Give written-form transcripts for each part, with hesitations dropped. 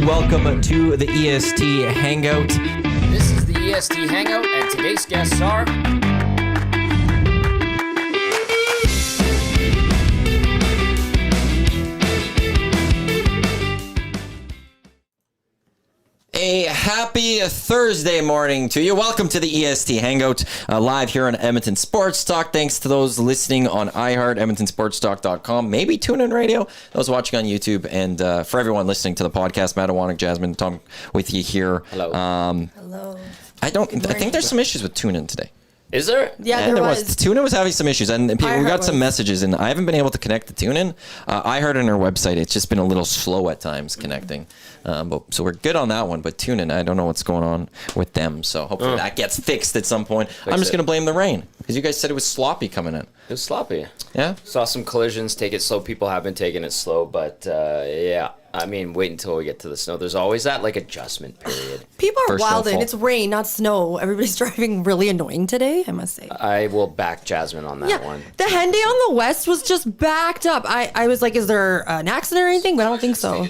Welcome to the EST Hangout. This is the EST Hangout, and today's guests are... A happy Thursday morning to you. Welcome to the EST Hangout, live here on Edmonton Sports Talk. Thanks to those listening on iHeart, EdmontonSportsTalk.com, maybe TuneIn Radio, those watching on YouTube, and for everyone listening to the podcast, Matt Iwanyk, Jasmine, Tom with you here. Hello. Hello. I think there's some issues with TuneIn today. Is there? Yeah, there was. TuneIn was having some issues, and we got some messages, and I haven't been able to connect to TuneIn. I heard on our website it's just been a little slow at times connecting, so we're good on that one. But TuneIn, I don't know what's going on with them, so hopefully that gets fixed at some point. I'm just going to blame the rain, because you guys said it was sloppy coming in. It was sloppy. Yeah? Saw some collisions, take it slow. People have been taking it slow, but yeah. I mean, wait until we get to the snow. There's always that, adjustment period. People are First wild, and snowfall. it's rain, not snow. Everybody's driving really annoying today, I must say. I will back Jasmine on that one. The Henday on the west was just backed up. I was like, is there an accident or anything? But I don't think so.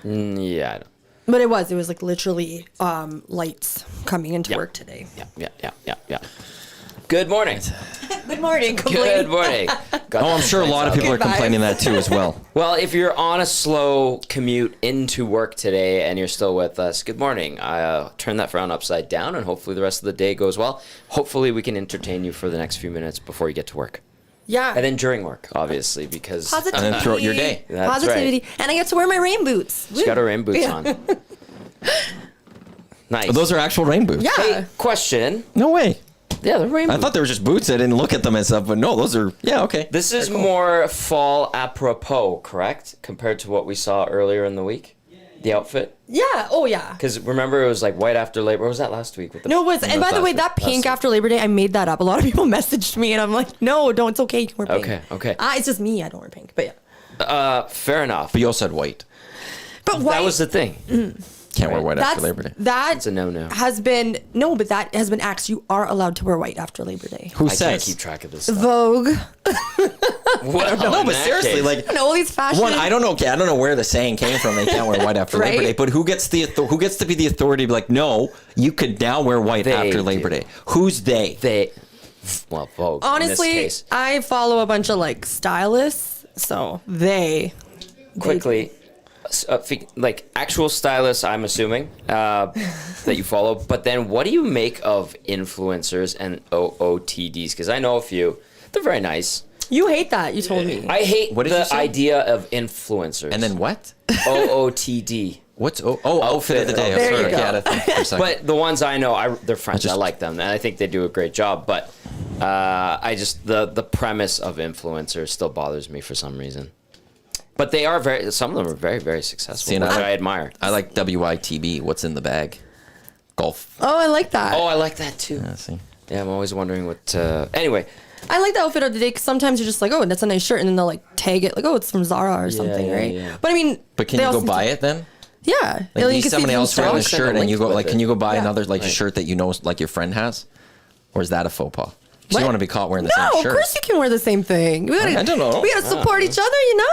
Yeah, I don't. But it was literally lights coming into work today. Yeah. Good morning. Good morning. Good morning. I'm sure a lot of people are complaining that too as well. Well, if you're on a slow commute into work today and you're still with us, good morning. Turn that frown upside down, and hopefully the rest of the day goes well. Hopefully we can entertain you for the next few minutes before you get to work. Yeah. And then during work, obviously, because... Positivity. And then throughout your day. That's Positivity. right. And I get to wear my rain boots. She's got her rain boots on. Nice. Oh, those are actual rain boots? Yeah. Hey, question. No way. Yeah, the rain I boots. thought they were just boots. I didn't look at them and stuff, but no, those are, yeah, okay. This is more fall apropos, correct? Compared to what we saw earlier in the week? The outfit? Yeah. Oh, yeah. Because remember, it was white after Labor. What was that last week? With the, No, it was. And by the way, that pink after Labor Day, I made that up. A lot of people messaged me, and I'm like, no, it's okay. You can wear pink. Okay. It's just me. I don't wear pink. But yeah. Fair enough. But you also had white. But white. That was the thing. Can't wear white after That's Labor Day. It's a no-no. But that has been axed. You are allowed to wear white after Labor Day. Who I can't says? keep track of this stuff. Vogue. Well, No, in but that seriously, case- And all these fashion. One, I don't know where the saying came from. They can't wear white after Right? Labor Day. But who gets to be the authority to be like, no, you could now wear white They after Labor do. Day? Who's they? Well, Vogue. Honestly, in this case. I follow a bunch of stylists, so they Quickly, actual stylists, I'm assuming that you follow. But then, what do you make of influencers and OOTDs? Because I know a few. They're very nice. You hate that. You told me. I hate What did you the say? idea of influencers. And then what? OOTD. What's outfit of the day? There you go. Yeah, for a second. But the ones I know, they're friends. I like them, and I think they do a great job. But the premise of influencers still bothers me for some reason. But they are some of them are very, very successful, See, and which I- I admire. I like WITB. What's in the bag? Golf. Oh, I like that. Oh, I like that too. Yeah, see. Yeah, I'm always wondering what. Anyway, I like the outfit of the day because sometimes you're just like, oh, that's a nice shirt, and then they'll tag it like, oh, it's from Zara or something, yeah, right? yeah. But I mean, But can they you go also- buy it then? Yeah, Like, you you can somebody see else wearing a Send a shirt, and you link go with can you go buy Yeah. another a Right. shirt that you know your friend has, or is that a faux pas? 'Cause you What? don't want to be caught wearing the No, same of shirt. course you can wear the same thing. I don't know. We gotta support each other, you know.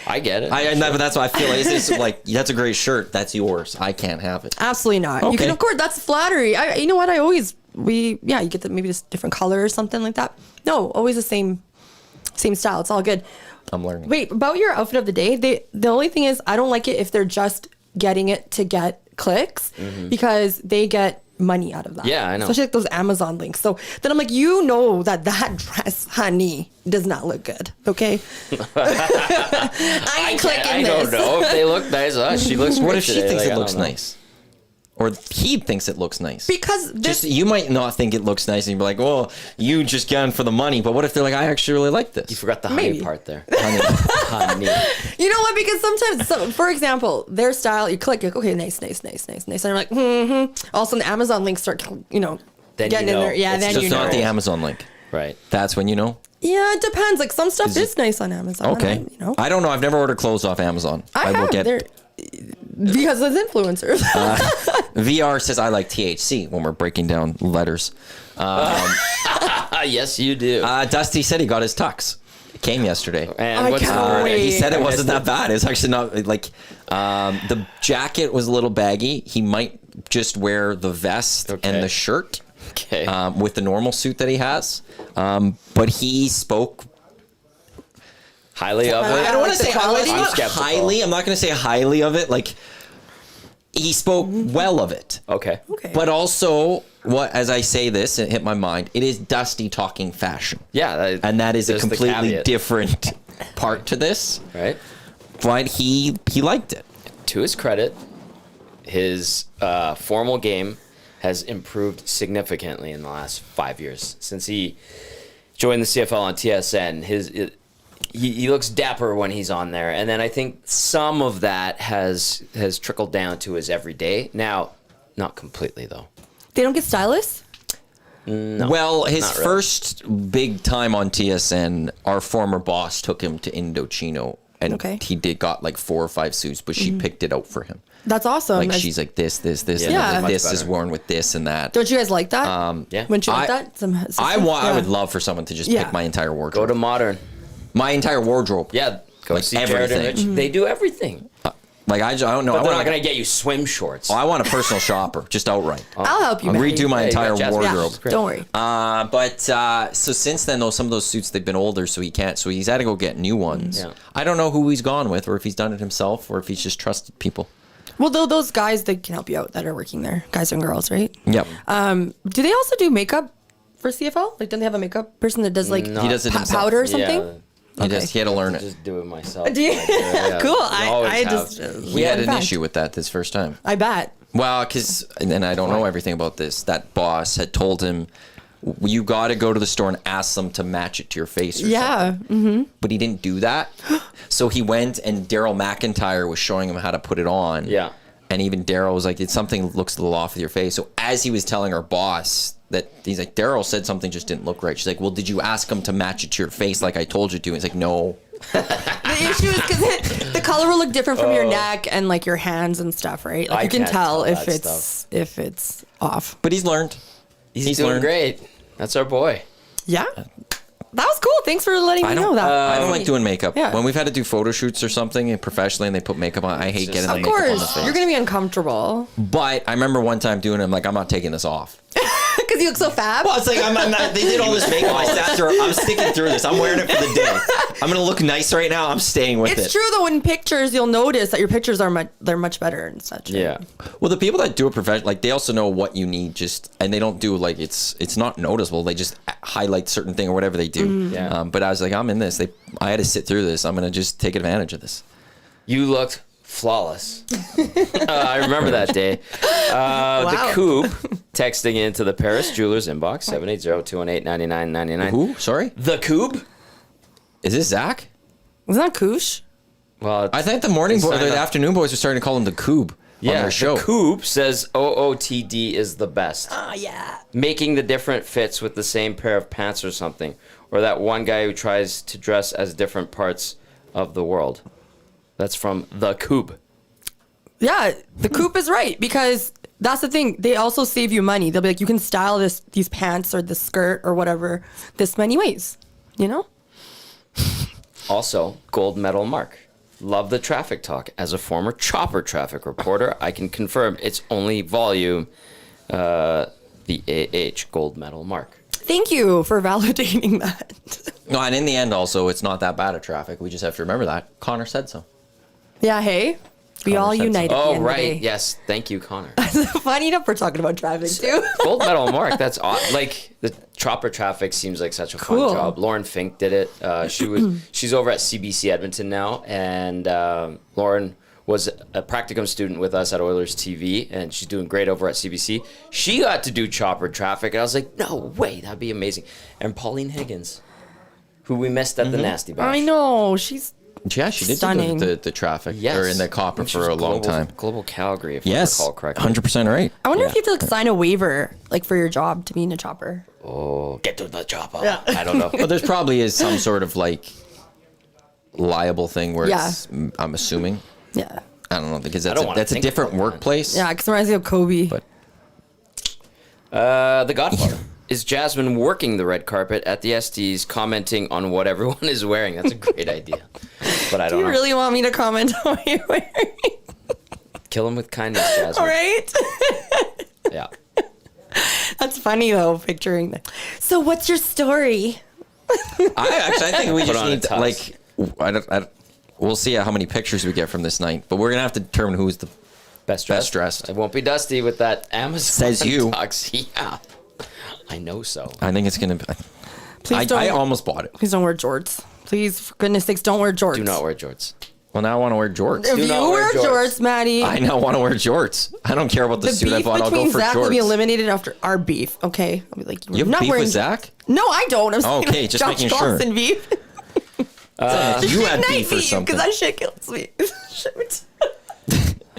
I get it. But that's why I feel like it's just like that's a great shirt. That's yours. I can't have it. Absolutely not. You Okay. can, of course, that's flattery. You know what? You get maybe this different color or something like that. No, always the same style. It's all good. I'm learning. Wait, about your outfit of the day, the only thing is I don't like it if they're just getting it to get clicks because they get money out of that. Yeah, I know. Especially like those Amazon links. So then I'm like, you know that dress, honey, does not look good. Okay. I ain't clicking I this. don't know if they look nice. She looks. What great if she today. thinks Like, it I looks don't know. nice, or he thinks it looks nice? Because this, Just you might not think it looks nice, and you'd be like, "Well, you just got it for the money." But what if they're like, "I actually really like this." You forgot the honey Maybe. part there. Honey. Honey. you know what? Because sometimes, for example, their style, you click, you're like, okay, nice. And I'm like, All of a sudden, the Amazon links start, Then getting you in know. there. Yeah, It's then So you it's know. not the Amazon link. Right. That's when you know. Yeah, it depends. Like some stuff is nice on Amazon. Okay. I don't know. I've never ordered clothes off Amazon. I will have. get. Because it's influencers. VR says I like THC when we're breaking down letters. Yes, you do. Dusty said he got his tux. came yesterday. And I what's can't the verdict? wait. He said it wasn't that bad. It's actually not like the jacket was a little baggy. He might just wear the vest Okay. and the shirt Okay. with the normal suit that he has. But he spoke. Highly of it. I don't want to the say quality? it's I'm not skeptical. highly. I'm not going to say highly of it. Like he spoke well of it. Okay. Okay. But also, as I say this, it hit my mind. It is Dusty talking fashion. Yeah. And that is a there's the completely caveat, different part to this. Right. But he liked it. To his credit, his formal game has improved significantly in the last 5 years since he joined the CFL on TSN. He looks dapper when he's on there, and then I think some of that has trickled down to his everyday. Now, not completely though. They don't get stylists? Well, his not really. first big time on TSN, our former boss took him to Indochino, and Okay. he got like 4 or 5 suits, but she picked it out for him. That's awesome. Like she's like this, Yeah, and then Yeah. like, this much is better. worn with this and that. Don't you guys like that? Yeah. Wouldn't you like I- that? Some I Yeah. would love for someone to just Yeah. pick my entire Go wardrobe. to Modern. My entire wardrobe. Yeah. Go Like see Jared and everything. Rich. They do everything. Like I don't know. But I they're want not going to get you swim shorts. I want a personal shopper, just outright. I'll help you. I'll Maddie. redo my Yeah, you got entire Jasmine. Yeah, wardrobe. Great. don't worry. But so since then, though, some of those suits they've been older, so he can't. So he's had to go get new ones. Yeah. I don't know who he's gone with, or if he's done it himself, or if he's just trusted people. Well, those guys that can help you out that are working there, guys and girls, right? Yep. Do they also do makeup for CFL? Like, don't they have a makeup person that does like No. He does it himself. powder or something? He had to learn it. Just do it myself. Do you? Cool. I always just have. We had an fact. issue with that this first time. I bet. Well, because and I don't know everything about this. That boss had told him, "You got to go to the store and ask them to match it to your face." Or Yeah. something. But he didn't do that. So he went, and Daryl McIntyre was showing him how to put it on. Yeah. And even Daryl was like, "It's something looks a little off with your face." So as he was telling our boss that, he's like, Daryl said something just didn't look right. She's like, "Well, did you ask him to match it to your face like I told you to?" He's like, "No." The issue is because the color will look different from your neck and like your hands and stuff, right? Like I you can can't tell tell if that it's if it's off. But he's learned. He's doing learned. great. That's our boy. Yeah. That was cool. Thanks for letting me know that. I don't like doing makeup. Yeah. When we've had to do photo shoots or something and professionally and they put makeup on, I hate just- getting the Of makeup on the course, face. you're gonna be uncomfortable But I remember one time doing it, I'm like, I'm not taking this off. because you look so fab. Well, it's like I'm not, they did all this makeup. I sat through. I'm sticking through this. I'm wearing it for the day. I'm gonna look nice right now. I'm staying with It's it. true though. In pictures, you'll notice that your pictures are much better and such. Yeah. Well, the people that do it professionally, like they also know what you need. Just and they don't do like it's not noticeable. They just highlight certain thing or whatever they do. Yeah. But I was like, I'm in this. I had to sit through this. I'm gonna just take advantage of this. You looked flawless. I remember that day. Wow. The Coop texting into the Paris Jewelers inbox, 780-218-9999. Who? Sorry, The Coop? is this Zach? Isn't that Koosh? Well, I think the morning He boy, signed the up. afternoon boys are starting to call him the Coob on yeah, their show. The Coop says OOTD is the best. Oh yeah. Making the different fits with the same pair of pants or something. Or that one guy who tries to dress as different parts of the world. That's from The Coop. Yeah, the Coop is right because that's the thing. They also save you money. They'll be like, you can style these pants or this skirt or whatever this many ways. You know? Also, gold medal mark. Love the traffic talk. As a former chopper traffic reporter, I can confirm it's only volume, the AH gold medal mark. Thank you for validating that. No, and in the end, also, it's not that bad of traffic. We just have to remember that. Connor said so. Yeah, hey, we all Conversation. unite. At the Oh, end of the right. day. Yes. Thank you, Connor. Funny enough, we're talking about traffic too. Gold medal mark. That's odd. Like the chopper traffic seems like such a Cool. fun job. Lauren Fink did it. She's over at CBC Edmonton now, and Lauren was a practicum student with us at Oilers TV, and she's doing great over at CBC. She got to do chopper traffic, and I was like, no way, that'd be amazing. And Pauline Higgins, who we missed at the Nasty Bash. I know she's Yeah, she did Stunning. do the traffic Yes. or in the copper And she for was a long time. Global Calgary, if Yes, I recall correctly. 100% right. I wonder if you have to like sign a waiver like for your job to be in a chopper. Oh, get to the chopper. Yeah. I don't know. But there's probably is some sort of like liable thing where Yeah. it's, I'm assuming. Yeah. I don't know because don't wanna that's a think different about that. workplace. Yeah, because it reminds me of Kobe. But The Godfather is Jasmine working the red carpet at the STs, commenting on what everyone is wearing? That's a great idea. But I don't Do you know. really want me to comment on what you're wearing? Kill him with kindness, Jasmine. All right. Yeah. That's funny though, picturing that. So what's your story? I think we Put just on a need to, tux. we'll see how many pictures we get from this night, but we're gonna have to determine who's the Best dressed. It won't be Dusty with that Amazon Says you. tux. Yeah. I know so. I think it's gonna be. Please don't. I almost bought it. Please don't wear jorts. Please, for goodness sakes, don't wear jorts. Do not wear jorts. Well, now I want to wear jorts. If Do you not wear wear jorts. jorts, Maddie, I now want to wear jorts. I don't care about the, the suit I beef bought. I'll go between for Zach will be jorts. eliminated after our beef. Okay, I'll be like, You have not beef wearing. with Zach? No, I don't. I'm saying Okay, just Josh making sure. Dawson beef. You had beef or something. because that shit kills me. Shoot.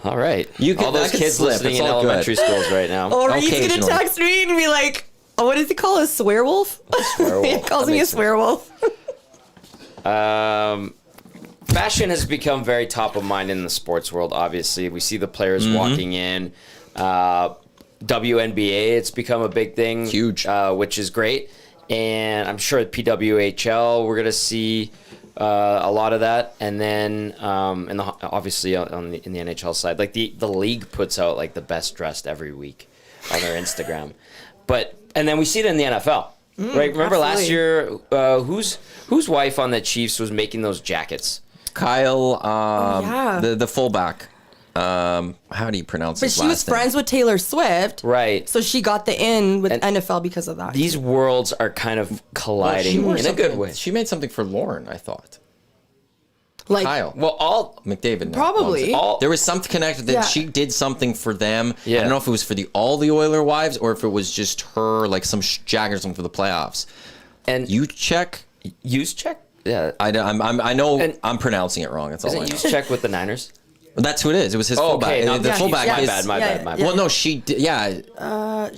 All right. You can- all those that can kids slip. listening It's in all good. elementary schools right now. Or he's gonna Occasionally. text me and be like, oh, what does he call a swearwolf? Swearwolf. He calls That me a makes sense. swearwolf. Fashion has become very top of mind in the sports world, obviously. We see the players walking in. WNBA, it's become a big thing. Huge. Which is great. And I'm sure at PWHL, we're going to see a lot of that. And then, obviously, in the NHL side, like the league puts out like the best dressed every week on their Instagram. And then we see it in the NFL. Right? Remember last year, whose wife on the Chiefs was making those jackets? Kyle, yeah. the fullback. How do you pronounce But his she last was name? friends with Taylor Swift. Right. So she got the in with And NFL because of that. These worlds are kind of She colliding wore in a good something- way. She made something for Lauren, I thought. like, Kyle. Well, all McDavid. now Probably. owns it. All- There was something connected that Yeah. she did something for them. Yeah. I don't know if it was for all the Oiler wives or if it was just her, like some jacket or something for the playoffs. and You check. use check. Yeah, I know And- I'm pronouncing it wrong. That's all I isn't know. use check with the Niners? That's who it is. It was his Oh, fullback. okay, The not- fullback yeah, is. My Yeah, bad. yeah. Well, no, she did. Yeah.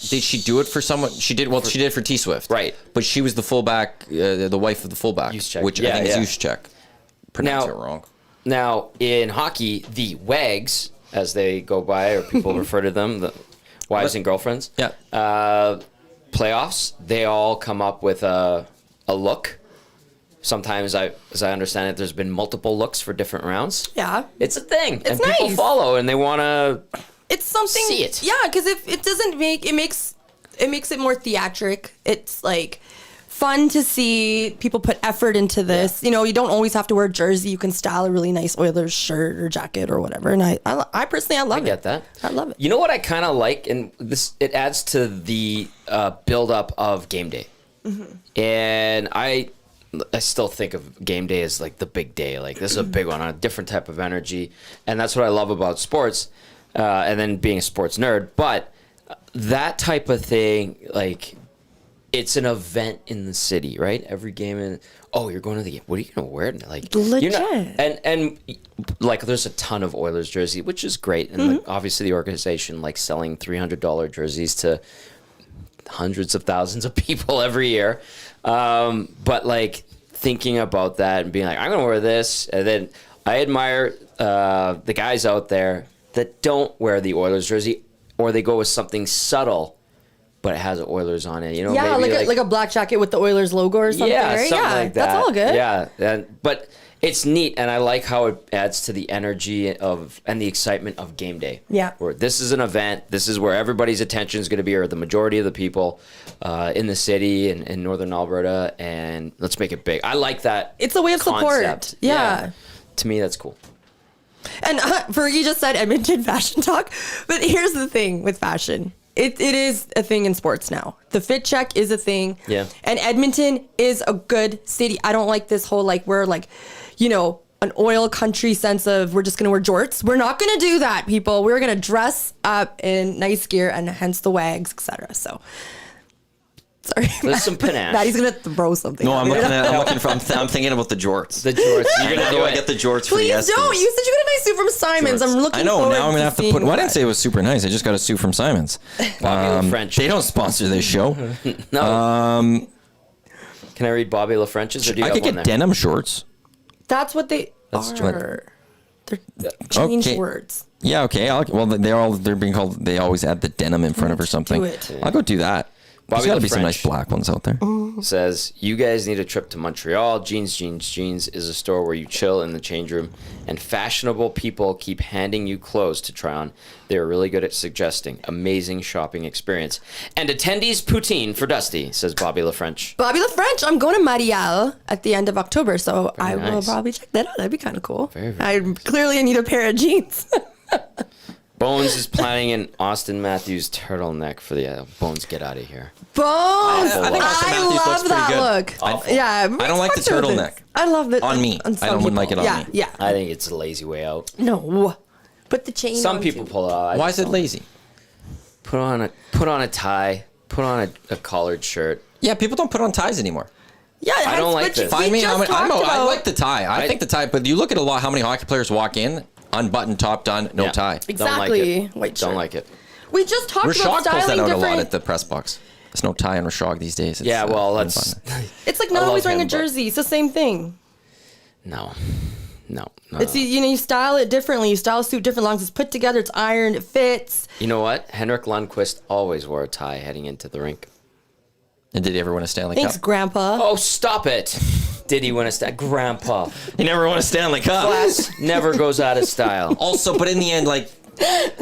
Did she do it for someone? She did. Well, she did it for T Swift. Right. But she was the fullback, the wife of the fullback, Juszczyk. which Yeah, I think yeah. is Juszczyk. Pronounce Now- it wrong. Now, in hockey, the WAGs, as they go by, or people refer to them, the wives and girlfriends. Yeah. Playoffs, they all come up with a look. Sometimes, as I understand it, there's been multiple looks for different rounds. yeah. It's a thing, and It's people nice. follow, and they want to. It's something. See it. Yeah, because if it doesn't make it makes it more theatric. It's like fun to see people put effort into this. Yeah. You know, you don't always have to wear a jersey. You can style a really nice Oilers shirt or jacket or whatever. And I personally, I love it. I get that. I love it. You know what I kind of like, and it adds to the build up of game day. Mm-hmm. And I still think of game day as like the big day. Like this is a big one, on a different type of energy, and that's what I love about sports. And then being a sports nerd, but that type of thing, like it's an event in the city, right? Every game, you're going to the game. What are you gonna wear? Like Legit. You're not, and like there's a ton of Oilers jersey, which is great, and obviously the organization like selling $300 jerseys to hundreds of thousands of people every year. But like thinking about that and being like, I'm gonna wear this, and then I admire the guys out there that don't wear the Oilers jersey, or they go with something subtle, but it has Oilers on it. You know, Yeah, maybe like a black jacket with the Oilers logo or something. yeah, right? something Yeah, like that. that's all good. Yeah, but it's neat, and I like how it adds to the energy and the excitement of game day. Yeah. Where this is an event, this is where everybody's attention is going to be, or the majority of the people in the city and in northern Alberta, and let's make it big. I like that. It's a way of support. concept. Yeah. To me, that's cool. And Fergie just said Edmonton fashion talk, but here's the thing with fashion. It is a thing in sports now. The fit check is a thing. Yeah. And Edmonton is a good city. I don't like this whole we're an oil country sense of we're just going to wear jorts. We're not going to do that, people. We're going to dress up in nice gear and hence the wags, etc. So, sorry. There's some panache. Maddie's going to throw something. No, at I'm me. looking for. I'm thinking about the jorts. The jorts. You're How gonna do do I it. get the jorts for the Please Estes? don't. You said you got a nice suit from Simons. I'm looking I know. forward Now I'm gonna have to put. seeing Well, I didn't that. say it was super nice. I just got a suit from Simons. Bobby LaFrench. They don't sponsor this show. No. Can I read Bobby LaFrench's, or do you I have could one get there? denim shorts. That's what they That's are. They're change Okay. words. Yeah. Okay. They're being called. They always add the denim in front of or something. Do it. I'll go do that. There's got to be some LaFrench nice black ones out there. says, you guys need a trip to Montreal. Jeans is a store where you chill in the change room, and fashionable people keep handing you clothes to try on. They're really good at suggesting. Amazing shopping experience. And attendees poutine for Dusty, says Bobby LaFrench. Bobby LaFrench, I'm going to Marielle at the end of October, so I will nice. probably check that out. That'd be kind of cool. Very I clearly need a pair of jeans. Bones is planning an Austin Matthews turtleneck for the Bones. Get out of here. Bones! I think Austin I Matthews looks love pretty that good. look. Awful. Yeah, I don't like the turtleneck. I love it On me. some I don't people. like it on yeah, me. Yeah, I think it's a lazy way out. No, put the chain. Some on people too. pull it out. I Why just is it don't. lazy? Put on a tie. Put on a collared shirt. Yeah, people don't put on ties anymore. Yeah, I don't like but this. we Find me how just many. I talked know. I about- like the tie. I think the tie. But you look at how many hockey players walk in, unbuttoned, top done, no Yeah. tie. Exactly. Don't like it. White Don't shirt. like it. We just talked Rashog about pulls that styling out a different. lot at the press box. There's no tie on Rashog these days. It's, Yeah, well, unbuttoned. that's It's like I not love always wearing him, a but- jersey. It's the same thing. no. It's you style it differently. You style a suit different, as long as it's put together, it's ironed, it fits. You know what? Henrik Lundqvist always wore a tie heading into the rink. And did he ever win a Stanley Thanks, Cup? Grandpa. Oh, stop it! Did he win a Grandpa? He never won a Stanley Cup. Class never goes out of style. Also, but in the end, like,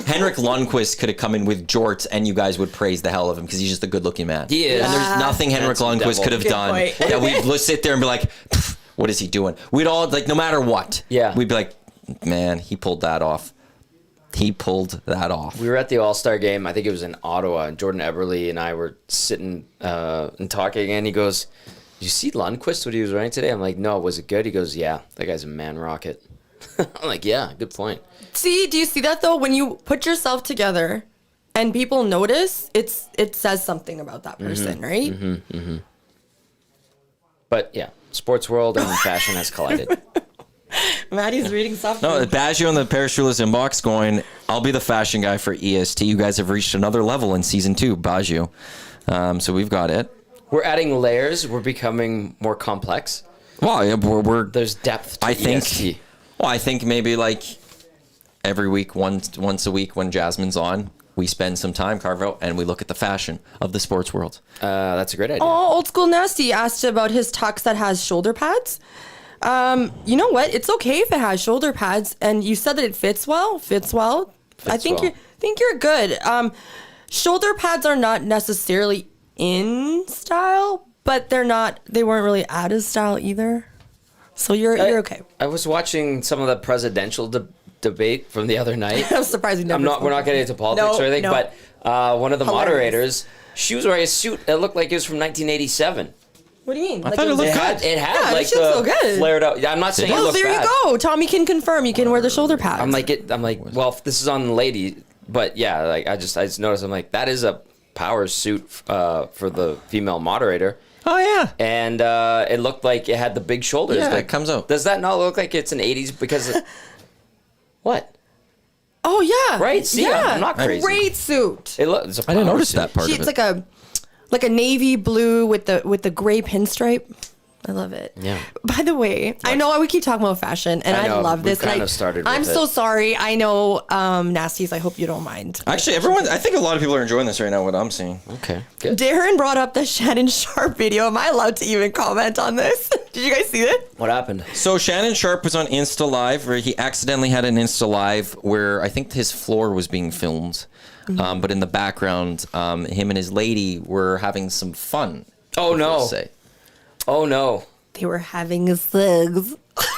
Henrik Lundqvist could have come in with jorts and you guys would praise the hell of him because he's just a good looking man. He is. And there's nothing Henrik That's the Lundqvist devil. could have Good done point. that we'd sit there and be like, "Pfft, what is he doing? We'd all, like, no matter what, Yeah. we'd be like, man, he pulled that off. He pulled that off. We were at the All-Star game. I think it was in Ottawa, and Jordan Eberle and I were sitting and talking, and he goes, "Did you see Lundqvist, what he was wearing today?" I'm like, "No, was it good?" He goes, "Yeah, that guy's a man rocket." I'm like, "Yeah, good point." See, do you see that though? When you put yourself together and people notice, it says something about that person, right? But yeah, sports world and fashion has collided. Maddie's reading stuff. No, Baggio in the Parachutist inbox going, I'll be the fashion guy for EST. You guys have reached another level in season 2, Baggio. So we've got it. We're adding layers. We're becoming more complex. Well, yeah, we're There's depth to I think. EST. Well, I think maybe like every week, once a week, when Jasmine's on, we spend some time, carve out, and we look at the fashion of the sports world. That's a great idea. Oh, Old School Nasty asked about his tux that has shoulder pads. You know what? It's okay if it has shoulder pads, and you said that it fits well. I think well. you're good. Shoulder pads are not necessarily in style, but they weren't really out of style either. So you're okay. I was watching some of the presidential debate from the other night. I'm surprised you never. We're not getting into politics or anything, no. but one of the Hilarious. moderators, she was wearing a suit that looked like it was from 1987. What do you mean? I thought it looked It good. had Yeah, like it should look the good. flared out. Yeah, I'm not saying it Well, looked there bad. you go. Tommy can confirm. You can wear the shoulder pads. I'm like, well, this is on the lady, but yeah, like I just noticed. I'm like, that is a power suit for the female moderator, Oh, yeah. and it looked like it had the big shoulders. Yeah, Like, it comes out. Does that not look like it's an 80s? Because what? Oh yeah. Right, see, I'm not crazy. Great suit. It looks. I didn't notice that part See, of it's it. like a navy blue with the gray pinstripe. I love it. Yeah. By the way, I know we keep talking about fashion, and I I, know, love we've this. kind and of started with I'm it. so sorry. I know, nasties. I hope you don't mind. Actually, I think a lot of people are enjoying this right now, what I'm seeing. Okay, good. Darren brought up the Shannon Sharpe video. Am I allowed to even comment on this? Did you guys see it? What happened? So Shannon Sharpe was on Insta Live, where he accidentally had an Insta Live where I think his floor was being filmed. But in the background, him and his lady were having some fun. Oh no! we'll say. Oh no! They were having sex.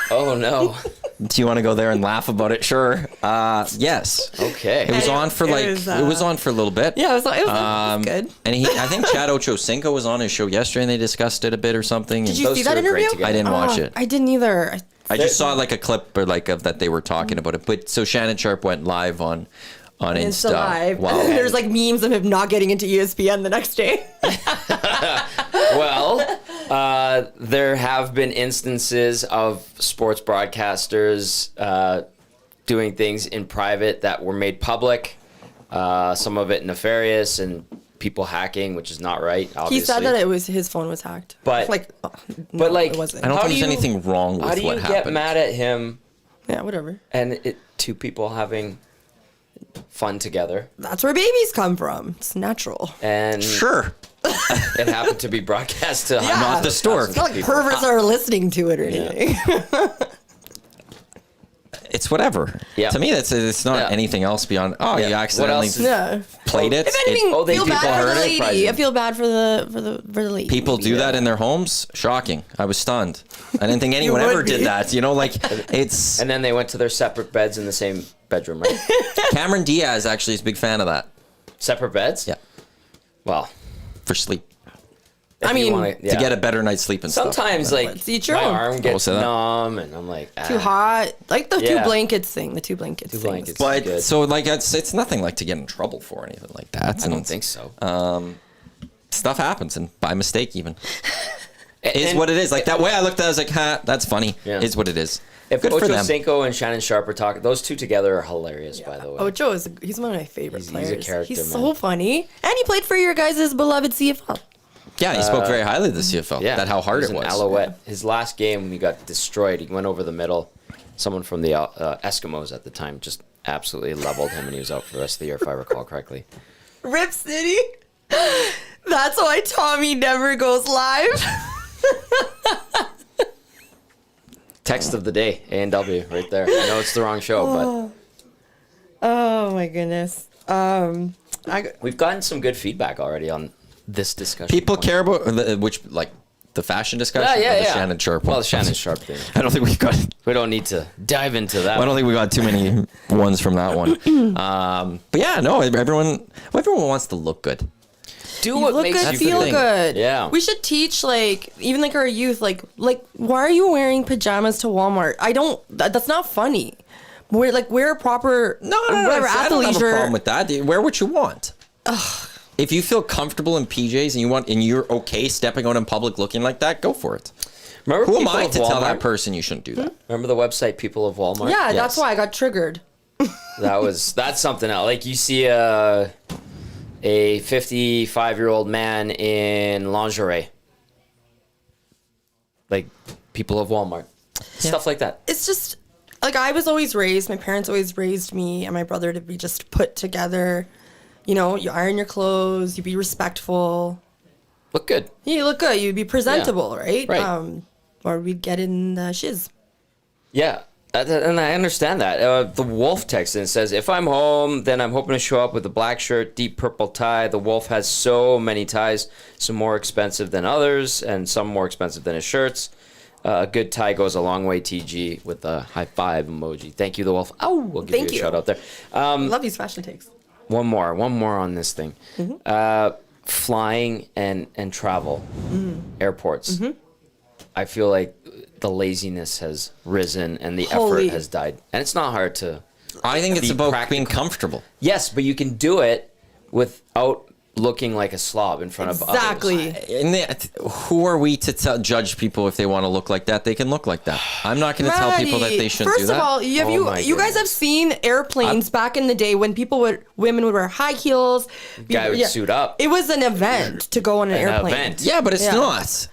Oh no! Do you want to go there and laugh about it? Sure. Yes. Okay. It was on for It was on for a little bit. Yeah, it was good. And I think Chad Ochocinco was on his show yesterday, and they discussed it a bit or something. Did you Those see two that are great interview? together. I didn't watch it. I didn't either. I just saw like a clip or like of that they were talking about it. But so Shannon Sharpe went live on Insta. Insta Live. Wow. There's like memes of him not getting into ESPN the next day. Well, there have been instances of sports broadcasters doing things in private that were made public. Some of it nefarious and people hacking, which is not right. Obviously. He said that his phone was hacked. But- like, but like, it wasn't. I don't How think do there's you- anything wrong How with do you what get happened. mad at him Yeah, whatever. and two people having fun together? That's where babies come from. It's natural. And Sure. it happened to be broadcast to Yeah. Not the store. It's not like perverts are listening to it or anything. It's whatever. Yeah. To me, it's not Yeah. anything else beyond. Oh, Yeah. you What accidentally else is- Yeah. played it. If anything, Oh, they feel people bad for heard the it? lady. Surprising. I feel bad for the lady. People do that in their homes. Shocking. I was stunned. I didn't think anyone would ever be. did that. Like it's. And then they went to their separate beds in the same bedroom, right? Cameron Diaz actually is a big fan of that. Separate beds? Yeah, Well, for sleep. if I you mean, wanna- To yeah. get a better night's sleep and Sometimes, stuff. like, Let's eat your my own. arm gets say that. numb, and I'm like, Too hot. Like the two Yeah. blankets thing. The two blankets Two thing. blankets. But Good. so like it's nothing like to get in trouble for or anything like that. I don't think so. Stuff happens and by mistake even. And- Is what it is. Like that way I looked at it, I was like, ha, that's funny. Yeah. Is what it is. If Good for Ocho them. Cinco and Shannon Sharpe are talking, those two together are hilarious, by the way. Ocho he's one of my favorite He's a players. character, He's man. so funny. And he played for your guys' beloved CFL. Yeah, he spoke very highly of the CFL. Yeah, That how hard he it was. An Alouette. His last game, he got destroyed. He went over the middle. Someone from the Eskimos at the time just absolutely leveled him, and he was out for the rest of the year, if I recall correctly. Rip City. That's why Tommy never goes live. Text of the day, A&W, right there. I know it's the wrong show, Oh my goodness. but we've gotten some good feedback already on this discussion. People point. care about the fashion discussion. Yeah, or yeah, the yeah. Shannon Sharpe. Well, one? the Shannon Sharpe thing. I don't think we've got. We don't need to dive into that. I don't think we got too many ones from that one. But yeah, no, everyone wants to look good. Do You what look makes good, you feel thing. good. Yeah. We should teach even our youth why are you wearing pajamas to Walmart? That's not funny. Wear a proper No, whatever I don't have a athleisure. problem with that. Wear what you want. If you feel comfortable in PJs and you're okay stepping out in public looking like that, go for it. Remember Who am People I of to tell Walmart? that person you shouldn't do that? Remember the website People of Walmart? Yeah, Yes. that's why I got triggered. That's something else. Like you see a 55-year-old man in lingerie. Like People of Walmart. Stuff like that. It's just I was always raised. My parents always raised me and my brother to be just put together. You iron your clothes. You be respectful. Look good. You look good. You'd be presentable, right? Right. Or we'd get in the shiz. Yeah. And I understand that. The Wolf texts and says, if I'm home, then I'm hoping to show up with a black shirt, deep purple tie. The Wolf has so many ties, some more expensive than others, and some more expensive than his shirts. A good tie goes a long way, TG, with a high five emoji. Thank you, The Wolf. Oh, we'll give Thank you a you. shout out there. Love these fashion takes. One more on this thing. Flying and travel, airports. I feel like the laziness has risen and the Holy. effort has died. And it's not hard to. I think it's Be about practical. being comfortable. Yes, but you can do it without looking like a slob in front of others. Exactly. And who are we to judge people if they want to look like that? They can look like that. I'm not going to tell people that they shouldn't First do that. of all, my you guys goodness. have seen airplanes back in the day when women would wear high heels. Guy would suit up. It was an event to go on an airplane. event. Yeah, but it's Yeah. not.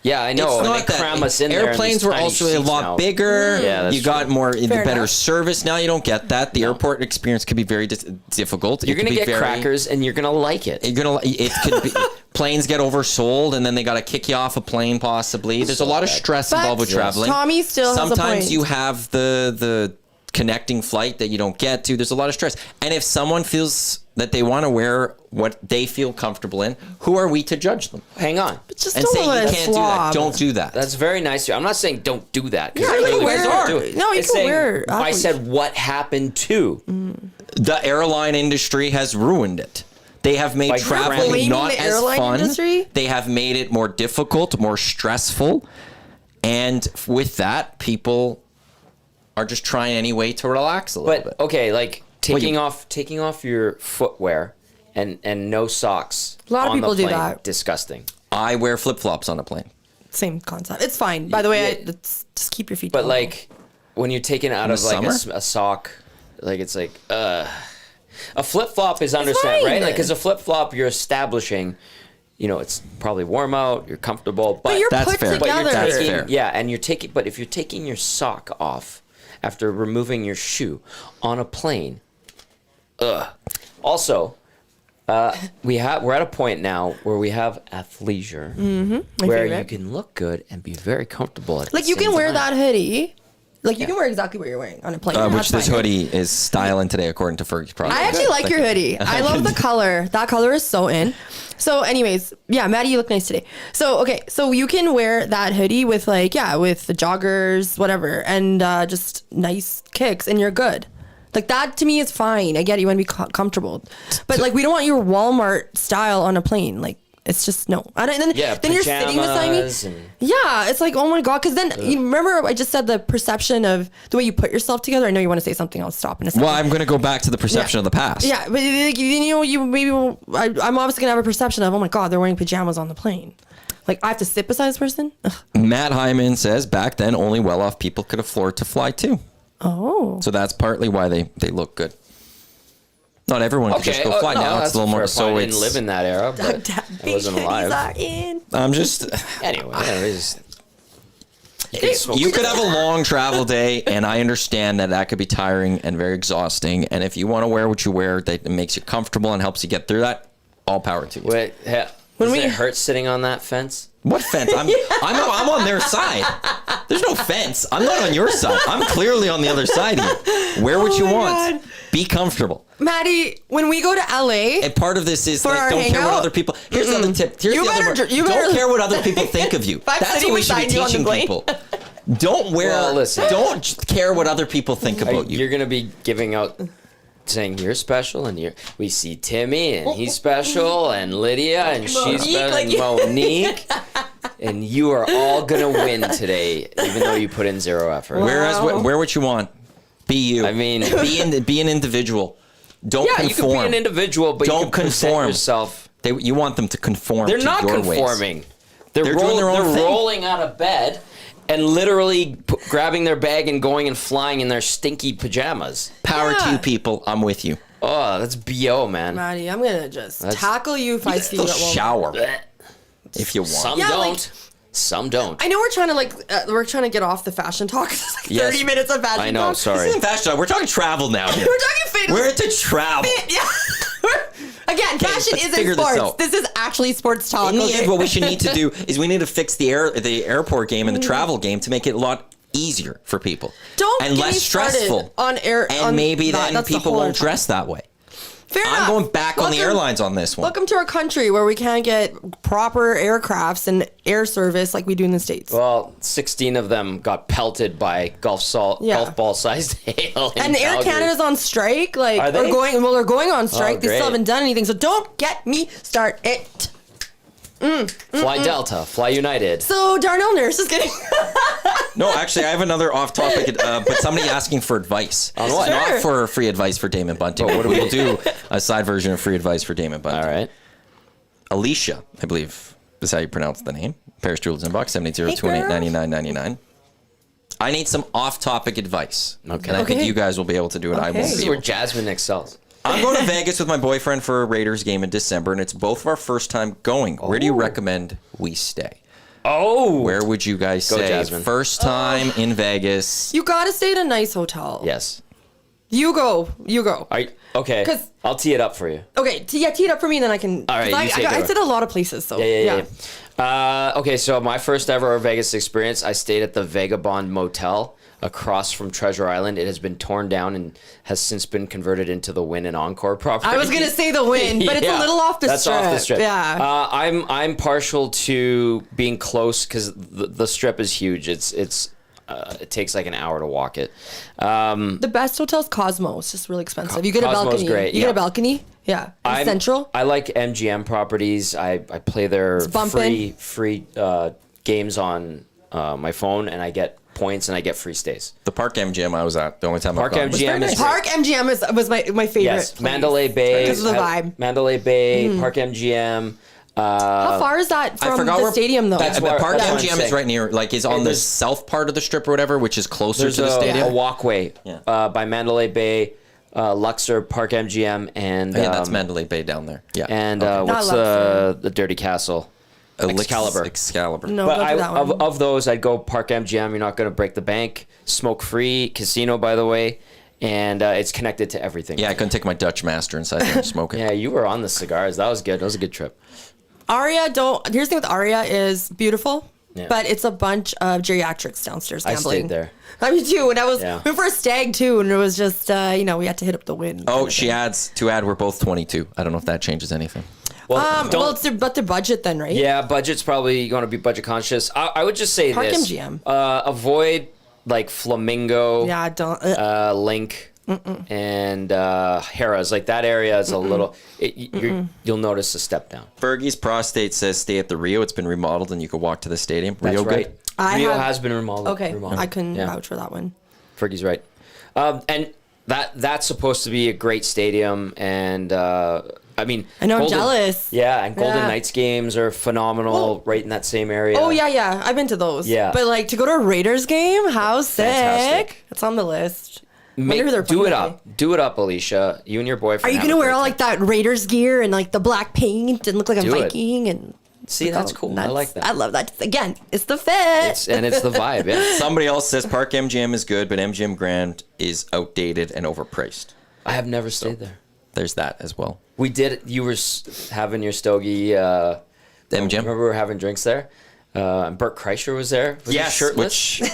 Yeah, I know. It's And not they that. cram us in there. in Airplanes these were tiny also a seats lot now. bigger. Yeah, that's you got true. more, the better enough. service. Now you don't get that. The airport experience could be very difficult. You're It could gonna be get very- crackers and you're gonna like it. It could be planes get oversold and then they got to kick you off a plane possibly. There's a lot of stress But involved with traveling. Tommy still has a Sometimes point. you have the connecting flight that you don't get to. There's a lot of stress. And if someone feels that they want to wear what they feel comfortable in, who are we to judge them? Hang on. Just And don't say you let it can't do that. slob. Don't do that. That's very nice. I'm not saying don't do that. 'cause Yeah, you clearly can wear guys don't it. do No, you It's can saying- wear I athletes. said what happened to. The airline industry has ruined it. They have made By traveling blaming not the as airline fun. industry? They have made it more difficult, more stressful. And with that, people are just trying any way to relax a little But bit. okay, like taking you- off your footwear and no socks. A lot of on the people do plane. that. Disgusting. I wear flip-flops on a plane. Same concept. It's fine. By the way, Yeah. just keep your feet. But down. like when you're taking it out In of the like summer? a sock, like it's like a flip flop is understand fine. right? Like because a flip flop you're establishing. It's probably warm out. You're comfortable, but you're That's put fair. But together. you're That's taking, fair. yeah, and you're taking. But if you're taking your sock off after removing your shoe on a plane, ugh. Also, We're at a point now where we have athleisure, where you can look good and be very comfortable. At Like the you can same wear time. that hoodie. Like you can wear exactly what you're wearing on a plane. Which That's this fine. hoodie is styling today, according to Fergie's product. I actually like your hoodie. I love the color. That color is so in. So anyways, yeah, Maddie, you look nice today. So, okay. So you can wear that hoodie with with the joggers, whatever, and just nice kicks and you're good. Like that to me is fine. I get it. You want to be comfortable. But like we don't want your Walmart style on a plane. Like it's just no. Then you're sitting beside me. Yeah, it's like, oh my God. Because then you remember I just said the perception of the way you put yourself together. I know you want to say something. I'll stop in a second. Well, I'm going to go back to the perception of the past. Yeah, but like, you maybe I'm obviously gonna have a perception of, oh my God, they're wearing pajamas on the plane. Like I have to sit beside this person. Ugh. Matt Hyman says back then only well-off people could afford to fly too. Oh, So that's partly why they look good. Not everyone can just go fly. Now it's a little more. So I it's. didn't live in that era, but I wasn't alive. I'm just. Anyway, You could have a long travel day, and I understand that could be tiring and very exhausting. And if you want to wear what you wear that makes you comfortable and helps you get through that, all power to you. Wait, does it hurt sitting on that fence? What fence? I'm on their side. There's no fence. I'm not on your side. I'm clearly on the other side here. Wear what you my want. God. Be comfortable. Maddie, when we go to LA, And part of this is For like, our don't care what hangout? other people. Here's the other tip. Here's You the other better- one. you Don't better- care what other people think of you. I'm That's sitting what we should be beside you on the teaching plane. people. Don't wear. Well, listen. Don't care what other people think about you. You're gonna be giving out, saying you're special, and we see Timmy, and he's special, and Lydia, and she's Monique, special, like and you- Monique, and you are all gonna win today, even though you put in zero effort. Wear what you want. Be you. I mean, be an individual. Don't yeah, you conform. can be an individual, but Don't you can present conform. yourself. You want them to conform. They're to not your ways. conforming. They're doing their own thing. rolling out of bed and literally grabbing their bag and going and flying in their stinky pajamas. Power to Yeah. you, people. I'm with you. Oh, that's BO, man. Maddie, I'm gonna just tackle you if I see you Still at Walmart. shower Blech. if you want. Some Yeah, like- don't. Some don't. I know we're trying to get off the fashion talk. It's like Yes. 30 minutes of fashion I know, talk. sorry. This isn't fashion. We're talking travel now. We're talking fitness. We're into travel. Yeah. Again, fashion let's isn't figure this sports. out. This is actually sports talk. In the okay? end, what we should need to do is we need to fix the airport game and the travel game to make it a lot easier for people. Don't and get less me started stressful. on air. And on maybe that. then That's the people whole won't other talk. dress that way. Fair I'm enough. going back on the airlines on this one. Welcome to our country where we can't get proper aircrafts and air service like we do in the States. Well, 16 of them got pelted by golf ball sized hail. And Air Calgary. Canada's on strike. Like, Are they? they're going on strike. They great. still haven't done anything. So don't get me started. Fly Delta, Fly United. So Darnell Nurse is getting. No, actually, I have another off-topic, but somebody asking for advice. On what? Not Sure. for free advice for Damon Bunting. But we'll do a side version of free advice for Damon Bunting. All right. Alicia, I believe is how you pronounce the name. Paris Jewels inbox 780-218-9999. I need some off-topic advice. Okay. And I think Okay. you guys will be able to do it. I Okay. won't This be is where able to. Jasmine excels. I'm going to Vegas with my boyfriend for a Raiders game in December, and it's both of our first time going. Where do you recommend we stay? Oh. Where would you guys Go, say Jasmine. first time in Vegas? You gotta stay at a nice hotel. Yes. You go. Okay. 'Cause- I'll tee it up for you. Okay, tee it up for me, and then I can. All right, 'cause you take it I away. said a lot of places, so Yeah. Okay, so my first ever Vegas experience, I stayed at the Vagabond Motel across from Treasure Island. It has been torn down and has since been converted into the Wynn and Encore property. I was gonna say the Wynn, but it's a little off the That's strip. off the strip. Yeah. I'm partial to being close because the strip is huge. It takes like an hour to walk it. The best hotel's Cosmo. It's just really expensive. You get a Cosmo's balcony. great, You yeah. get a balcony. Yeah. In Central. I like MGM properties. I play their bumping. free games on my phone, and I get points and I get free stays. The Park MGM I was at, the only time Park I've gone. MGM was is very Park MGM was my favorite. Yes, place. Mandalay Bay. Because of the vibe. Mandalay Bay, Park MGM. How far is that I from forgot the where- stadium, though? That's But where- Park that's what I'm MGM is saying. right near, like, is on the there's- south part of the strip or whatever, which is closer There's to the a stadium. walkway Yeah. by Mandalay Bay, Luxor, Park MGM, and Yeah, that's Mandalay Bay down there. Yeah. and Okay. what's Not Luxor. the Dirty Castle? Elix- Excalibur. Excalibur. No, But don't do that one. of those, I'd go Park MGM. You're not going to break the bank. Smoke free casino, by the way, and it's connected to everything. Yeah, I couldn't take my Dutch master inside there and smoke it. Yeah, you were on the cigars. That was good. That was a good trip. Aria, here's the thing with Aria is beautiful, Yeah. but it's a bunch of geriatrics downstairs I gambling. stayed there. I mean, too. And I was, Yeah. we went for a stag too, and it was just, we had to hit up the wind. Oh, she adds to add. We're both 22. I don't know if that changes anything. Well, don't, Well, it's their budget then, right? yeah, budget's probably going to be budget conscious. I would just say Park this. MGM. Avoid like Flamingo, Yeah, don't. Link, and Harrah's. Like that area is a little. You'll notice a step down. Fergie's prostate says stay at the Rio. It's been remodeled and you could walk to the stadium. That's Rio right. good? Rio has been remodeled. Okay, remodeled. I couldn't Yeah. vouch for that one. Fergie's right. And that's supposed to be a great stadium. And I mean, I know, I'm jealous. Yeah, and Golden Yeah. Knights games are phenomenal right in that same area. Oh, yeah. I've been to those. Yeah. But, like, to go to a Raiders game, how sick. Fantastic. It's on the list. Wonder who they're Do playing it today. up. Do it up, Alicia. You and your boyfriend. Are you have going to a wear great all, time. like, that Raiders gear and, like, the black paint and look like a Do it. Viking? And See, that's cool. I like that. I love that. Again, it's the fit. It's the vibe. Yeah. Somebody else says Park MGM is good, but MGM Grand is outdated and overpriced. I have never stayed there. There's that as well. We did. You were having your stogie. MGM? Remember we were having drinks there. And Bert Kreischer was there. Was he shirtless. Which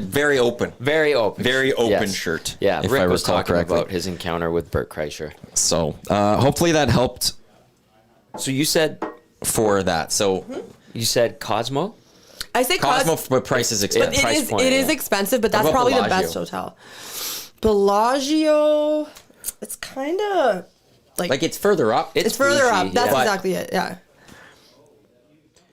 very open. Very open. Very open Yes. shirt. Yeah, if Rick I was recall talking correctly. about his encounter with Bert Kreischer. So hopefully that helped So you said for that. So Cosmo? I say Cosmo, but price is expensive. But price point, it is yeah. expensive, but that's about probably the Bellagio? best hotel. Bellagio, it's kind of Like it's further up. it's further bougie, up. That's yeah. exactly it. Yeah.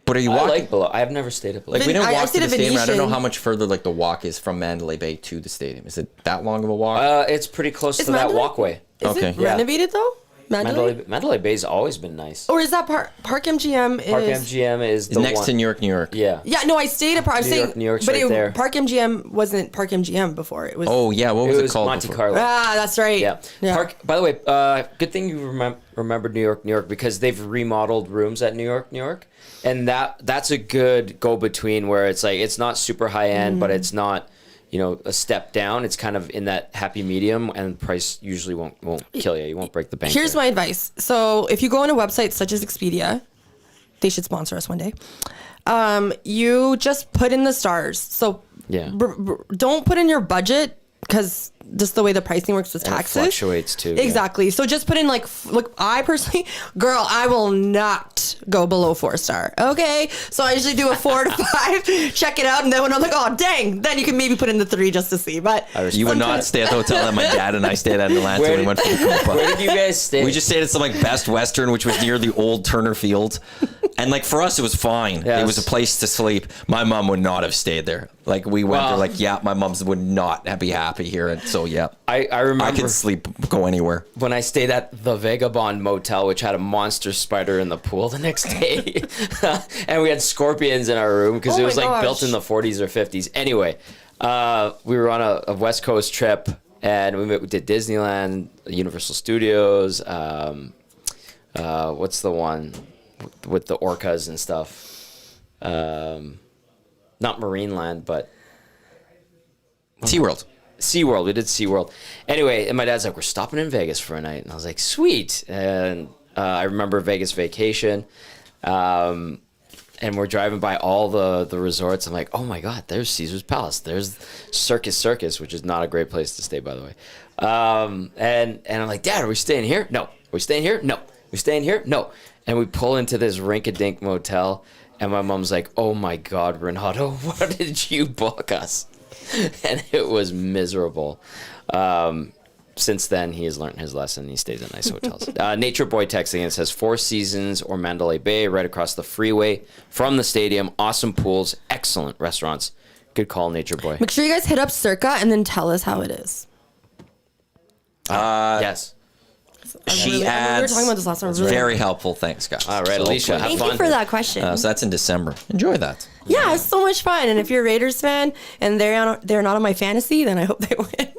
But are you I walking? like below. I have never stayed at below. Like we didn't I walk to stayed the at stadium. I don't know Venetian. how much further like the walk is from Mandalay Bay to the stadium. Is it that long of a walk? It's pretty close Is to that Mandalay- walkway. Is Okay. it Yeah. renovated though? Mandalay? Mandalay Bay's always been nice. Or is that Park MGM? Park is, MGM is the Next one. to New York, New York. Yeah. Yeah, no, I stayed at Park. New York- New York's but right there. Park MGM wasn't Park MGM before. It was. Oh yeah, what was It it was called? Monte before? Carlo. Ah, that's right. Yeah. Park. By the way, good thing you remembered New York, because they've remodeled rooms at New York, and that's a good go between where it's like it's not super high end, but it's not a step down. It's kind of in that happy medium, and price usually won't kill you. You won't break the bank. Here's there. my advice. So if you go on a website such as Expedia, they should sponsor us one day. You just put in the stars. So Yeah. don't put in your budget because just the way the pricing works with And it taxes fluctuates too, yeah. Exactly. So just put in look, I personally, girl, I will not go below 4-star. Okay. So I usually do a 4 to 5, check it out, and then when I'm like, oh dang, then you can maybe put in the 3 just to see. But You would not stay at the hotel that my dad and I stayed at in Atlanta when we went for the Copa. Where did you guys stay? We just stayed at some like Best Western, which was near the old Turner Field. And like for us, it was fine. Yes. It was a place to sleep. My mom would not have stayed there. Like we went there, like yeah, my mom's would not be happy here. And so yeah, I remember I could sleep, go anywhere. when I stayed at the Vagabond Motel, which had a monster spider in the pool the next day, and we had scorpions in our room because Oh it was my like gosh. built in the 40s or 50s. Anyway, we were on a West Coast trip, and we did Disneyland, Universal Studios. What's the one with the orcas and stuff? Not Marineland, but SeaWorld. SeaWorld. We did SeaWorld. Anyway, and my dad's like, we're stopping in Vegas for a night. And I was like, sweet. And I remember Vegas Vacation. And we're driving by all the resorts. I'm like, oh my God, there's Caesar's Palace. There's Circus, which is not a great place to stay, by the way. And I'm like, Dad, are we staying here? No. Are we staying here? No. We staying here? No. And we pull into this rink-a-dink motel. And my mom's like, oh my God, Renato, what did you book us? And it was miserable. Since then, he has learned his lesson. He stays in nice hotels. Nature Boy texting and says, Four Seasons or Mandalay Bay, right across the freeway from the stadium. Awesome pools, excellent restaurants. Good call, Nature Boy. make sure you guys hit up Circa and then tell us how it is. Yes. She we were adds. talking about this last time. It was really- Very helpful. Thanks, guys. All right, Alicia, have Thank fun. you for that question. So that's in December. Enjoy that. Yeah, it's so much fun. And if you're a Raiders fan and they're not on my fantasy, then I hope they win.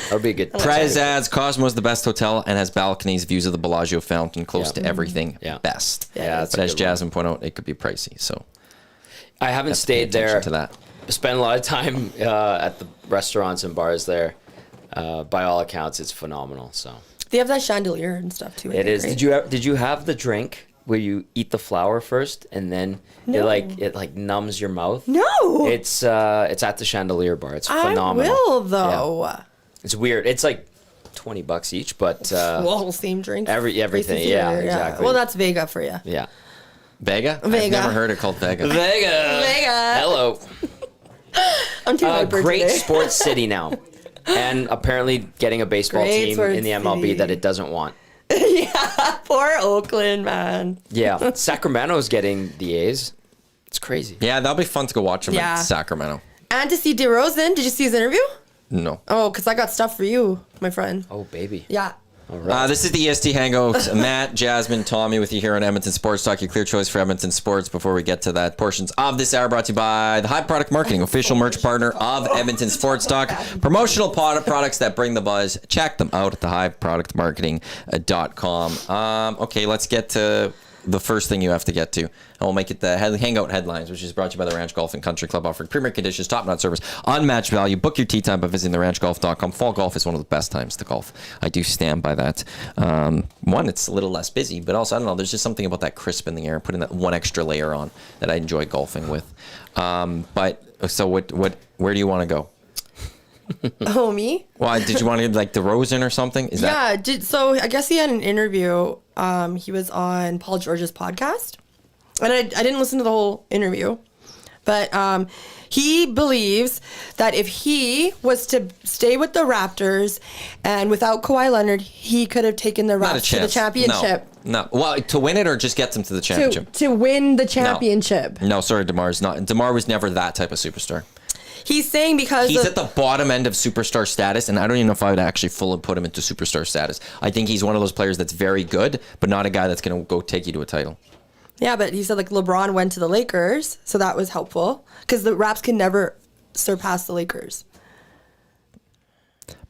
That would be a good. Prez adds Cosmo's the best hotel and has balconies, views of the Bellagio fountain, close Yeah. to everything. Yeah. Best. Yeah, that's But a as good one. Jasmine pointed out, it could be pricey. So I haven't have to pay stayed attention there. to that. spend a lot of time at the restaurants and bars there. By all accounts, it's phenomenal. So They have that chandelier and stuff too. it is. Right? Did you have the drink where you eat the flour first and then it numbs your mouth? No. It's at the Chandelier Bar. It's phenomenal. I will though. Yeah. It's weird. It's like $20 each, but Well, same drinks. everything. Places Yeah, here, exactly. Well, that's Vega for you. Yeah. Vega? I've Vega. never heard it called Vega. Vega. Vega. Hello. I'm too hyper Great today. sports city now, and apparently getting a baseball Great team sports in the MLB city. that it doesn't want. Yeah, poor Oakland, man. Yeah, Sacramento's getting the A's. It's crazy. Yeah, that'll be fun to go watch him Yeah. in Sacramento. And to see DeRozan. Did you see his interview? No. Oh, because I got stuff for you, my friend. Oh baby. Yeah. All right. This is the EST Hangout. Matt, Jasmine, Tommy with you here on Edmonton Sports Talk, your clear choice for Edmonton sports. Before we get to that, portions of this hour brought to you by the Hive Product Marketing, official merch partner of Edmonton Sports Talk. Promotional products that bring the buzz. Check them out at thehiveproductmarketing.com. Okay, let's get to the first thing you have to get to. And we'll make it the Hangout headlines, which is brought to you by the Ranch Golf and Country Club, offering premier conditions, top-notch service, unmatched value. Book your tee time by visiting theranchgolf.com. Fall golf is one of the best times to golf. I do stand by that. One, it's a little less busy, but also, I don't know, there's just something about that crisp in the air, putting that one extra layer on that I enjoy golfing with. But so where do you want to go? Oh, me? Well, did you want to get like DeRozan or something? Is that So I guess he had an interview. He was on Paul George's podcast. And I didn't listen to the whole interview. But he believes that if he was to stay with the Raptors and without Kawhi Leonard, he could have taken the not a Raptors to the chance? championship. No. Well, to win it or just get them to the championship? To win the championship. No, sorry, DeMar's not. DeMar was never that type of superstar. He's saying because He's at the bottom end of superstar status, and I don't even know if I would actually fully put him into superstar status. I think he's one of those players that's very good, but not a guy that's going to go take you to a title. Yeah, but he said like LeBron went to the Lakers, so that was helpful because the Raps can never surpass the Lakers.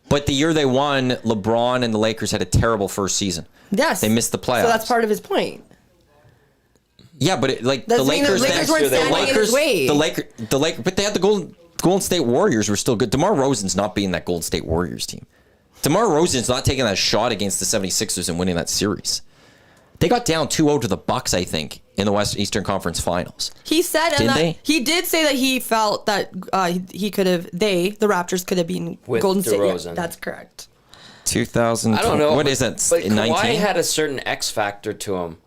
But the year they won, LeBron and the Lakers had a terrible first season. Yes. They missed the playoffs. So that's part of his point. Yeah, but the Doesn't mean the Lakers, Lakers weren't standing in his way. the Lakers, but they had the Golden State Warriors were still good. DeMar Rosen's not being that Golden State Warriors team. DeMar Rosen's not taking that shot against the 76ers and winning that series. They got down 2-0 to the Bucks, I think, in the Eastern Conference Finals. He said, Didn't they? he did say that he felt that he could have, the Raptors could have been With Golden State. DeRozan. Yeah, that's correct. 2000. I don't know. What is that? But 19? Kawhi had a certain X factor to him.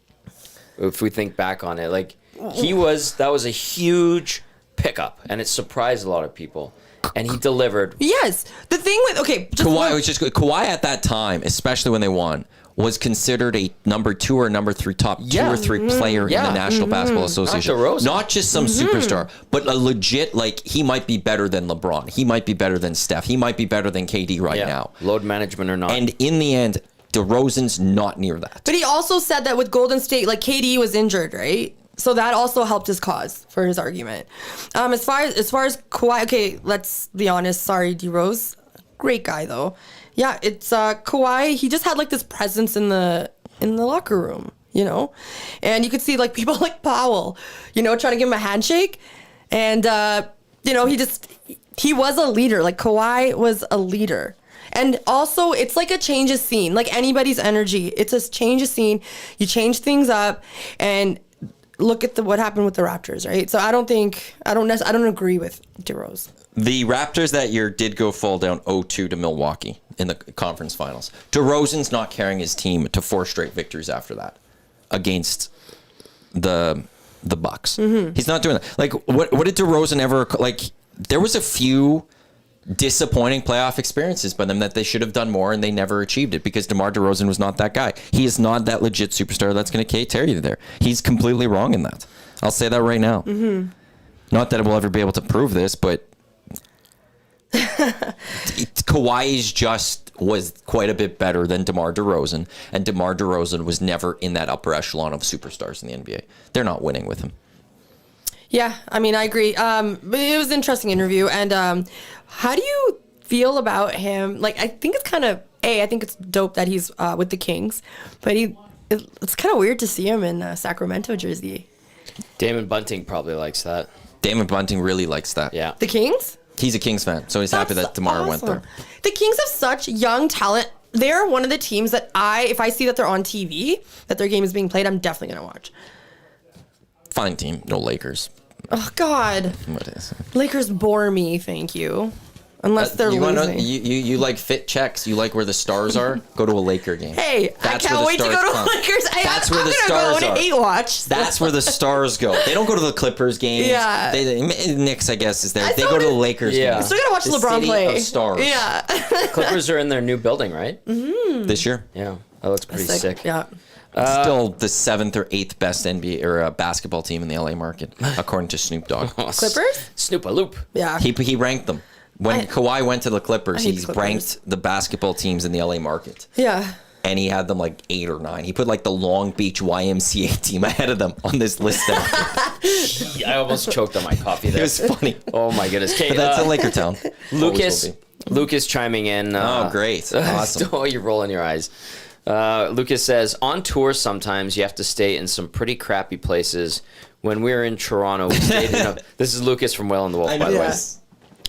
If we think back on it, like that was a huge pickup, and it surprised a lot of people. And he delivered. Yes. The thing with, Kawhi at that time, especially when they won, was considered a number 2 or number 3 top 2 or 3 player in the National Basketball Association. Not just some superstar, but a legit, like, he might be better than LeBron. He might be better than Steph. He might be better than KD right now. Load management or not. And in the end, DeRozan's not near that. But he also said that with Golden State, like KD was injured, right? So that also helped his cause for his argument. As far as Kawhi, okay, let's be honest. Sorry, D-Rose, great guy though. Yeah, it's Kawhi. He just had like this presence in the locker room, you know, and you could see like people like Powell, you know, trying to give him a handshake, and you know, he was a leader. Like Kawhi was a leader. And also, it's like a change of scene, like anybody's energy. It's a change of scene. You change things up, and look at what happened with the Raptors, right? So I don't agree with DeRozan. The Raptors that year did go fall down 0-2 to Milwaukee in the conference finals. DeRozan's not carrying his team to 4 straight victories after that against the Bucks. Mm-hmm. He's not doing that. Like, what did DeRozan ever, like, there was a few disappointing playoff experiences by them that they should have done more, and they never achieved it because DeMar DeRozan was not that guy. He is not that legit superstar that's going to carry you there. He's completely wrong in that. I'll say that right now. Mm-hmm. Not that I will ever be able to prove this, but Kawhi was quite a bit better than DeMar DeRozan, and DeMar DeRozan was never in that upper echelon of superstars in the NBA. They're not winning with him. Yeah, I mean, I agree. But it was an interesting interview. And how do you feel about him? Like, I think it's kind of, I think it's dope that he's with the Kings. But it's kind of weird to see him in a Sacramento jersey. Damon Bunting probably likes that. Damon Bunting really likes that. Yeah. The Kings? He's a Kings fan, so he's happy that DeMar went there. The Kings have such young talent. They're one of the teams that if I see that they're on TV, that their game is being played, I'm definitely going to watch. Fine team, no Lakers. Oh, God. What is it? Lakers bore me, thank you. Unless they're you losing. You like fit checks. You like where the stars are. Go to a Laker game. Hey, That's I can't where the wait to stars go to come. Lakers. That's where I'm the gonna stars go are. to Eight Watch. That's where the stars go. They don't go to the Clippers games. Yeah. Knicks, I guess, is there. I They still go to the gotta- Lakers Yeah. games. Still gotta watch The LeBron city play. of stars. Yeah. Clippers are in their new building, right? This year. Yeah. That looks pretty sick. Yeah. Still the 7th or 8th best NBA or basketball team in the LA market, according to Snoop Dogg. Clippers? Snoop a loop. Yeah. He ranked them. When Kawhi went to the Clippers, I hate he the Clippers. ranked the basketball teams in the LA market. Yeah. And he had them like 8 or 9. He put like the Long Beach YMCA team ahead of them on this list. I almost choked on my coffee It there. was funny. Oh my goodness. Okay, But that's a Laker town. Lucas. Always will be. Lucas chiming in. Oh, great. Awesome. Oh, you're rolling your eyes. Lucas says, on tour sometimes you have to stay in some pretty crappy places. When we were in Toronto, we stayed in a... This is Lucas from Whale and the Wolf, by the way. Yes.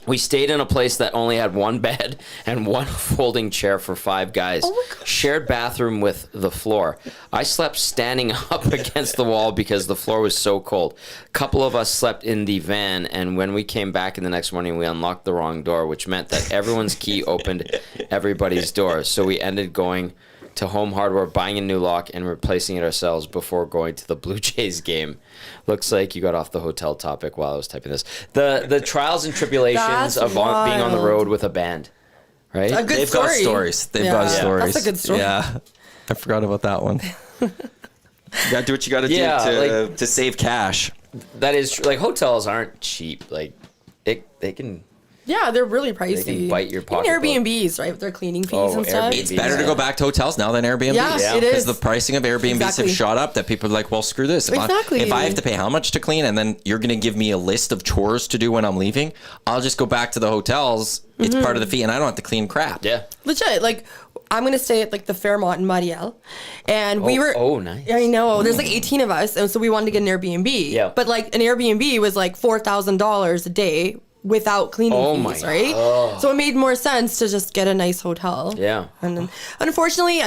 We stayed in a place that only had one bed and one folding chair for 5 guys. Oh my gosh. Shared bathroom with the floor. I slept standing up against the wall because the floor was so cold. A couple of us slept in the van, and when we came back in the next morning, we unlocked the wrong door, which meant that everyone's key opened everybody's door. So we ended going to Home Hardware, buying a new lock, and replacing it ourselves before going to the Blue Jays game. Looks like you got off the hotel topic while I was typing this. The trials and tribulations That's of being on the wild. road with a band, right? A good They've story. got stories. They've Yeah. got Yeah. stories. That's a good story. Yeah. I forgot about that one. You gotta do what you gotta do to save cash. That is true. Like, hotels aren't cheap. Like, they can... Yeah, they're really pricey. They can bite your Even pocketbook. Airbnbs, right? With their cleaning fees Oh, and stuff. Airbnb. It's better to go back to hotels now than Airbnbs. Yeah, it Because is. the pricing of Airbnbs Exactly. have shot up that people are like, well, screw this. Exactly. If I have to pay how much to clean and then you're going to give me a list of chores to do when I'm leaving, I'll just go back to the hotels. It's Mm-hmm. part of the fee and I don't have to clean crap. Yeah. Legit, like I'm gonna stay at like the Fairmont in Mariel, and we were. Oh, nice. I know. There's like 18 of us, and so we wanted to get an Airbnb. Yeah. But like an Airbnb was like $4,000 a day without cleaning Oh my fees, right? So it made more sense to just get a nice hotel. Yeah. And then, unfortunately,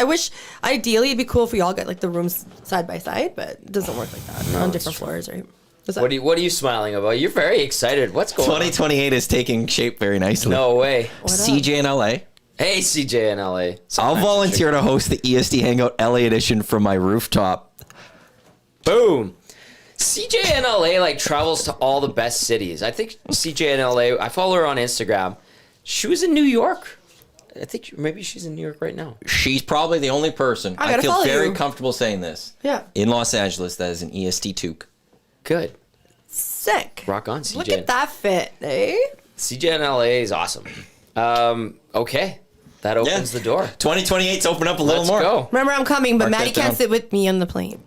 ideally it'd be cool if we all get like the rooms side by side, but it doesn't work like that on different floors, right? What's that? What are you smiling about? You're very excited. What's going on? 2028 is taking shape very nicely. No way. What up? CJ in LA. Hey, CJ in LA. I'll Sometimes volunteer to host the EST Hangout LA edition from my rooftop. Boom. CJ in LA like travels to all the best cities. I think CJ in LA, I follow her on Instagram. She was in New York. I think maybe she's in New York right now. She's probably the only person, I I gotta feel follow very you. comfortable saying this, Yeah. in Los Angeles that is an EST toque. Good. Sick. Rock on, CJ. Look at that fit, eh? CJ in LA is awesome. Okay. That opens the door. 2028's open up a little Let's more. go. Remember, I'm coming, but Mark Maddie that down. can't sit with me on the plane.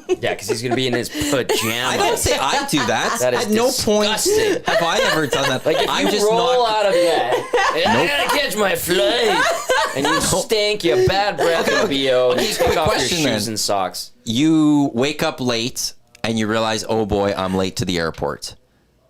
Yeah, because he's going to be in his pajamas. I don't say I do that. That is At no point disgusting. have I ever done that. Like, if I'm you just roll not. out of bed, and I gotta catch my flight, and you stink, you bad breath, and BO, and you take off your question shoes then. and socks. You wake up late and you realize, oh boy, I'm late to the airport.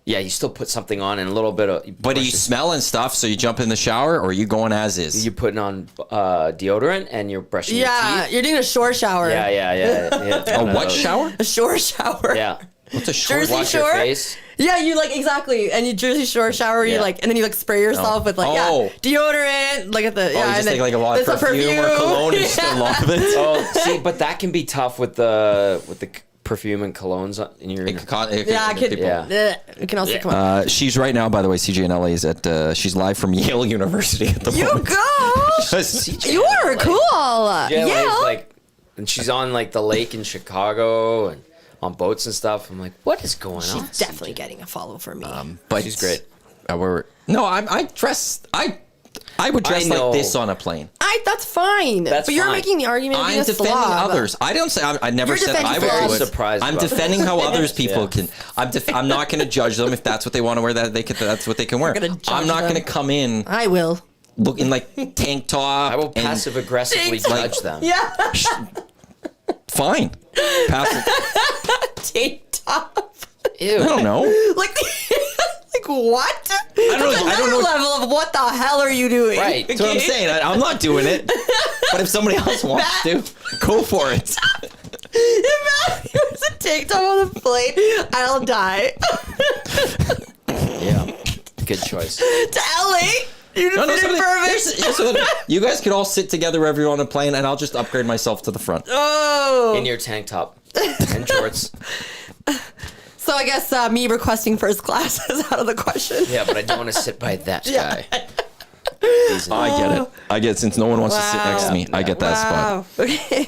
Yeah, you still put something on and a little bit of... But are you smelling stuff, so you jump in the shower, or are you going as is? You're putting on deodorant and you're brushing your Yeah, teeth. you're doing a shore shower. Yeah. A what shower? A shore shower. Yeah. What's a short? Jersey Wash Shore? your face. Yeah, you like exactly, and you Jersey Shore shower. You Yeah. like, and then you like spray yourself with like Oh. deodorant, like at the Oh, you and just then take like a lot of there's some perfume or cologne and just a lot of it. Oh, see, but that can be tough with the perfume and colognes in your... Yeah, I could. Yeah. It can also come up. She's right now, by the way, CJ in LA is at, she's live from Yale University at the You moment. go. You are cool. Yeah, Yeah. like, and she's on like the lake in Chicago and on boats and stuff. I'm like, what is going on? She's definitely getting a follow from me. But She's great. I would dress I know. like this on a plane. That's fine. That's but you're fine. making the argument of being I'm a defending slob. others. I don't say I never You're said I defending would. flaws. do it. Surprised I'm about defending how others people Yeah. can. I'm not going to judge them if that's what they want to wear. That's what they can wear. You're gonna judge I'm not them. going to come in I will. looking like tank top. I will and- passive aggressively judge them. Yeah. Fine. Passive. Tank top. Ew. I don't know. Like, like what? I don't know. That's I don't know. another level of what the hell are you doing? Right. That's what I'm saying. I'm not doing it. But if somebody else wants to, go for it. If Matthew was a TikTok on the plate, I'll die. Yeah. Good choice. To LA, you'd have been perfect. You guys could all sit together wherever you're on a plane, and I'll just upgrade myself to the front. Oh. In your tank top and shorts. So I guess me requesting first class is out of the question. Yeah, but I don't want to sit by that guy. I get it. I get it. Since no one wants to sit next to me, I get that spot. Okay.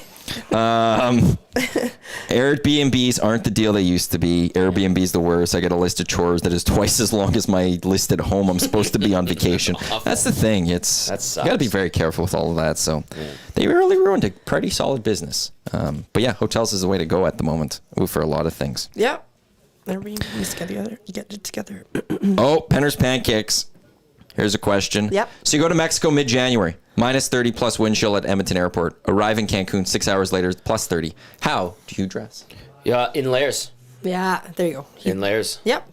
Airbnbs aren't the deal they used to be. Airbnb's the worst. I get a list of chores that is twice as long as my list at home. I'm supposed to be on vacation. That's the thing. You got to be very careful with all of that. So they really ruined a pretty solid business. But yeah, hotels is the way to go at the moment for a lot of things. Yep. Everybody together. You get it together. Oh, Penner's Pancakes. Here's a question. Yep. So you go to Mexico mid-January, minus 30 plus wind chill at Edmonton Airport. Arrive in Cancun 6 hours later, plus 30. How do you dress? Yeah, in layers. Yeah, there you go. In layers. Yep.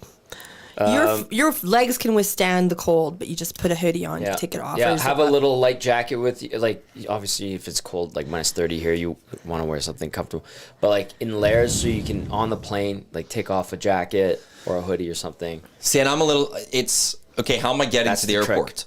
Your legs can withstand the cold, but you just put a hoodie on, you take it off. Yeah, have a little light jacket with you. Like, obviously, if it's cold, like minus 30 here, you want to wear something comfortable. But, like, in layers, so you can, on the plane, like, take off a jacket or a hoodie or something. See, and I'm a little, okay, how am I getting to the airport?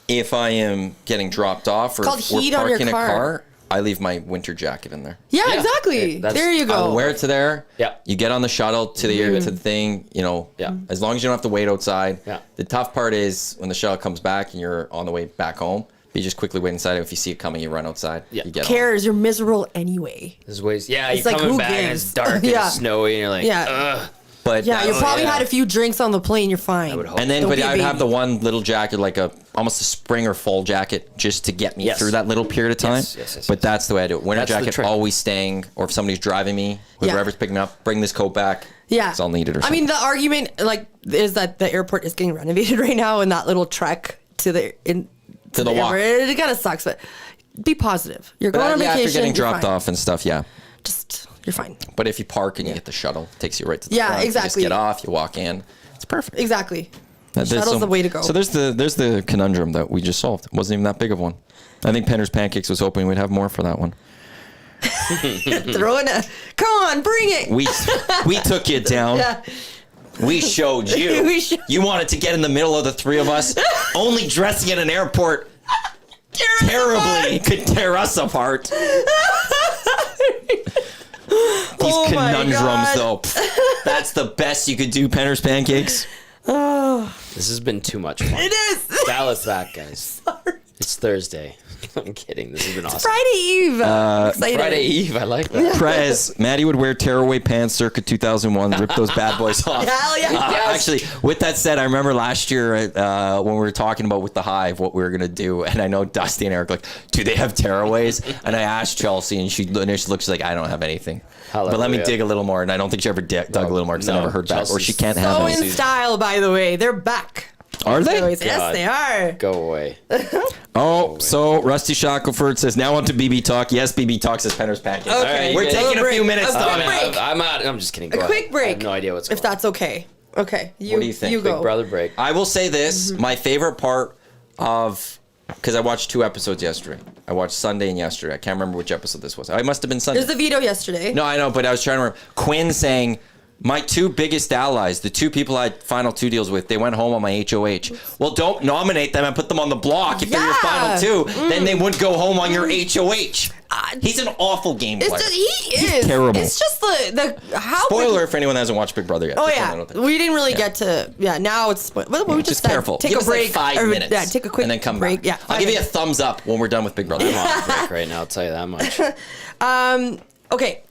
If I am getting dropped off or It's we're called heat on your parking a car. car, I leave my winter jacket in there. Yeah, exactly. Yeah, there you go. I'll wear it to there. Yeah. You get on the shuttle to the to the thing, Yeah. as long as you don't have to wait outside. Yeah. The tough part is when the shuttle comes back and you're on the way back home, you just quickly wait inside. If you see it coming, you run outside. Yeah. You get cares? You're miserable anyway. There's ways. Yeah, It's you're like, coming who back and gives? it's dark and Yeah. it's snowy and you're like, Yeah. ugh. But Yeah, you probably yeah. had a few drinks on the plane. You're fine. would hope. and then, Don't but be a I'd have the baby. one little jacket, like almost a spring or fall jacket, just to get me Yes. through that little period of time. Yes, But that's the way I do it. Winter That's the jacket trick. always staying, or if somebody's driving me, Yeah. whoever's picking me up, bring this coat back. Yeah. because I'll need it or I something. mean, the argument is that the airport is getting renovated right now, and that little trek to the walk. airport, it kind of sucks. But be positive. You're going on yeah, vacation. after getting you're dropped fine. off and stuff, yeah. Just you're fine. But if you park and you get the shuttle, it takes you right to the Yeah, front. You exactly. just get off, you walk in. It's perfect. Exactly. There's Shuttle's the way to go. So there's the conundrum that we just solved. It wasn't even that big of one. I think Penner's Pancakes was hoping we'd have more for that one. Throwing come on, bring it. We took you down. Yeah. We showed you. We showed- You wanted to get in the middle of the three of us. Only dressing at an airport terribly could tear us apart. These Oh my conundrums, God. though. Pff, that's the best you could do, Penner's Pancakes. This has been too much fun. It is. Dial us back, guys. It's Thursday. I'm kidding. This has been awesome. Friday Eve. I'm excited. Friday Eve. I like that. Prez, Maddie would wear tearaway pants circa 2001, rip those bad boys off. Hell yeah. Yes. Actually, with that said, I remember last year when we were talking about with the Hive what we were gonna do, and I know Dusty and Eric like, do they have tearaways? And I asked Chelsea, and she initially looks like I don't have anything. But let me Hallelujah. dig a little more, and I don't think she ever dug a little more because I no, never heard back, or Chelsea's she can't have So any. in style, by the way. They're back. Are they? Yes, God. they are. Go away. Oh, so Rusty Shackelford says now on to BB Talk. Yes, BB Talk says Penner's Pancakes. Okay. All right, We're you taking guys- a few minutes, A quick Tommy. break. I'm out. I'm just kidding. Go A quick ahead. break. I have no idea what's going If that's okay. Okay. What do you think? You Big go. on. Brother break. I will say this: my favorite part of because I watched 2 episodes yesterday. I watched Sunday and yesterday. I can't remember which episode this was. I must have been Sunday. There's a veto yesterday. No, I know, but I was trying to remember. Quinn saying, my 2 biggest allies, the 2 people I had final 2 deals with, they went home on my HOH. Well, don't nominate them and put them on the block if they're your Yeah. final 2. Then they would go home on your HOH. He's an awful game player. It's just, he is terrible. It's just the how. Spoiler if anyone hasn't watched Big Brother yet. Oh Just yeah, one little thing. we didn't really get to. Yeah, now it's. Well, we Just just said careful. Take Give a us like break. 5 minutes. Yeah, take a quick and then come break. back. Yeah, I'll give you a thumbs up when we're done with Big Brother. I'm on break right now. I'll tell you that much. Okay.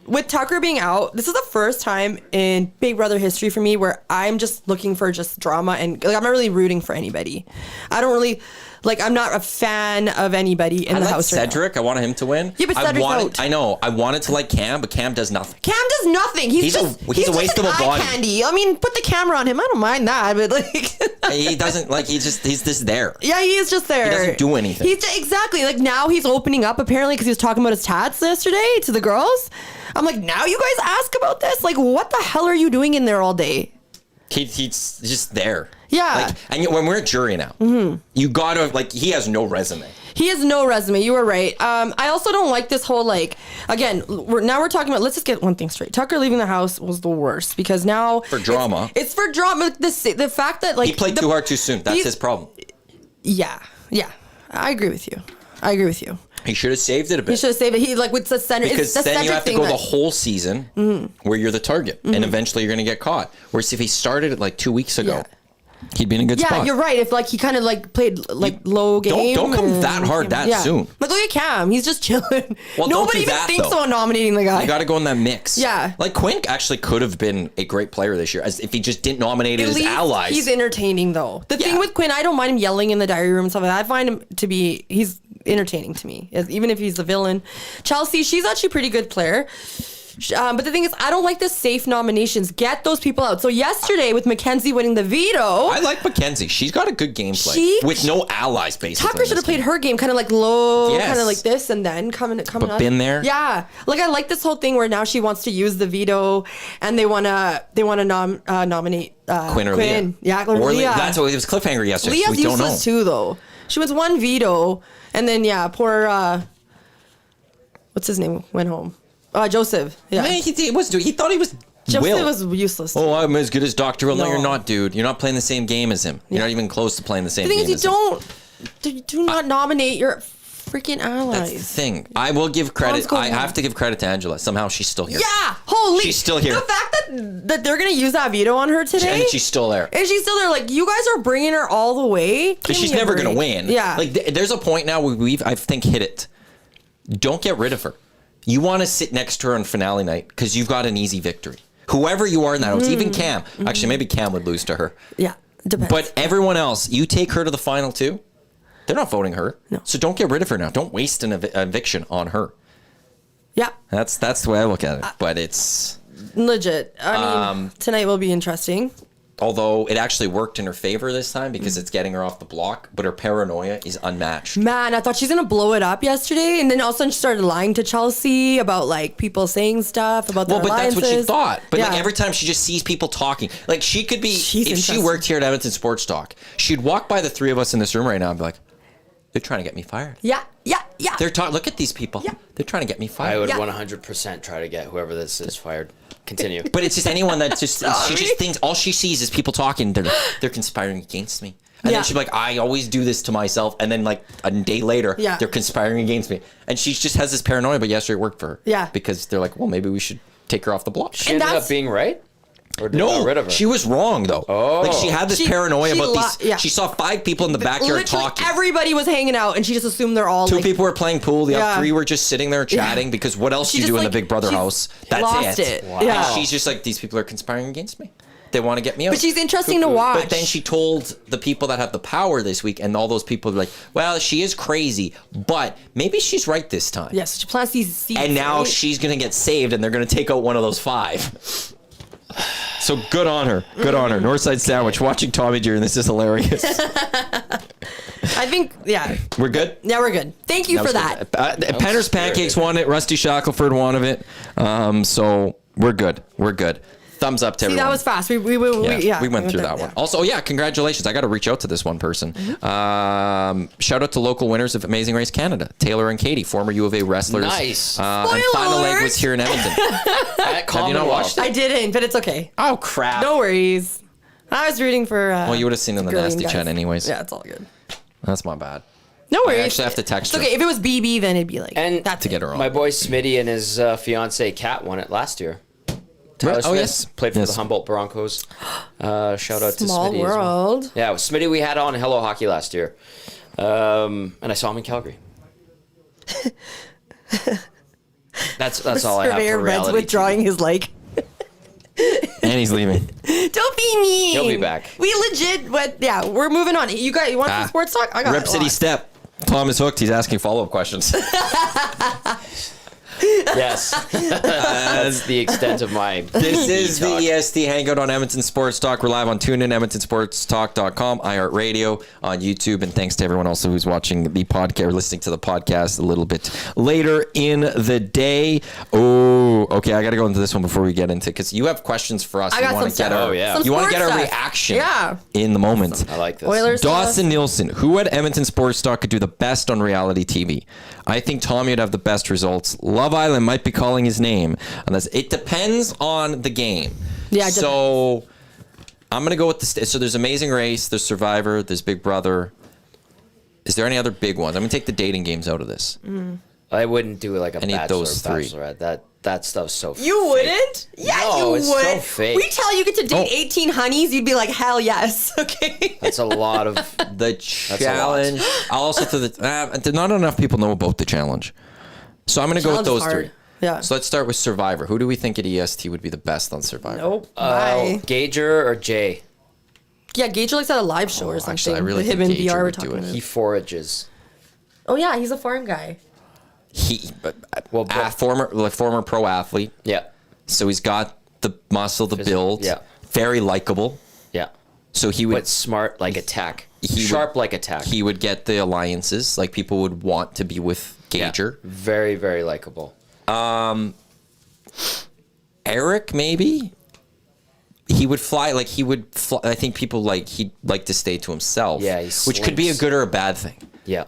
With Tucker being out, this is the first time in Big Brother history for me where I'm just looking for just drama and like I'm not really rooting for anybody. I don't really like. I'm not a fan of anybody in I the like house. right now. Cedric. I wanted him to win. Yeah, but I Cedric's wanted, out. I know. I wanted to like Cam, but Cam does nothing. Cam does nothing. He's He's a just waste of a eye body. candy. I mean, put the camera on him. I don't mind that, but like. He doesn't like. He's just there. Yeah, he is just there. He doesn't do anything. He's exactly like now he's opening up apparently because he was talking about his tats yesterday to the girls. I'm like, now you guys ask about this? Like, what the hell are you doing in there all day? He's just there. Yeah. Like, and when we're a jury now, you gotta, like, he has no resume. He has no resume. You were right. I also don't like this whole, like, again, we're talking about, let's just get one thing straight. Tucker leaving the house was the worst because now. For drama. It's for drama. The fact that, like. He played too hard too soon. That's his problem. Yeah. I agree with you. He should have saved it a bit. He should have saved it. He, like, with the center. Because it's the then you have to thing go the whole season where you're the target. And eventually you're going to get caught. Whereas if he started it like 2 weeks ago, he'd be in a good spot. Yeah, you're right. If, like, he kind of, like, played, like, low game. Don't come that hard that soon. Like, look at Cam. He's just chilling. Well, Nobody even thinks about nominating the guy. You got to go in that mix. Yeah. Like, Quinn actually could have been a great player this year as if he just didn't nominate his allies. He's entertaining, though. The thing with Quinn, I don't mind him yelling in the diary room and stuff like that. I find him to be, he's entertaining to me, even if he's the villain. Chelsea, she's actually a pretty good player. But the thing is, I don't like the safe nominations. Get those people out. So yesterday, with Mackenzie winning the veto, I like Mackenzie. She's got a good gameplay with no allies, basically. Tucker should have played her game, kind of like low, Yes. kind of like this, and then coming But up. been there. Yeah, like I like this whole thing where now she wants to use the veto, and they wanna nominate Quinn or Leah. Yeah, or Or Leah. That's what it was cliffhanger yesterday. Leah's we don't know. useless too, though. She wins one veto, and then poor what's his name went home. Joseph. Yeah, Man, he thought he was. Joseph Will. was useless. Oh, I'm as good as Dr. Will. No, No. you're not, dude. You're not playing the same game as him. You're not even close to playing the same The thing game is, you do not nominate your freaking allies. That's the thing. I will give credit. going I on? have to give credit to Angela. Somehow she's still here. Yeah, holy. She's still here. The fact that they're gonna use that veto on her today, And she's still there. Like, you guys are bringing her all the way. But she's never going to win. Yeah. Like, there's a point now where I think, hit it. Don't get rid of her. You want to sit next to her on finale night because you've got an easy victory. Whoever you are in that house, even Cam. Actually, maybe Cam would lose to her. Yeah, depends. But everyone else, you take her to the final too, they're not voting her. No. So don't get rid of her now. Don't waste an eviction on her. Yeah, That's the way I look at it. But it's... legit. I mean, tonight will be interesting. Although it actually worked in her favor this time because it's getting her off the block, but her paranoia is unmatched. Man, I thought she's gonna blow it up yesterday, and then all of a sudden she started lying to Chelsea about, like, people saying stuff about their alliances. That's what she thought. But Yeah. like every time she just sees people talking, like she could be, She's if interesting. she worked here at Edmonton Sports Talk, she'd walk by the three of us in this room right now and be like, they're trying to get me fired. Yeah. They're look at these people. Yeah. They're trying to get me fired. I would Yeah. 100% try to get whoever this is fired. Continue. But it's just anyone that just she just thinks all she sees is people talking. They're conspiring against me. And Yeah. then she'd be like, I always do this to myself. And then like a day later, Yeah. they're conspiring against me. And she just has this paranoia. But yesterday it worked for her. Yeah. Because they're like, well, maybe we should take her off the block. She ended up being right? Or did they get rid of her? She was wrong though. Oh. Like she had this She- paranoia she about these. yeah. She saw 5 people in the backyard Literally talking. everybody was hanging out, and she just assumed they're all 2 like, people were playing pool. The other Yeah. 3 were just sitting there chatting because what else She do you just, do in the like, Big Brother she's house? That's lost it. it. Wow. Yeah. And she's just like, these people are conspiring against me. They want to get me out. But she's interesting to watch. But then she told the people that have the power this week, and all those people were like, well, she is crazy, but maybe she's right this time. Yes, she plants these seeds. And now right? she's going to get saved, and they're going to take out one of those 5. So good on her. Good on her. Northside Sandwich. Watching Tommy during this is hilarious. I think, yeah. We're good? Yeah, we're good. Thank you for was that. good. Penner's Pancakes won it. Rusty Shackelford won of it. So we're good. We're good. Thumbs up to See, everyone. that was fast. We went through that one. Also, congratulations. I got to reach out to this one person. Shout out to local winners of Amazing Race Canada, Taylor and Katie, former U of A wrestlers. Nice. And Spoiler Final Leg alert. was here in Edmonton. At Have you not watched it? I didn't, but it's okay. Oh, crap. No worries. I was rooting for. Well, you would have seen it in the Grilling nasty guys. chat anyways. Yeah, it's all good. That's my bad. No worries. actually have to text It's her. okay. If it was BB, then it'd be like And that's to get her on. My boy Smitty and his fiance Kat won it last year. Tyler Oh, Smith yes. played for Yes. the Humboldt Broncos. Shout out to Small Smitty as well. world. Yeah, with Smitty we had on Hello Hockey last year. And I saw him in Calgary. That's all I have Surveyor for Red's reality. withdrawing his like. And he's leaving. Don't be mean. He'll be back. We legit. What? Yeah, we're moving on. You want some sports talk? I got Rep a City lot. Step. Tom is hooked. He's asking follow-up questions. Yes. That's the extent of my This is the talk. EST Hangout on Edmonton Sports Talk. We're live on TuneIn, EdmontonSportsTalk.com, iHeartRadio, on YouTube, and thanks to everyone also who's watching the podcast or listening to the podcast a little bit later in the day. Oh, okay. I got to go into this one before we get into it because you have questions for us. I got some stuff. Oh, yeah. Some You want to sports get our stuff. reaction Yeah. in the moment. I like this. Oilers Dawson stuff. Nielsen, who at Edmonton Sports Talk could do the best on reality TV? I think Tommy would have the best results. Love Island might be calling his name. Unless it depends on the game. Yeah, it So I'm going to go with the... So there's Amazing Race, there's Survivor, there's Big Brother. Is there any other big ones? I'm going to take the dating games out of this. I wouldn't do like a Any of bachelor those three. Bachelorette. That stuff's so You fake. wouldn't? Yeah, No, you it's would. so fake. We tell you get to date Oh. 18 honeys, you'd be like, hell yes. Okay. That's a lot of... The a lot. challenge. I'll also to the... not enough people know about the challenge. So I'm going to go with Challenge is those hard. three. Yeah. So let's start with Survivor. Who do we think at EST would be the best on Survivor? Nope. Bye. Gager or Jay? Yeah, Gage likes at a live show or something. actually, I really With him think and Gage VR were would do talking it. about. He forages. Oh yeah, he's a farm guy. Well, former pro athlete. Yeah. So he's got the muscle, the build. yeah. Very likable. Yeah. So he would But smart like attack. he Sharp would- like attack. he would get the alliances. Like people would want to be with Yeah. Gager. Very, very likable. Eric maybe. He would fly like he would. Fly, I think people he'd like to stay to himself. Yeah, he which could be a slinks. good or a bad thing. Yeah.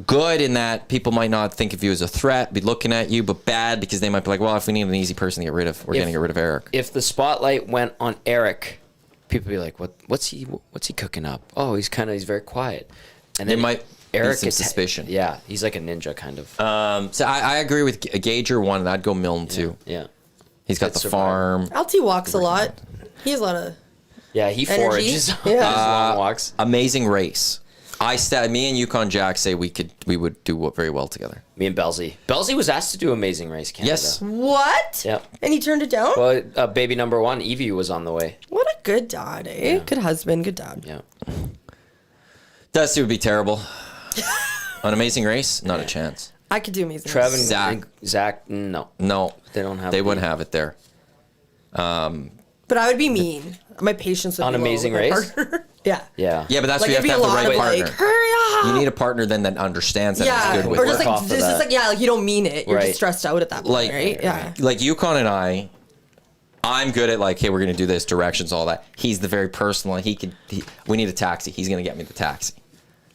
Good in that people might not think of you as a threat, be looking at you, but bad because they might be like, well, if we need an easy person to get rid of, we're going to get rid of Eric. If the spotlight went on Eric, people would be like, what's he cooking up? Oh, he's very quiet. And There then might be some suspicion. Yeah, he's like a ninja kind of. So I agree with Gager one, and I'd go Milne too. Yeah. He's got Good the survivor. farm. LT walks a lot. He has a lot of Yeah, he energy. forages on Yeah. his long walks. Amazing Race. Me and Yukon Jack say we would do very well together. Me and Belzy. Belzy was asked to do Amazing Race Canada. Yes. What? Yep. And he turned it down? Well, baby number one, Evie, was on the way. What a good dad, eh? Good husband, good dad. Yeah. Dusty would be terrible. On Amazing Race, not a chance. I could do amazing. Trev and Zach. no. No, They don't have They the- wouldn't have it there. But I would be mean. My patience would On be low Amazing with my Race? partner. Yeah. Yeah. Yeah, but that's Like where it'd you be have a to have the lot right of partner. like, hurry up. You need a partner then that understands that yeah, and is good with or it. just Work like off of this is that. like like you don't mean it. You're Right. just stressed out at that point, Like- right? Yeah. Like Yukon and I, I'm good at like, hey, we're gonna do this, directions, all that. He's the very personal. We need a taxi. He's gonna get me the taxi.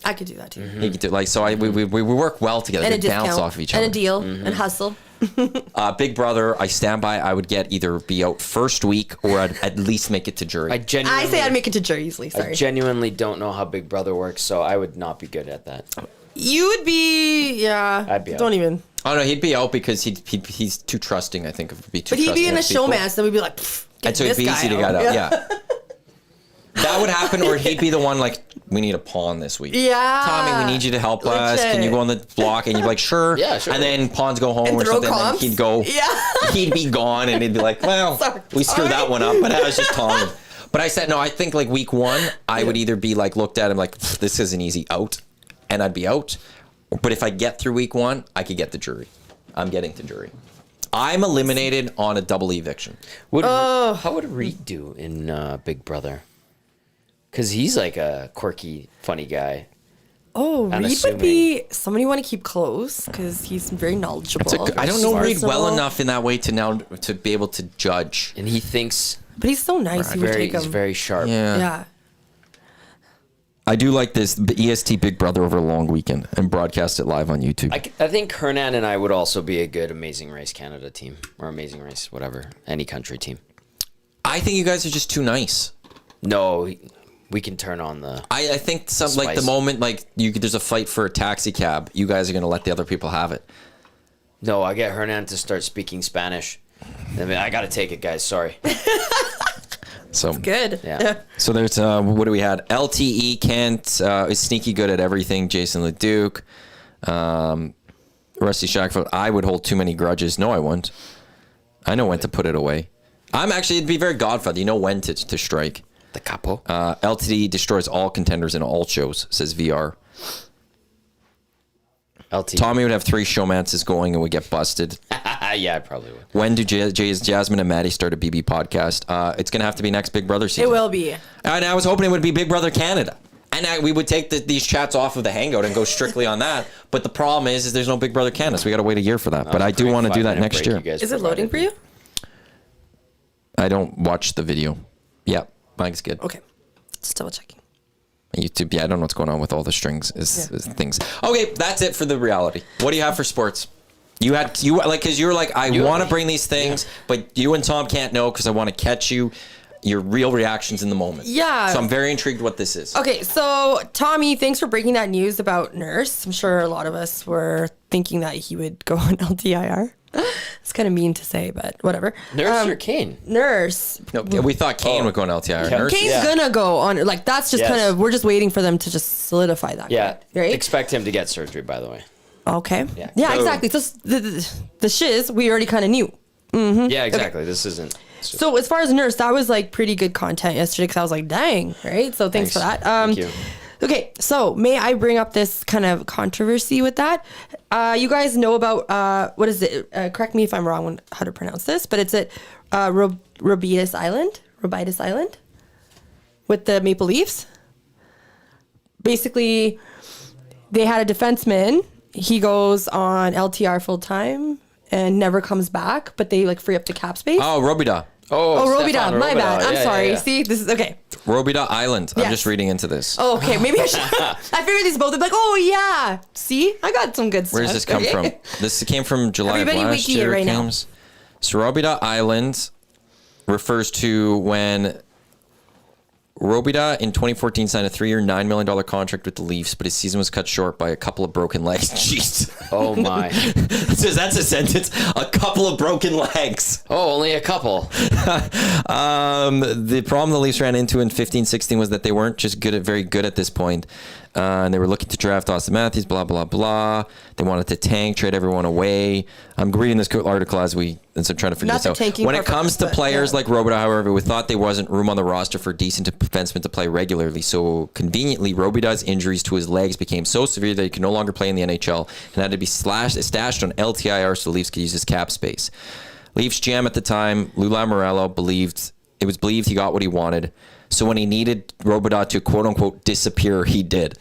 I could do that too. He could do we work well together. And a We bounce discount. off of each other. And a deal and hustle. Big Brother, I stand by. I would get either be out first week or I'd at least make it to jury. I genuinely, I say I'd make it to jury easily. I Sorry. genuinely don't know how Big Brother works, so I would not be good at that. You would be, yeah. I'd be out. Don't even. Oh no, he'd be out because he's too trusting. I think be too. But he'd be in a trusting of people. showman, so we'd be like, "Pfft, get And so this it'd be guy easy to out." get out. Yeah. That would happen, or he'd be the one like, we need a pawn this week. Yeah. Tommy, we need you to help us. Legit. Can you go on the block? And you'd be like, sure. Yeah, sure. And then pawns go home And or throw something. And then comps? he'd go. Yeah. He'd be gone, and he'd be like, well, Sorry. we screwed that Sorry. one up, but that was just Tommy. But I said no. I think like week one, I would either be like looked at him like this is an easy out, and I'd be out. But if I get through week one, I could get the jury. I'm getting to jury. I'm eliminated on a double eviction. How would Reed do in Big Brother? Because he's like a quirky, funny guy. Oh, Reed unassuming. would be somebody you want to keep close because he's very knowledgeable. I don't know Reed well personable. enough in that way to be able to judge. And he thinks But he's so nice. You would take he's him. very sharp. Yeah. I do like this EST Big Brother over a long weekend and broadcast it live on YouTube. I think Hernan and I would also be a good Amazing Race Canada team. Or Amazing Race, whatever. Any country team. I think you guys are just too nice. No, we can turn on the... I think some like the Spice. moment like there's a fight for a taxi cab, you guys are gonna let the other people have it. No, I get Hernan to start speaking Spanish. I mean, I got to take it, guys. Sorry. So Good. Yeah. So there's what do we had? LTE Kent is sneaky good at everything. Jason Leduc, Rusty Shackford. I would hold too many grudges. No, I wouldn't. I know when to put it away. It'd be very Godfather. You know when to strike. The capo. LTD destroys all contenders in all shows, says VR. LT. Tommy would have 3 showmances going and would get busted. Yeah, I probably would. When do Jasmine and Maddie start a BB podcast? It's going to have to be next Big Brother season. It will be. And I was hoping it would be Big Brother Canada. And we would take these chats off of the Hangout and go strictly on that. But the problem is there's no Big Brother Canada, so we got to wait a year for that. But I do want to do that next year. Is it loading for you? I don't watch the video. Yeah, mine's good. Okay. Just double checking. YouTube, yeah, I don't know what's going on with all the strings is things. Okay, that's it for the reality. What do you have for sports? Because you were like, I want to bring these things, but you and Tom can't know because I want to catch your real reactions in the moment. Yeah. So I'm very intrigued what this is. Okay, so Tommy, thanks for breaking that news about Nurse. I'm sure a lot of us were thinking that he would go on LTIR. It's kind of mean to say, but whatever. Nurse or Kane? Nurse. No, we thought Kane would go on LTIR. Yeah. Nurse, Kane's gonna go on. Like, that's just Yes. kind of, we're just waiting for them to just solidify that. Yeah. Right? Expect him to get surgery, by the way. Okay. Yeah. Yeah, So- exactly. So the shiz, we already kind of knew. Yeah, exactly. This isn't. So as far as Nurse, that was like pretty good content yesterday because I was like, dang, right? So thanks for that. Thank you. Okay, so may I bring up this kind of controversy with that? You guys know about, what is it? Correct me if I'm wrong on how to pronounce this, but it's at Robidas Island with the Maple Leafs. Basically, they had a defenseman. He goes on LTR full time and never comes back, but they like free up the cap space. Oh, Robida. Oh, Robida. My bad. I'm Yeah, sorry. yeah, yeah. See, this is okay. Robida Island. I'm Yes. just reading into this. Oh, okay. Maybe I should. I figured these both would be like, oh, yeah. See, I got some good stuff. Where does this come from? This came from July Everybody of last wiki it year. right now. Comes. So Robida Island refers to when Robida in 2014 signed a 3-year, $9 million contract with the Leafs, but his season was cut short by a couple of broken legs. Jeez. Oh, my. So that's a sentence. A couple of broken legs. Oh, only a couple. The problem the Leafs ran into in 15-16 was that they weren't just very good at this point. And they were looking to draft Austin Matthews, blah, blah, blah. They wanted to tank, trade everyone away. I'm reading this article as I'm trying to figure Not this the out. tanking When it part, comes to but, players yeah. like Robida, however, we thought there wasn't room on the roster for decent defensemen to play regularly. So conveniently, Robida's injuries to his legs became so severe that he could no longer play in the NHL and had to be stashed on LTIR so the Leafs could use his cap space. Leafs GM at the time, Lou Lamoriello, believed he got what he wanted. So when he needed Robida to quote-unquote disappear, he did.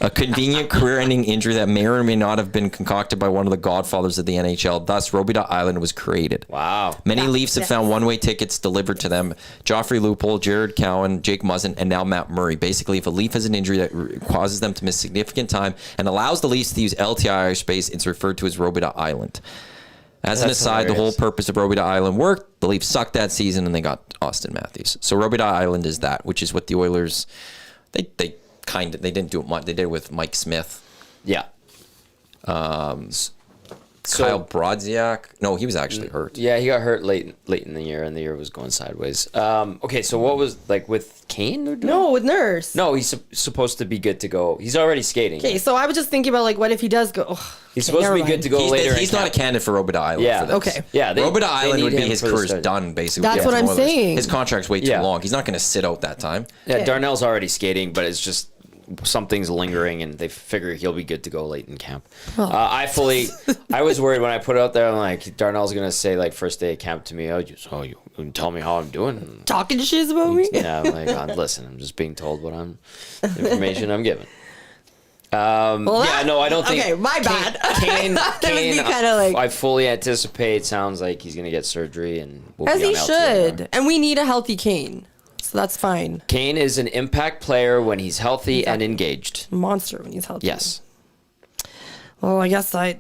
A convenient career-ending injury that may or may not have been concocted by one of the godfathers of the NHL. Thus, Robida Island was created. Wow. Many Leafs have found one-way tickets delivered to them. Joffrey Lupul, Jared Cowan, Jake Muzzin, and now Matt Murray. Basically, if a Leaf has an injury that causes them to miss significant time and allows the Leafs to use LTIR space, it's referred to as Robida Island. As an That's aside, the whole hilarious. purpose of Robida Island worked. The Leafs sucked that season, and they got Austin Matthews. So Robida Island is that, which is what the Oilers, they didn't do it much. They did it with Mike Smith, Yeah. Kyle Brodziak. No, he was actually hurt. Yeah, he got hurt late in the year, and the year was going sideways. Okay, so what was like with Kane? They're doing? No, with Nurse. No, he's supposed to be good to go. He's already skating. Okay, so I was just thinking about like, what if he does go? He's supposed to be good to go later. He's not a candidate for Robida Island. Yeah. For this. Okay. Yeah, Robida Island need would be him his for the career's start. done, basically. That's Yeah, what from I'm Oilers. saying. His contract's way too Yeah. long. He's not going to sit out that time. Yeah, Okay. Darnell's already skating, but it's just something's lingering, and they figure he'll be good to go late in camp. I was worried when I put it out there. I'm like, Darnell's gonna say like first day of camp to me, you can tell me how I'm doing. Talking shiz about me? Yeah, I'm like, listen, I'm just being told information I'm given. Well, Yeah, no, I don't think. Okay, my bad. Kane, That was me kinda like- I fully anticipate. Sounds like he's gonna get surgery, and we'll As be he on LTIR. should. And we need a healthy Kane. So that's fine. Kane is an impact player when he's healthy and engaged. Monster when he's healthy. Yes. Well, I guess I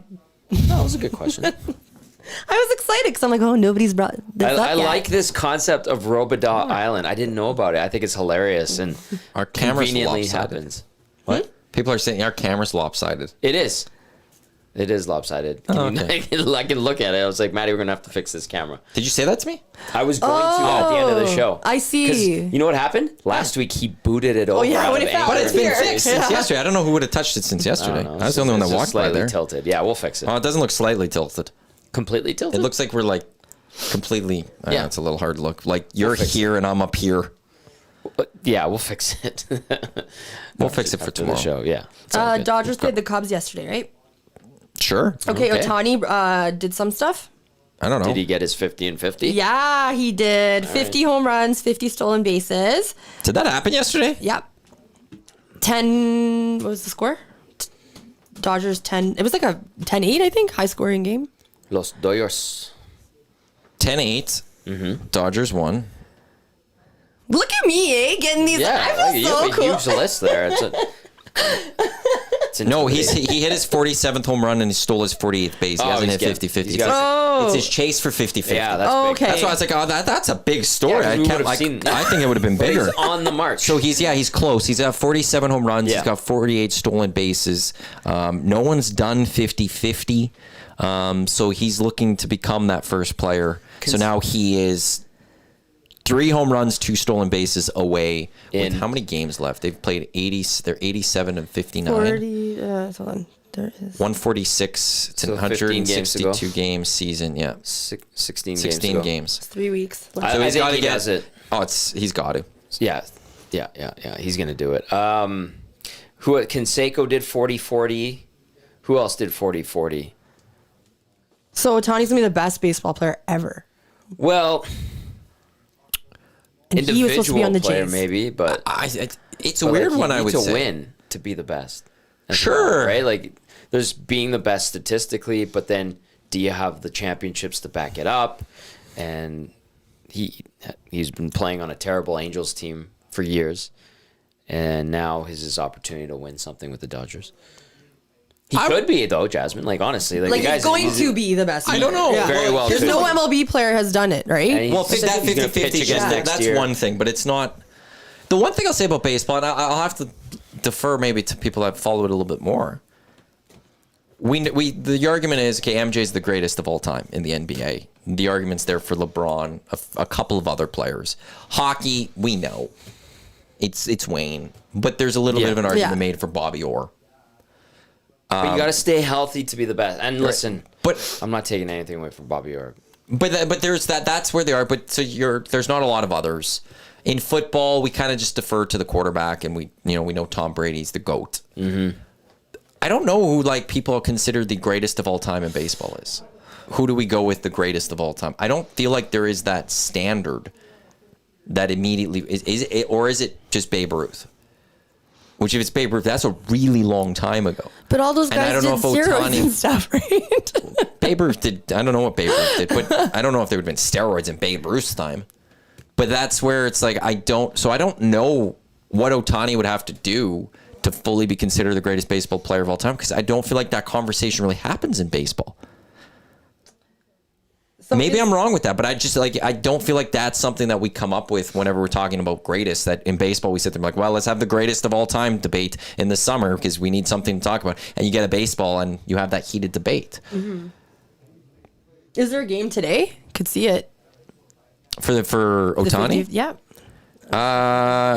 That was a good question. was excited because I'm like, oh, nobody's brought this up I yet. like this concept of Robida Island. I didn't know about it. I think it's hilarious and Our camera's conveniently lopsided. happens. What? People are saying our camera's lopsided. It is. It is lopsided. okay. I can look at it. I was like, Maddie, we're gonna have to fix this camera. Did you say that to me? I was going to at the end of the show. I see. You know what happened? Last week he booted it over. yeah, out when of it fell. anger. But it's been Here. fixed since yesterday. I don't know who would have touched it since I yesterday. don't know. I was the only one It's that just walked by slightly there. tilted. Yeah, we'll fix it. Oh, it doesn't look slightly tilted. Completely tilted. It looks like we're like completely. Yeah. It's a little hard to look. Like you're fix here and I'm up here. Yeah, we'll fix it. We'll fix it for After tomorrow. the show. Yeah. It's all good. Dodgers played the Cubs yesterday, right? Sure. Okay, Ohtani did some stuff. I don't know. Did he get his 50 and 50? Yeah, he did. 50 home runs, 50 stolen bases. Did that happen yesterday? Yep. 10, what was the score? Dodgers 10. It was like a 10-8, I think. High scoring game. Los Dodgers. 10-8. Dodgers won. Look at me, Getting these. I feel you so have a cool. huge list there. No, he hit his 47th home run and he stole his 48th base. He hasn't hit 50-50. It's his chase for 50-50. Yeah, that's big. Okay. That's why I was like, oh, that's a big story. Yeah, I we can't. would've seen that. I think it would have been bigger. He's on the march. So he's close. He's got 47 home runs. Yeah. He's got 48 stolen bases. No one's done 50-50. So he's looking to become that first player. So now he is 3 home runs, 2 stolen bases away. With how many games left? They've played 80. They're 87 and 59. 40. Hold on. There it is. 146. It's So a 15 games to go. 162 game season. Yeah. 16 16 games. 3 weeks. I left. So he's think got to he get does it. Oh, he's got to. Yeah. He's going to do it. Canseco did 40-40. Who else did 40-40? So Ohtani's going to be the best baseball player ever. Well, And he was supposed to be on the player Jays. maybe, but It's a weird one, I would say. to win to be the best. as Sure. well, right? Like there's being the best statistically, but then do you have the championships to back it up? And he's been playing on a terrible Angels team for years, and now is his opportunity to win something with the Dodgers. He could be though, Jasmine. Like honestly, like Like the he's guy's going to be the best. I don't know. Yeah. Very well There's could no be. MLB player has done it, right? And Well, he's that gonna 50-50 pitch again next that's year. one thing, but it's not. The one thing I'll say about baseball, and I'll have to defer maybe to people that follow it a little bit more. The argument is, okay, MJ's the greatest of all time in the NBA. The argument's there for LeBron, a couple of other players. Hockey, we know. It's Wayne. But there's a little bit of an argument made for Bobby Orr. But you got to stay healthy to be the best. And listen, But I'm not taking anything away from Bobby Orr. But there's that's where they are. But so there's not a lot of others. In football, we kind of just defer to the quarterback, and we know Tom Brady's the GOAT. Mm-hmm. I don't know who people consider the greatest of all time in baseball is. Who do we go with the greatest of all time? I don't feel like there is that standard that immediately is it, or is it just Babe Ruth? Which, if it's Babe Ruth, that's a really long time ago. But all those And I guys don't did know if steroids Ohtani- and stuff, right? Babe Ruth did. I don't know what Babe Ruth did, but I don't know if there would have been steroids in Babe Ruth's time. But that's where it's like I don't know what Ohtani would have to do to fully be considered the greatest baseball player of all time, because I don't feel like that conversation really happens in baseball. So Maybe I'm wrong with that, but I don't feel like that's something that we come up with whenever we're talking about greatest. That in baseball we sit there and well, let's have the greatest of all time debate in the summer because we need something to talk about. And you get a baseball and you have that heated debate. Mm-hmm. Is there a game today? Could see it. For Ohtani? Yeah.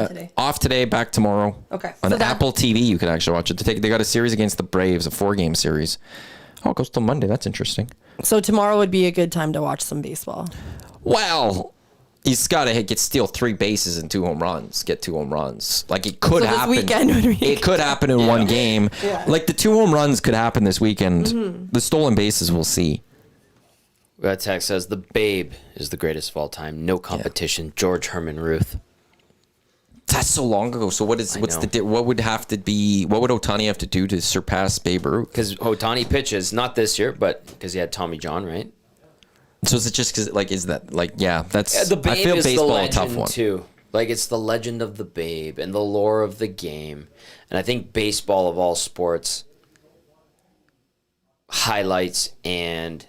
Today. Off today, back tomorrow. Okay. On So that- Apple TV, you can actually watch it. They got a series against the Braves, a 4-game series. Oh, it goes till Monday. That's interesting. So tomorrow would be a good time to watch some baseball. Well, he's got to steal 3 bases and 2 home runs. Get 2 home runs. Like it could So this happen. weekend would be It could happen in one game. Yeah. Like the 2 home runs could happen this weekend. Mm-hmm. The stolen bases, we'll see. That text says the Babe is the greatest of all time. No competition. George Herman Ruth. That's so long ago. So what would Ohtani have to do to surpass Babe Ruth? Because Ohtani pitches, not this year, but because he had Tommy John, right? So is it just because that's The Babe I feel is baseball the a legend tough one. too. Like it's the legend of the Babe and the lore of the game. And I think baseball of all sports highlights and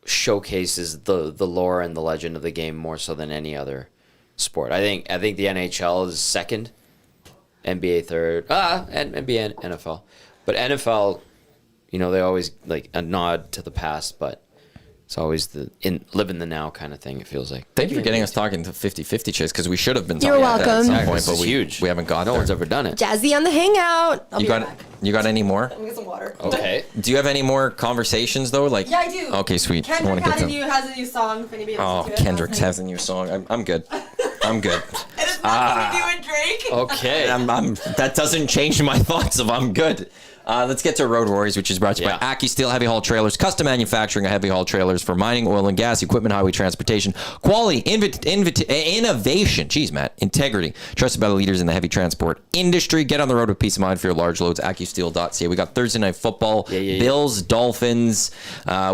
showcases the lore and the legend of the game more so than any other sport. I think the NHL is second, NBA third, and NBA and NFL. But NFL, they always like a nod to the past, but it's always live in the now kind of thing, it feels like. Thank you for getting us talking to 50-50 chase, because we should have been You're talking about that at welcome. some Yeah, point, this but is huge. we haven't got No there. one's ever done it. Jazzy on the Hangout. I'll You be got back. you got any more? Let me get some water. Okay. Do you have any more conversations though? Like Yeah, I do. Okay, sweet. I Kendrick wanna get has to- a new song. If anybody Oh, listens to it, Kendrick has a new song. I'm good. I'm good. And it's nothing to do with Drake. Okay. That doesn't change my thoughts of I'm good. Let's get to Road Warriors, which is brought to you by AccuSteel Heavy Haul Trailers, custom manufacturing of heavy haul trailers for mining, oil and gas, equipment, highway transportation, quality, innovation, integrity, trusted by the leaders in the heavy transport industry. Get on the road with peace of mind for your large loads, accusteel.ca. We got Thursday Night Football, Bills, Dolphins.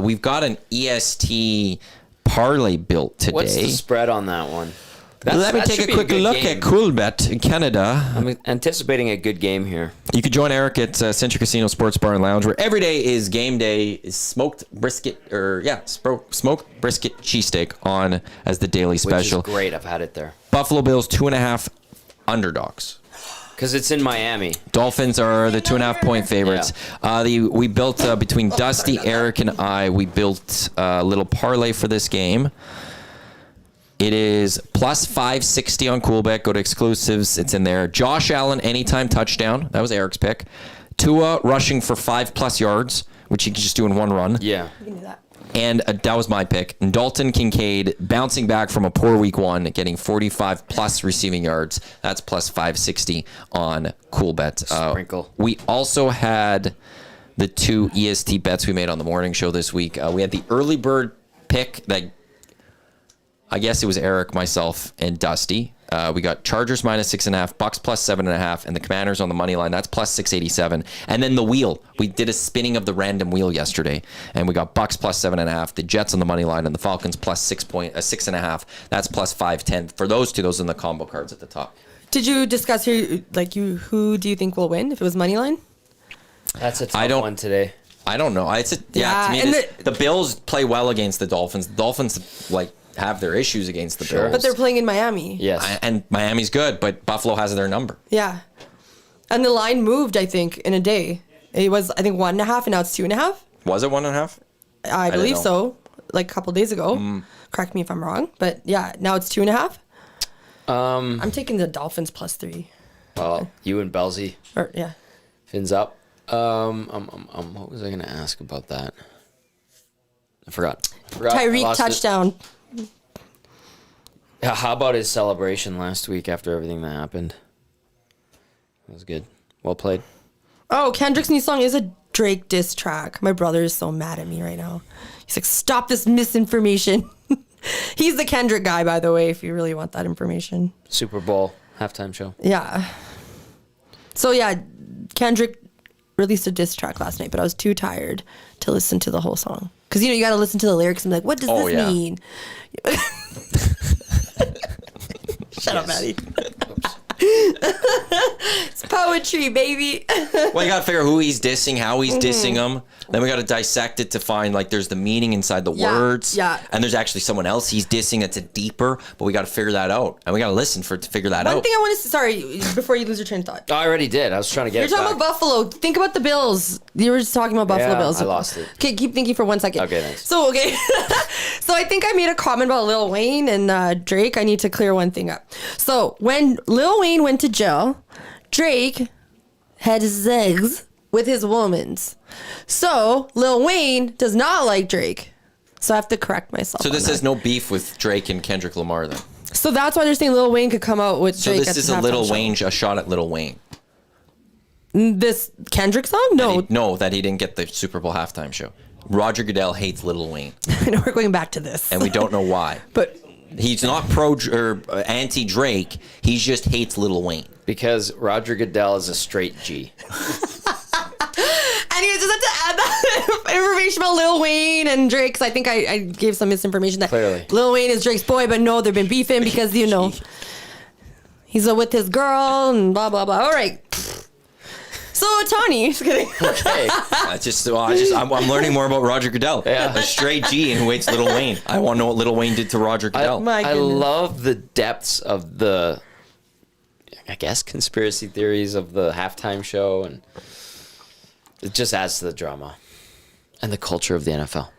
We've got an EST parlay built today. What's the spread on that one? Let me take a quick look at Coolbet in Canada. I'm anticipating a good game here. You could join Eric at Century Casino Sports Bar and Lounge, where every day is game day. Is smoked brisket cheesesteak on as the daily special. Which is great. I've had it there. Buffalo Bills 2.5 underdogs. Because it's in Miami. Dolphins are the 2.5 point favorites. Yeah. We built between Dusty, Eric, and I. We built a little parlay for this game. It is plus 560 on Coolbet. Go to exclusives. It's in there. Josh Allen, anytime touchdown. That was Eric's pick. Tua rushing for 5+ yards, which he can just do in one run. Yeah. You can do that. And that was my pick. And Dalton Kincaid bouncing back from a poor week 1, getting 45+ receiving yards. That's plus 560 on Coolbet. Sprinkle. We also had the 2 EST bets we made on the morning show this week. We had the early bird pick that I guess it was Eric, myself, and Dusty. We got Chargers minus 6.5, Bucks plus 7.5, and the Commanders on the money line. That's plus 687. And then the wheel. We did a spinning of the random wheel yesterday, and we got Bucks plus 7.5, the Jets on the money line, and the Falcons plus 6.5. That's plus 510. For those two, those are in the combo cards at the top. Did you discuss who do you think will win if it was money line? That's a tough one today. I don't know. To me, the Bills play well against the Dolphins. The Dolphins have their issues against the Bills. But they're playing in Miami. Yes. And Miami's good, but Buffalo has their number. Yeah. And the line moved, I think, in a day. It was, I think, 1.5, and now it's 2.5. Was it 1.5? I believe so. Like a couple days ago. Correct me if I'm wrong. But yeah, now it's 2.5. I'm taking the Dolphins plus 3. Well, you and Belzy. Yeah. Fins up. What was I going to ask about that? I forgot. Tyreek touchdown. Yeah, how about his celebration last week after everything that happened? That was good. Well played. Oh, Kendrick's new song is a Drake diss track. My brother is so mad at me right now. He's like, stop this misinformation. He's the Kendrick guy, by the way, if you really want that information. Super Bowl halftime show. Yeah. So, yeah, Kendrick released a diss track last night, but I was too tired to listen to the whole song. Because, you got to listen to the lyrics and be like, what does this mean? Shut up, Maddie. It's poetry, baby. Well, you got to figure who he's dissing, how he's dissing them. Then we got to dissect it to find, there's the meaning inside the words. Yeah. And there's actually someone else he's dissing that's a deeper, but we got to figure that out. And we got to listen to figure that out. One thing I want to sorry, before you lose your train of thought. I already did. I was trying to get You're talking about Buffalo. Think about the Bills. You were just talking about Buffalo Bills. I lost it. Okay, keep thinking for 1 second. Okay, thanks. So I think I made a comment about Lil Wayne and Drake. I need to clear one thing up. So when Lil Wayne went to jail, Drake had sex with his woman's. So Lil Wayne does not like Drake. So I have to correct myself. So this has no beef with Drake and Kendrick Lamar then? So that's why they're saying Lil Wayne could come out with Drake. So this is a Lil Wayne, a shot at Lil Wayne. This Kendrick song? No. That he didn't get the Super Bowl halftime show. Roger Goodell hates Lil Wayne. I know we're going back to this. And we don't know why. But he's not pro or anti Drake. He just hates Lil Wayne. Because Roger Goodell is a straight G. Anyways, just had to add that information about Lil Wayne and Drake, because I think I gave some misinformation that Clearly. Lil Wayne is Drake's boy, but no, they've been beefing because, he's with his girl and blah, blah, blah. All right. So, Tony, just kidding. Okay. I'm learning more about Roger Goodell. Yeah. A straight G who hates Lil Wayne. I want to know what Lil Wayne did to Roger Goodell. I love the depths of the, I guess, conspiracy theories of the halftime show, and it just adds to the drama and the culture of the NFL.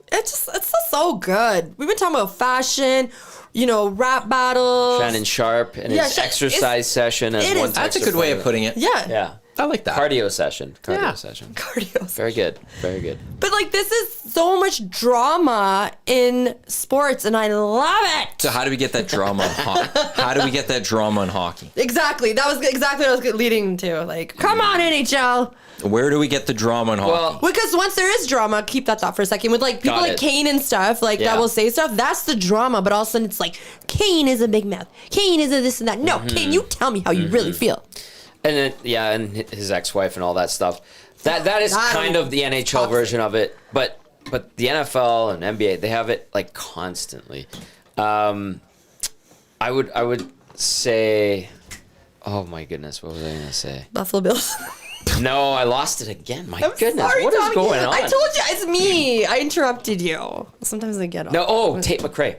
It's just so good. We've been talking about fashion, rap battles. Shannon Sharpe and his exercise session. And That's a good way of putting it. Yeah. Yeah. I like that. Cardio session. Yeah. Cardio. Very good. Very good. But like this is so much drama in sports, and I love it. So how do we get that drama in hockey? How do we get that drama in hockey? Exactly. That was exactly what I was leading to. Like, come on, NHL. Where do we get the drama in hockey? Well, Because once there is drama, keep that thought for a second. With like people Got like it. Kane and stuff, like Yeah. that will say stuff. That's the drama. But all of a sudden, it's like Kane is a big mouth. Kane is a this and that. No, Kane, you tell me how you really feel. And then, yeah, and his ex-wife and all that stuff. That is That kind of the NHL toxic. version of it. But the NFL and NBA, they have it like constantly. I would say, oh my goodness, what was I gonna say? Buffalo Bills. No, I lost it again. My I'm goodness, sorry, what is Tommy. going on? I told you it's me. I interrupted you. Sometimes I get off. No, Tate McRae.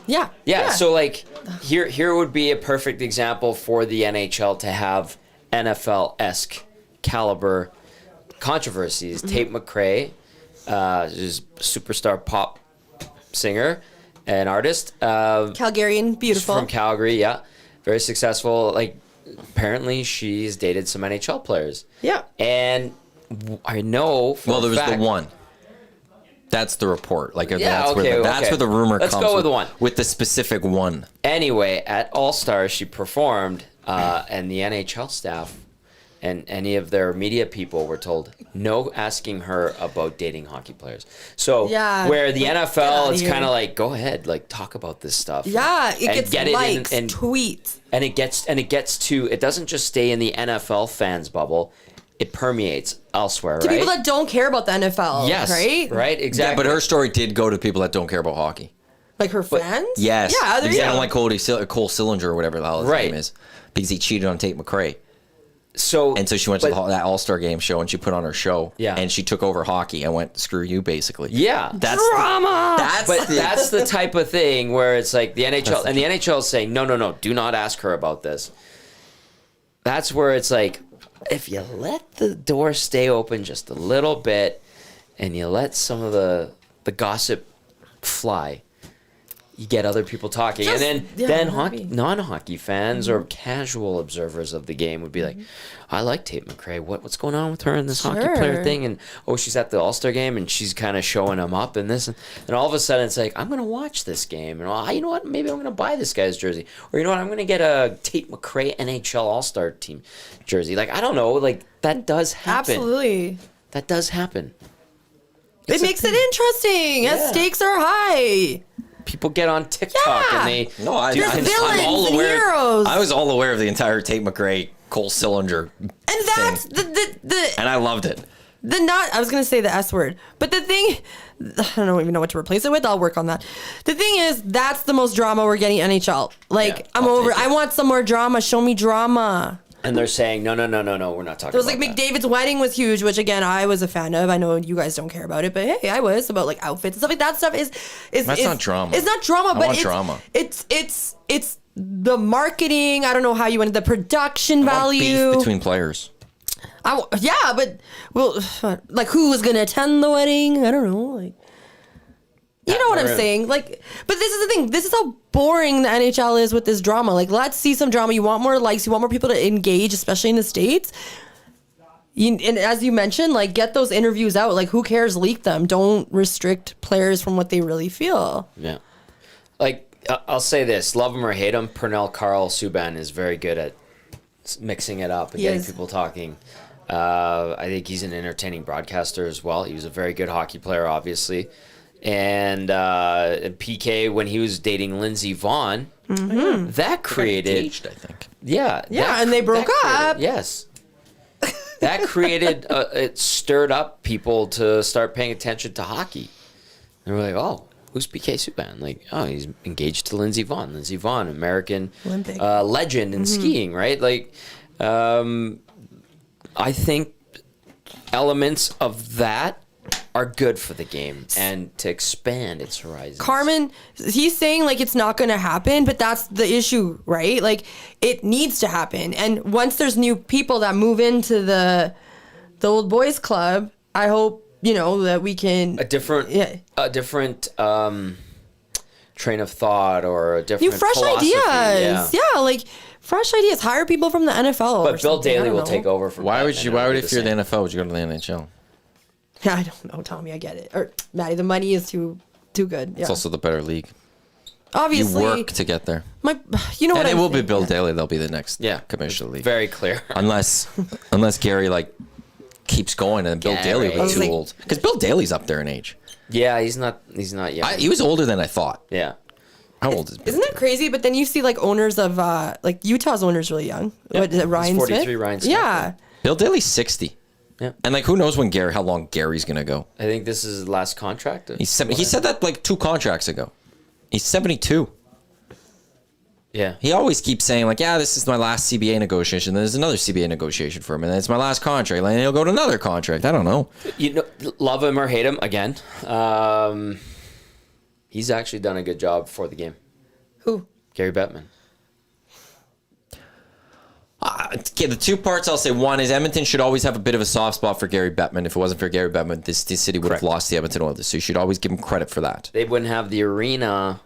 Yeah. So like here would be a perfect example for the NHL to have NFL-esque caliber controversies. Tate McRae, is superstar pop singer and artist. Calgarian, beautiful. From Calgary, yeah. Very successful. Like apparently she's dated some NHL players. Yeah. And I know for Well, there a was fact, the one. That's the report. Like Yeah, that's okay, that's okay. where the rumor Let's comes. go with the one. With the specific one. Anyway, at All Stars, she performed, and the NHL staff and any of their media people were told no asking her about dating hockey players. So Yeah, where the like, get NFL outta is here. kind of like, go ahead, like talk about this stuff. Yeah, it and gets get it in- likes, and tweets. and it gets to, it doesn't just stay in the NFL fans bubble. It permeates elsewhere, To right? people that don't care about the NFL. Yes, Right? exactly. Yeah, but her story did go to people that don't care about hockey. Like her fans? Yes. Yeah, there because you they don't go. like Cole Sillinger or whatever the hell his Right. name is. Because he cheated on Tate McRae. So And so she went to that All-Star game show and she put on her show. Yeah. And she took over hockey and went, screw you, basically. yeah, That's Drama! but that's the type of thing where it's like the NHL and the NHL is saying no, do not ask her about this. That's where it's like, if you let the door stay open just a little bit and you let some of the gossip fly, you get other people talking. Just- and yeah, then maybe. non-hockey fans or casual observers of the game would be like, I like Tate McRae. What's going on with her and this hockey player Sure. thing? And oh, she's at the All-Star game and she's kind of showing him up and this. And all of a sudden it's like, I'm going to watch this game. And you know what? Maybe I'm going to buy this guy's jersey. Or you know what? I'm going to get a Tate McRae NHL All-Star team jersey. Like, I don't know. Like, that does happen. Absolutely. That does happen. It makes it interesting. Yeah. As stakes are high. People get on TikTok Yeah. and they... No, I'm There's villains all and aware. heroes. I was all aware of the entire Tate McRae, Cole Sillinger, And that's the and I loved it. I was gonna say the S word, but the thing, I don't even know what to replace it with. I'll work on that. The thing is, that's the most drama we're getting NHL. Like, Yeah, I'm I'll over. take it. I want some more drama. Show me drama. And they're saying, no, we're not talking There was about like that. McDavid's wedding was huge, which again I was a fan of. I know you guys don't care about it, but hey, I was about like outfits and stuff like that. Stuff is That's not drama. It's not drama, I but want it's drama. It's the marketing. I don't know how you went the production I want value beef between players. Yeah, but well, like who was gonna attend the wedding? I don't know. Like, you know what I'm saying? Like, but this is the thing. This is how boring the NHL is with this drama. Like, let's see some drama. You want more likes. You want more people to engage, especially in the States. And as you mentioned, like, get those interviews out. Like, who cares? Leak them. Don't restrict players from what they really feel. Yeah. Like, I'll say this. Love him or hate him, Pernell Carl Subban is very good at mixing it up and He getting is. people talking. I think he's an entertaining broadcaster as well. He was a very good hockey player, obviously. And PK, when he was dating Lindsey Vonn, that created... Engaged, I think. Yeah. Yeah, and they broke up. Yes. That created... it stirred up people to start paying attention to hockey. And we're like, oh, who's PK Subban? Like, oh, he's engaged to Lindsey Vonn. Lindsey Vonn, American Olympic. legend in skiing, right? Like, I think elements of that are good for the game and to expand its horizons. Carmen, he's saying like it's not going to happen, but that's the issue, right? Like it needs to happen. And once there's new people that move into the old boys club, I hope, that we can a different train of thought or a different new fresh philosophy. ideas. Yeah, like fresh ideas. Hire people from the NFL. But Bill Daly will take over for. Why would Bettman, you? Why would it'll be if you're the same. NFL, would you go to the NHL? Yeah, I don't know, Tommy. I get it. Or Maddie, the money is too good. Yeah. It's also the better league. You Obviously, work to get there, you know what and it I'm will be saying, Bill yeah. Daly. They'll be the next Yeah, commissioner of the league. Very clear. unless Gary keeps going and Bill Daly will I be was too like- old because Bill Daly's up there in age. Yeah, he's not young. He was older than I thought. Yeah. How old is Bill? Isn't that crazy? But then you see like owners of like Utah's owners really young. What is it, Ryan He's Smith? 43, Ryan Smith, Yeah. Bill Daly's 60. Yeah. And like who knows how long Gary's gonna go? I think this is his last contract. He said that like 2 contracts ago. He's 72. Yeah. He always keeps saying like, yeah, this is my last CBA negotiation. Then there's another CBA negotiation for him, and then it's my last contract. And he'll go to another contract. I don't know. You know, love him or hate him again. He's actually done a good job for the game. Who? Gary Bettman. Okay, the 2 parts I'll say. One is Edmonton should always have a bit of a soft spot for Gary Bettman. If it wasn't for Gary Bettman, this city would have lost the Edmonton Oilers. So you should always give him credit for that. They wouldn't have the arena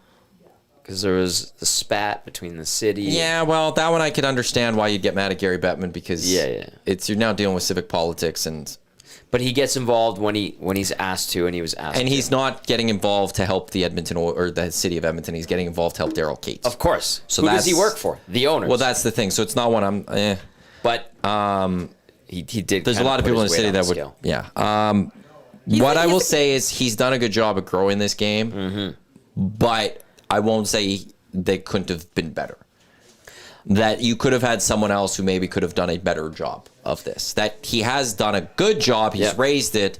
because there was the spat between the city. Yeah, well, that one I could understand why you'd get mad at Gary Bettman because Yeah. you're now dealing with civic politics and But he gets involved when he's asked to, and he was asked. and to. he's not getting involved to help the Edmonton or the city of Edmonton. He's getting involved to help Daryl Cates. Of course. So Who does he that's- work for? The owners. Well, that's the thing. So it's not one I'm. But he did. There's a kinda lot of put people in his the city weight on that would. scale. Yeah. What I will say is he's done a good job of growing this game, but I won't say they couldn't have been better. That you could have had someone else who maybe could have done a better job of this. That he has done a good job. He's Yeah. raised it,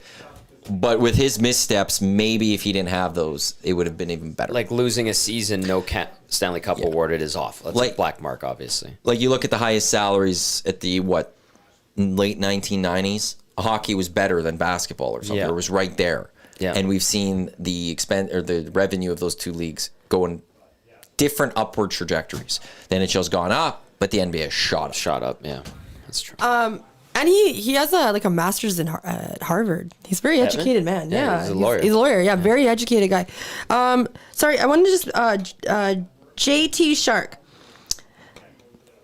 but with his missteps, maybe if he didn't have those, it would have been even better. Like losing a season, no Stanley Cup awarded is off. That's Like- a black mark, obviously. Like you look at the highest salaries at the late 1990s. Hockey was better than basketball or something. Yeah. It was right there. Yeah. And we've seen the the revenue of those 2 leagues go in different upward trajectories. The NHL's gone up, but the NBA has shot up. Shot up, yeah. That's true. And he has a master's at Harvard. He's a very educated man. Yeah, Yeah, he's a lawyer. He's a lawyer. Yeah, very educated guy. Sorry, I wanted to just JT Shark.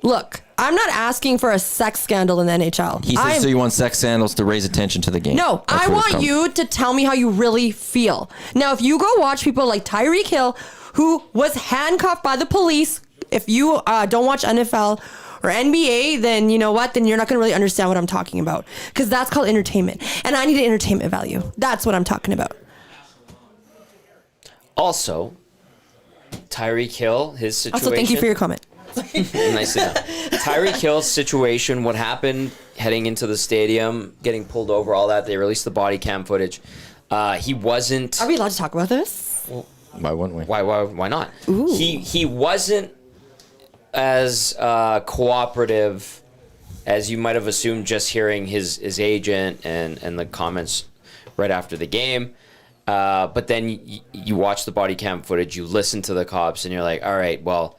Look, I'm not asking for a sex scandal in the NHL. He says so you want sex scandals to raise attention to the game. No, That's I what it's want come. you to tell me how you really feel. Now, if you go watch people like Tyreek Hill, who was handcuffed by the police, if you don't watch NFL or NBA, then you know what? Then you're not going to really understand what I'm talking about. Because that's called entertainment. And I need an entertainment value. That's what I'm talking about. Also, Tyreek Hill, his situation. Also, thank you for your comment. Nicely done. Tyreek Hill's situation, what happened heading into the stadium, getting pulled over, all that. They released the body cam footage. He wasn't. Are we allowed to talk about this? Why wouldn't we? Why not? Ooh. He wasn't as cooperative as you might have assumed just hearing his agent and the comments right after the game. But then you watch the body cam footage, you listen to the cops, and you're like, all right, well,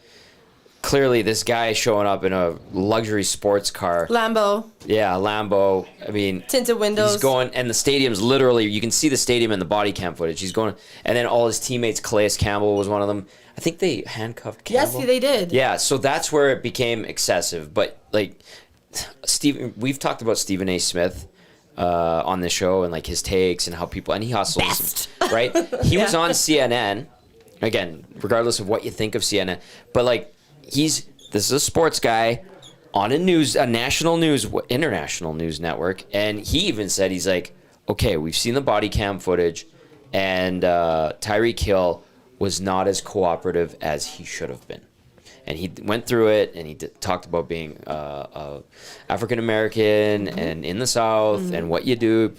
clearly this guy showing up in a luxury sports car. Lambo, Yeah, Lambo. I mean, tinted windows. he's going, and the stadium's literally, you can see the stadium in the body cam footage. He's going, and then all his teammates, Calais Campbell was one of them. I think they handcuffed Campbell. Yes, they did. Yeah, so that's where it became excessive. But like, we've talked about Stephen A. Smith on the show and like his takes and how people, and he hustles, Best. right? He was on CNN, again, regardless of what you think of CNN, but like, this is a sports guy on a national news, international news network, and he even said, he's like, okay, we've seen the body cam footage, and Tyreek Hill was not as cooperative as he should have been. And he went through it, and he talked about being African American and in the South and what you do,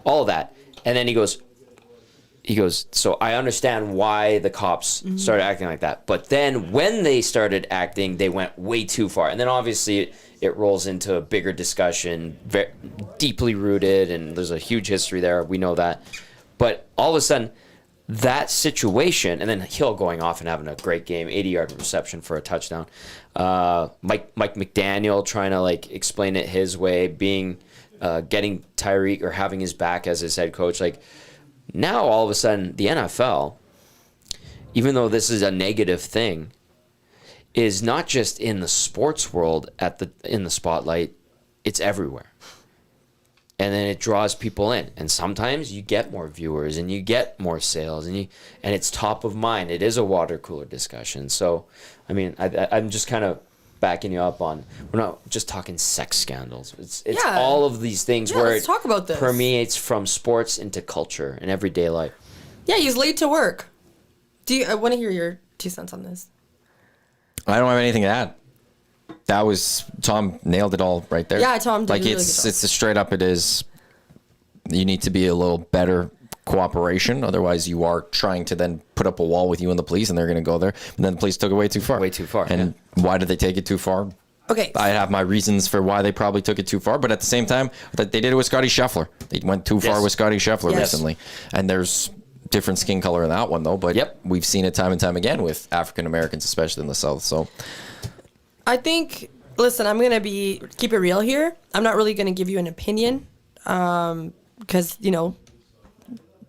all of that. And then he goes, so I understand why the cops started acting like that. But then when they started acting, they went way too far. And then obviously it rolls into a bigger discussion, very deeply rooted, and there's a huge history there. We know that. But all of a sudden, that situation, and then Hill going off and having a great game, 80-yard reception for a touchdown. Mike McDaniel trying to like explain it his way, getting Tyreek or having his back as his head coach. Like now, all of a sudden, the NFL, even though this is a negative thing, is not just in the sports world in the spotlight, it's everywhere. And then it draws people in, and sometimes you get more viewers and you get more sales, and it's top of mind. It is a water cooler discussion. So, I mean, I'm just kind of backing you up on, we're not just talking sex scandals. It's all of these things where let's talk about this. Permeates from sports into culture and everyday life. Yeah, he's late to work. I want to hear your 2 cents on this. I don't have anything to add. That was Tom nailed it all right there. Yeah, Tom did like a really it's good job. it's a straight up. It is. You need to be a little better cooperation. Otherwise, you are trying to then put up a wall with you and the police, and they're going to go there. And then the police took it way too far. Way too far. And why did they take it too far? Okay. I have my reasons for why they probably took it too far, but at the same time, they did it with Scotty Scheffler. They went too far with Scotty Scheffler recently, and there's different skin color in that one though. But we've seen it time and time again with African Americans, especially in the South. So I think. Listen, I'm gonna keep it real here. I'm not really gonna give you an opinion, because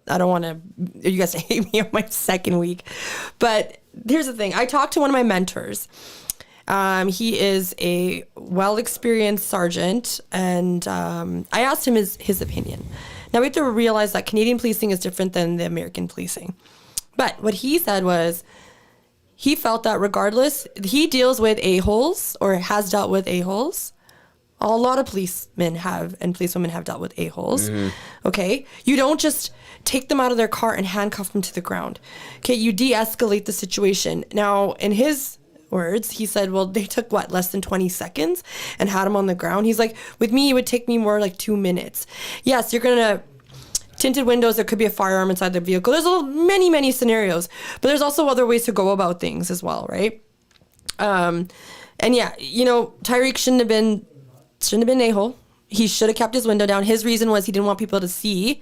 I don't want you guys to hate me on my second week. But here's the thing: I talked to one of my mentors. He is a well-experienced sergeant, and I asked him his opinion. Now we have to realize that Canadian policing is different than the American policing. But what he said was, he felt that regardless, he deals with a-holes or has dealt with a-holes. A lot of policemen have and policewomen have dealt with a-holes. Mm-hmm. Okay? You don't just take them out of their car and handcuff them to the ground. Okay? You de-escalate the situation. Now, in his words, he said, well, they took less than 20 seconds and had him on the ground. He's like, with me, it would take me more like 2 minutes. Yes, you're going to tinted windows, there could be a firearm inside the vehicle. There's many scenarios, but there's also other ways to go about things as well, right? And yeah, Tyreek shouldn't have been a-hole. He should have kept his window down. His reason was he didn't want people to see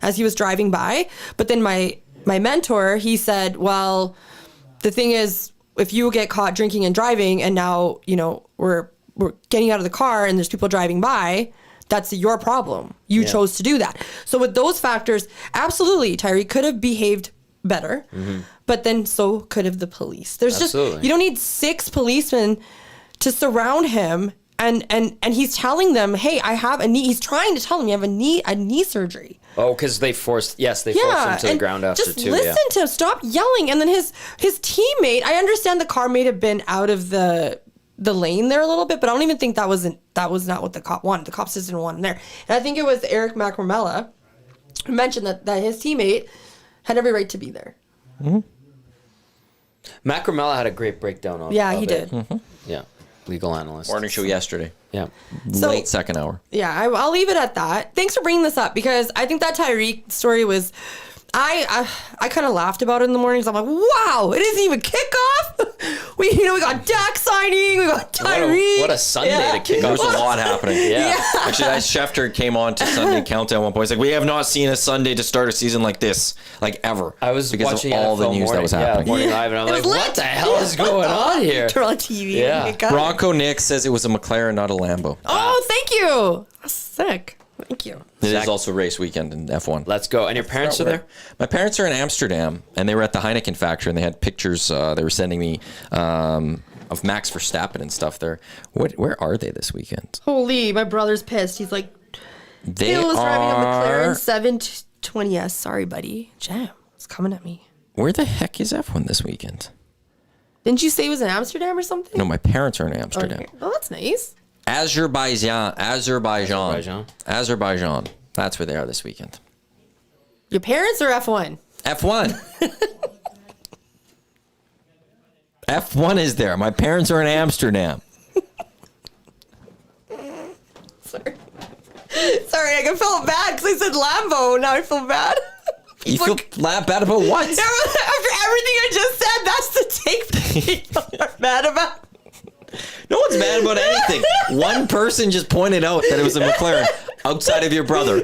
as he was driving by. But then my mentor, he said, well, the thing is, if you get caught drinking and driving, and now we're getting out of the car and there's people driving by, that's your problem. You chose to do that. So with those factors, absolutely, Tyreek could have behaved better, but then so could have the police. There's you don't need 6 policemen to surround him, and he's telling them, hey, I have a knee. He's trying to tell them you have a knee surgery. Oh, because they forced him to the ground after just listen to him. Stop yelling. And then his teammate, I understand the car may have been out of the lane there a little bit, but I don't even think that was not what the cop wanted. The cops just didn't want him there. And I think it was Eric McRamella who mentioned that his teammate had every right to be there. Mm-hmm. McRamella had a great breakdown on he did. Mm-hmm. Yeah. Legal analyst. morning show yesterday. Yeah. Late second hour. Yeah, I'll leave it at that. Thanks for bringing this up, because I think that Tyreek story was... I kind of laughed about it in the mornings. I'm like, wow, it isn't even kickoff. We got Dak signing. We got Tyreek. What a Sunday to kick off. There's a lot happening. Yeah. Actually, as Schefter came on to Sunday Countdown at one point, he's like, we have not seen a Sunday to start a season like this, like ever. I was because watching of all the news that was happening. Morning Live, and I'm like, what the hell is going on here? Turn on TV. Yeah. Bronco Nick says it was a McLaren, not a Lambo. Oh, thank you. That's sick. Thank you. It is also race weekend in F1. Let's go. And your parents are there? My parents are in Amsterdam, and they were at the Heineken factory, and they had pictures they were sending me of Max Verstappen and stuff there. Where are they this weekend? Holy, my brother's pissed. He's like, They Phil was driving a are... McLaren 720S. Sorry, buddy. Jam. It's coming at me. Where the heck is F1 this weekend? Didn't you say it was in Amsterdam or something? No, my parents are in Amsterdam. Okay. Oh, that's nice. Azerbaijan. Azerbaijan. That's where they are this weekend. Your parents or F1? F1. F1 is there. My parents are in Amsterdam. Sorry, I felt bad because I said Lambo. Now I feel bad. You feel bad about what? After everything I just said, that's the take people are mad about. No one's mad about anything. One person just pointed out that it was a McLaren outside of your brother.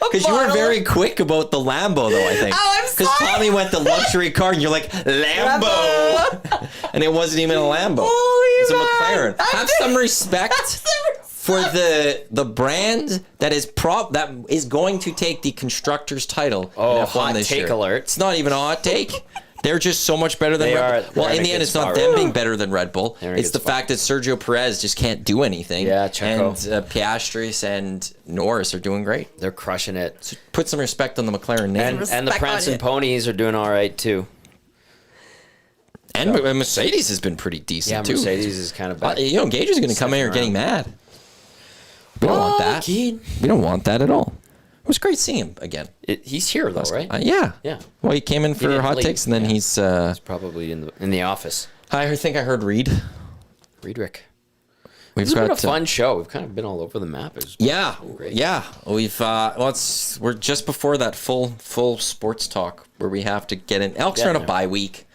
Because you were very quick about the Lambo, though, I think. Oh, I'm sorry. Because Tommy went the luxury car, and you're like, Lambo. And it wasn't even a Lambo. It's a McLaren. Have some respect for the brand that is going to take the constructor's title. Oh, in F1 hot this take year. alert. It's not even a hot take. They're just so much better than They Red are. Bull. Well, They're in in the a end, good it's not spot them right being now. better than Red Bull. They're in a It's good the fact that Sergio Perez just can't do anything. Yeah, Checo. And Piastri and Norris are doing great. They're crushing it. So put some respect on the McLaren name. And the Respect on Prancing it. Ponies are doing all right too. And Mercedes has been pretty decent Yeah, too. Mercedes is kind of bad. Gage is going to come in here getting mad. We don't want that. We don't want that at all. It was great seeing him again. He's here though, right? Yeah. Yeah. Well, he came in for didn't hot leave. takes, and then Yeah. he's. He's probably in the office. I think I heard Reed. Rick. We've It's been a got fun show. We've kind of been all over the map. Yeah, great. yeah. We've we're just before that full sports talk where we have to get in. Elks are on a Yeah. bye week.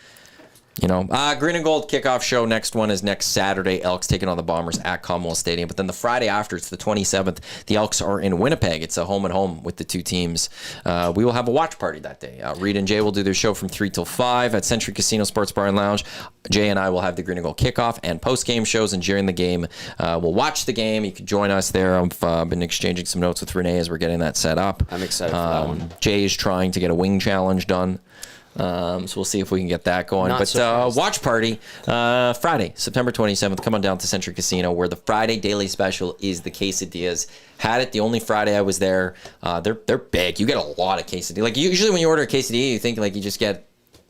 Green and Gold kickoff show. Next one is next Saturday. Elks taking on the Bombers at Commonwealth Stadium. But then the Friday after, it's the 27th. The Elks are in Winnipeg. It's a home and home with the two teams. We will have a watch party that day. Reed and Jay will do their show from 3 till 5 at Century Casino Sports Bar and Lounge. Jay and I will have the Green and Gold kickoff and post-game shows. And during the game, we'll watch the game. You can join us there. I've been exchanging some notes with Renee as we're getting that set up. I'm excited for that one. Jay is trying to get a wing challenge done. So we'll see if we can get that going. Not But surprised. watch party Friday, September 27th. Come on down to Century Casino, where the Friday daily special is the quesadillas. Had it the only Friday I was there. They're big. You get a lot of quesadillas. Like usually when you order a quesadilla, you think like you just get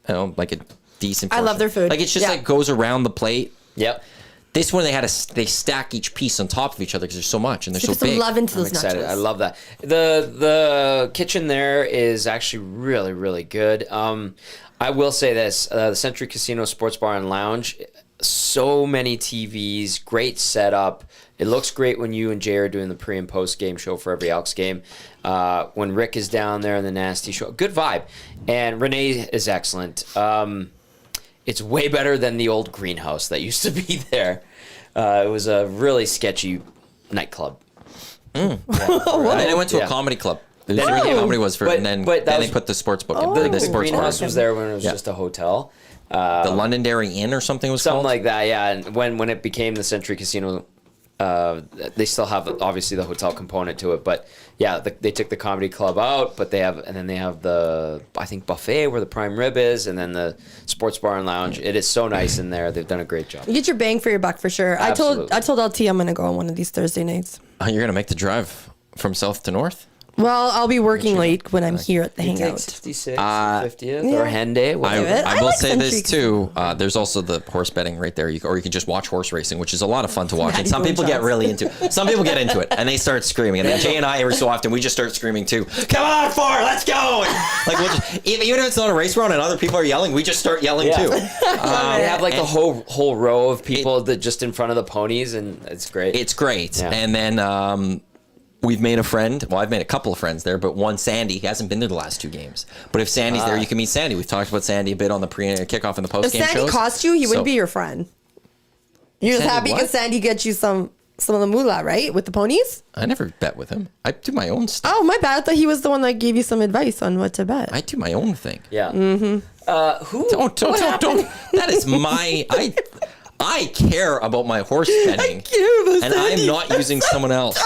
like a decent. I love portion. their food. Like it's just Yeah. like goes around the plate. Yep. This one they stack each piece on top of each other because there's so much and they're so Put some big. love into I'm those excited. nachos. I love that. The kitchen there is actually really, really good. I will say this: the Century Casino Sports Bar and Lounge, so many TVs, great setup. It looks great when you and Jay are doing the pre and post game show for every Elks game. When Rick is down there in the nasty show, good vibe. And Renee is excellent. It's way better than the old greenhouse that used to be there. It was a really sketchy nightclub. And then I went to a comedy club. This is where the comedy was for, But- and then but that then they was- put the sports book Oh. in. The The sports bar. greenhouse was there when it was Yeah. just a hotel. The Londonderry Inn or something was Something called. like that, yeah. And when it became the Century Casino, they still have obviously the hotel component to it. But yeah, they took the comedy club out, but they have the I think buffet where the prime rib is, and then the sports bar and lounge. It is so nice in there. They've done a great job. You get your bang for your buck for sure. Absolutely. I told LT I'm gonna go on one of these Thursday nights. You're gonna make the drive from south to north. Well, I'll be working late when I'm here at the You take hangout. 66, 50th, yeah. or Henday. I, whatever. it. I I will like say this Century too. There's also the horse betting right there, or you can just watch horse racing, which is a lot of fun to watch. And Maddie some people get Boone really into it. Some people get into it and they start screaming. And then Jay and I, every so often, we just start screaming too. Come on, Ford, let's go! And like we'll just, even if it's not a race round and other people are yelling, we just start yelling too. They have like the whole row of people that just in front of the ponies, and it's great. It's great. Yeah. And then we've made a friend. Well, I've made a couple of friends there, but one, Sandy, he hasn't been there the last two games. But if Sandy's there, you can meet Sandy. We've talked about Sandy a bit on the kickoff and the post If game Sandy shows. cost you, he So- wouldn't be your friend. You're just Sandy happy what? because Sandy gets you some of the moolah, right? With the ponies? I never bet with him. I do my own stuff. Oh, my bad. I thought he was the one that gave you some advice on what to bet. I do my own thing. yeah. Who? Don't. That is my. I care about my horse betting, and I'm not using someone else.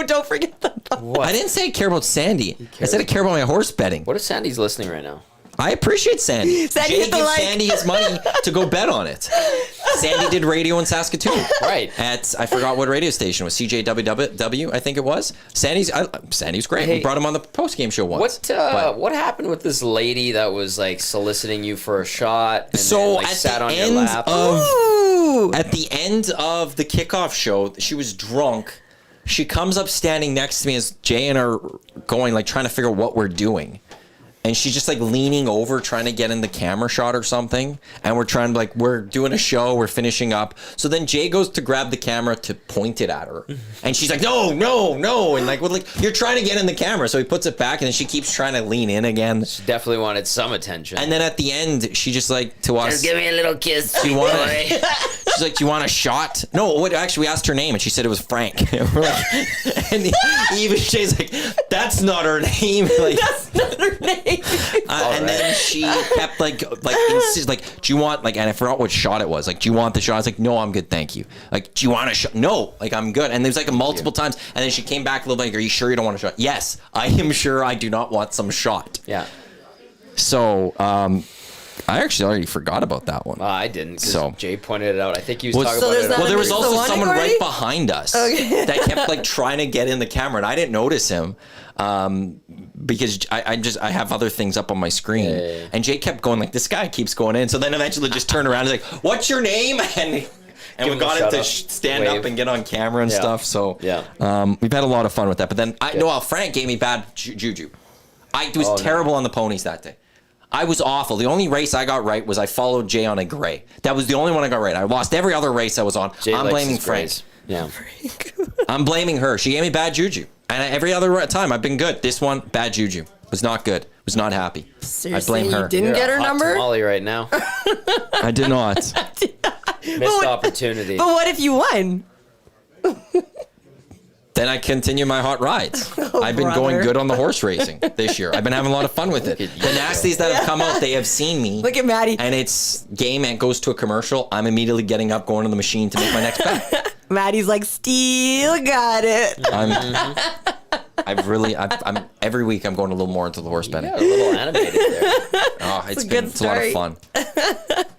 Don't forget that. I didn't say I care about Sandy. I said I care about my horse betting. What if Sandy's listening right now? I appreciate Sandy. Sandy Jay hit the gives like. Sandy his money to go bet on it. Sandy did radio in Saskatoon. Right. At, I forgot what radio station it was, CJWW, I think it was. Sandy's great. Hey, we brought him on the post-game show once. What happened with this lady that was like soliciting you for a shot and So then, like, at sat the on your end lap? Ooh. At the end of the kickoff show, she was drunk. She comes up standing next to me as Jay and are going, like, trying to figure out what we're doing. And she's just like leaning over, trying to get in the camera shot or something. And we're trying to like, we're doing a show, we're finishing up. So then Jay goes to grab the camera to point it at her. And she's like, no. And like, well, like, you're trying to get in the camera. So he puts it back and then she keeps trying to lean in again. She definitely wanted some attention. And then at the end, she just like, to us. Just give me a little kiss. Do you want boy. She's like, do you want a shot? No, actually, we asked her name and she said it was Frank. And we're like, and even Jay's like, that's not her name. Like, That's not her name. and then she kept like insist, like, do you want like, and I forgot what shot it was. Like, do you want the shot? I was like, no, I'm good, thank you. Like, do you want a shot? No, like, I'm good. And there's like multiple times, and then she came back a little bit like, are you sure you don't want a shot? Yes, I am sure I do not want some shot. Yeah. So, I actually already forgot about that one. I didn't. So Jay pointed it out. I think he was Well, talking so about there's it. that- Well, there was There's the also one someone already? right behind us that kept like trying to get in the camera, and I didn't notice him because I have other things up on my screen, and Jake kept going like, this guy keeps going in. So then eventually just turned around and was like, "What's your name?" And we him a got him shout to out. stand Wave. up and get on camera and stuff. So we've had a lot of fun with that. But then Noel Frank gave me bad juju. I was terrible on the ponies that day. I was awful. The only race I got right was I followed Jay on a gray. That was the only one I got right. I lost every other race I was on. Jay I'm likes blaming his Frank. grays. Yeah. I'm blaming her. She gave me bad juju. And every other time I've been good. This one, bad juju. Was not good. Was not happy. Seriously, I blame her. you didn't You're get a her hot number? tamale right now. I did not. Missed opportunity. But what if you won? Then I continue my hot rides. I've been going brother. good on the horse racing this year. I've been having a lot of fun with it. The nasties that have come out, they have seen me. Look at Maddie. And it's game and goes to a commercial. I'm immediately getting up, going to the machine to make my next bet. Maddie's like, still got it. I'm every week I'm going a little more into the horse betting. Yeah, a little animated there. Oh, it's a been good it's a lot of story. fun.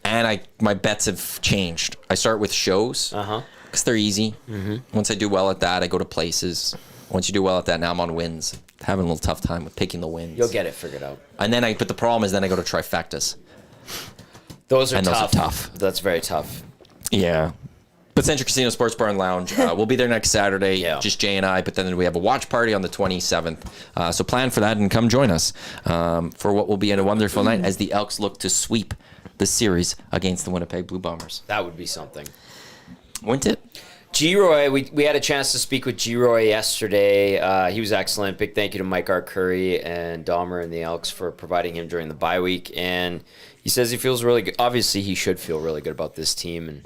And my bets have changed. I start with shows because they're easy. Once I do well at that, I go to places. Once you do well at that, now I'm on wins. Having a little tough time with picking the wins. You'll get it figured out. And then but the problem is then I go to trifectas. Those are And those are tough. tough. That's very tough. Yeah. But Central Casino Sports Bar and Lounge, we'll be there next Saturday, just Jay and I, but then we have a watch party on the 27th. So plan for that and come join us for what will be a wonderful night as the Elks look to sweep the series against the Winnipeg Blue Bombers. That would be something. Wouldn't it? G-Roy, we had a chance to speak with G-Roy yesterday. He was excellent. Big thank you to Mike Arcuri and Dahmer and the Elks for providing him during the bye week. And he says he feels really good. Obviously, he should feel really good about this team. And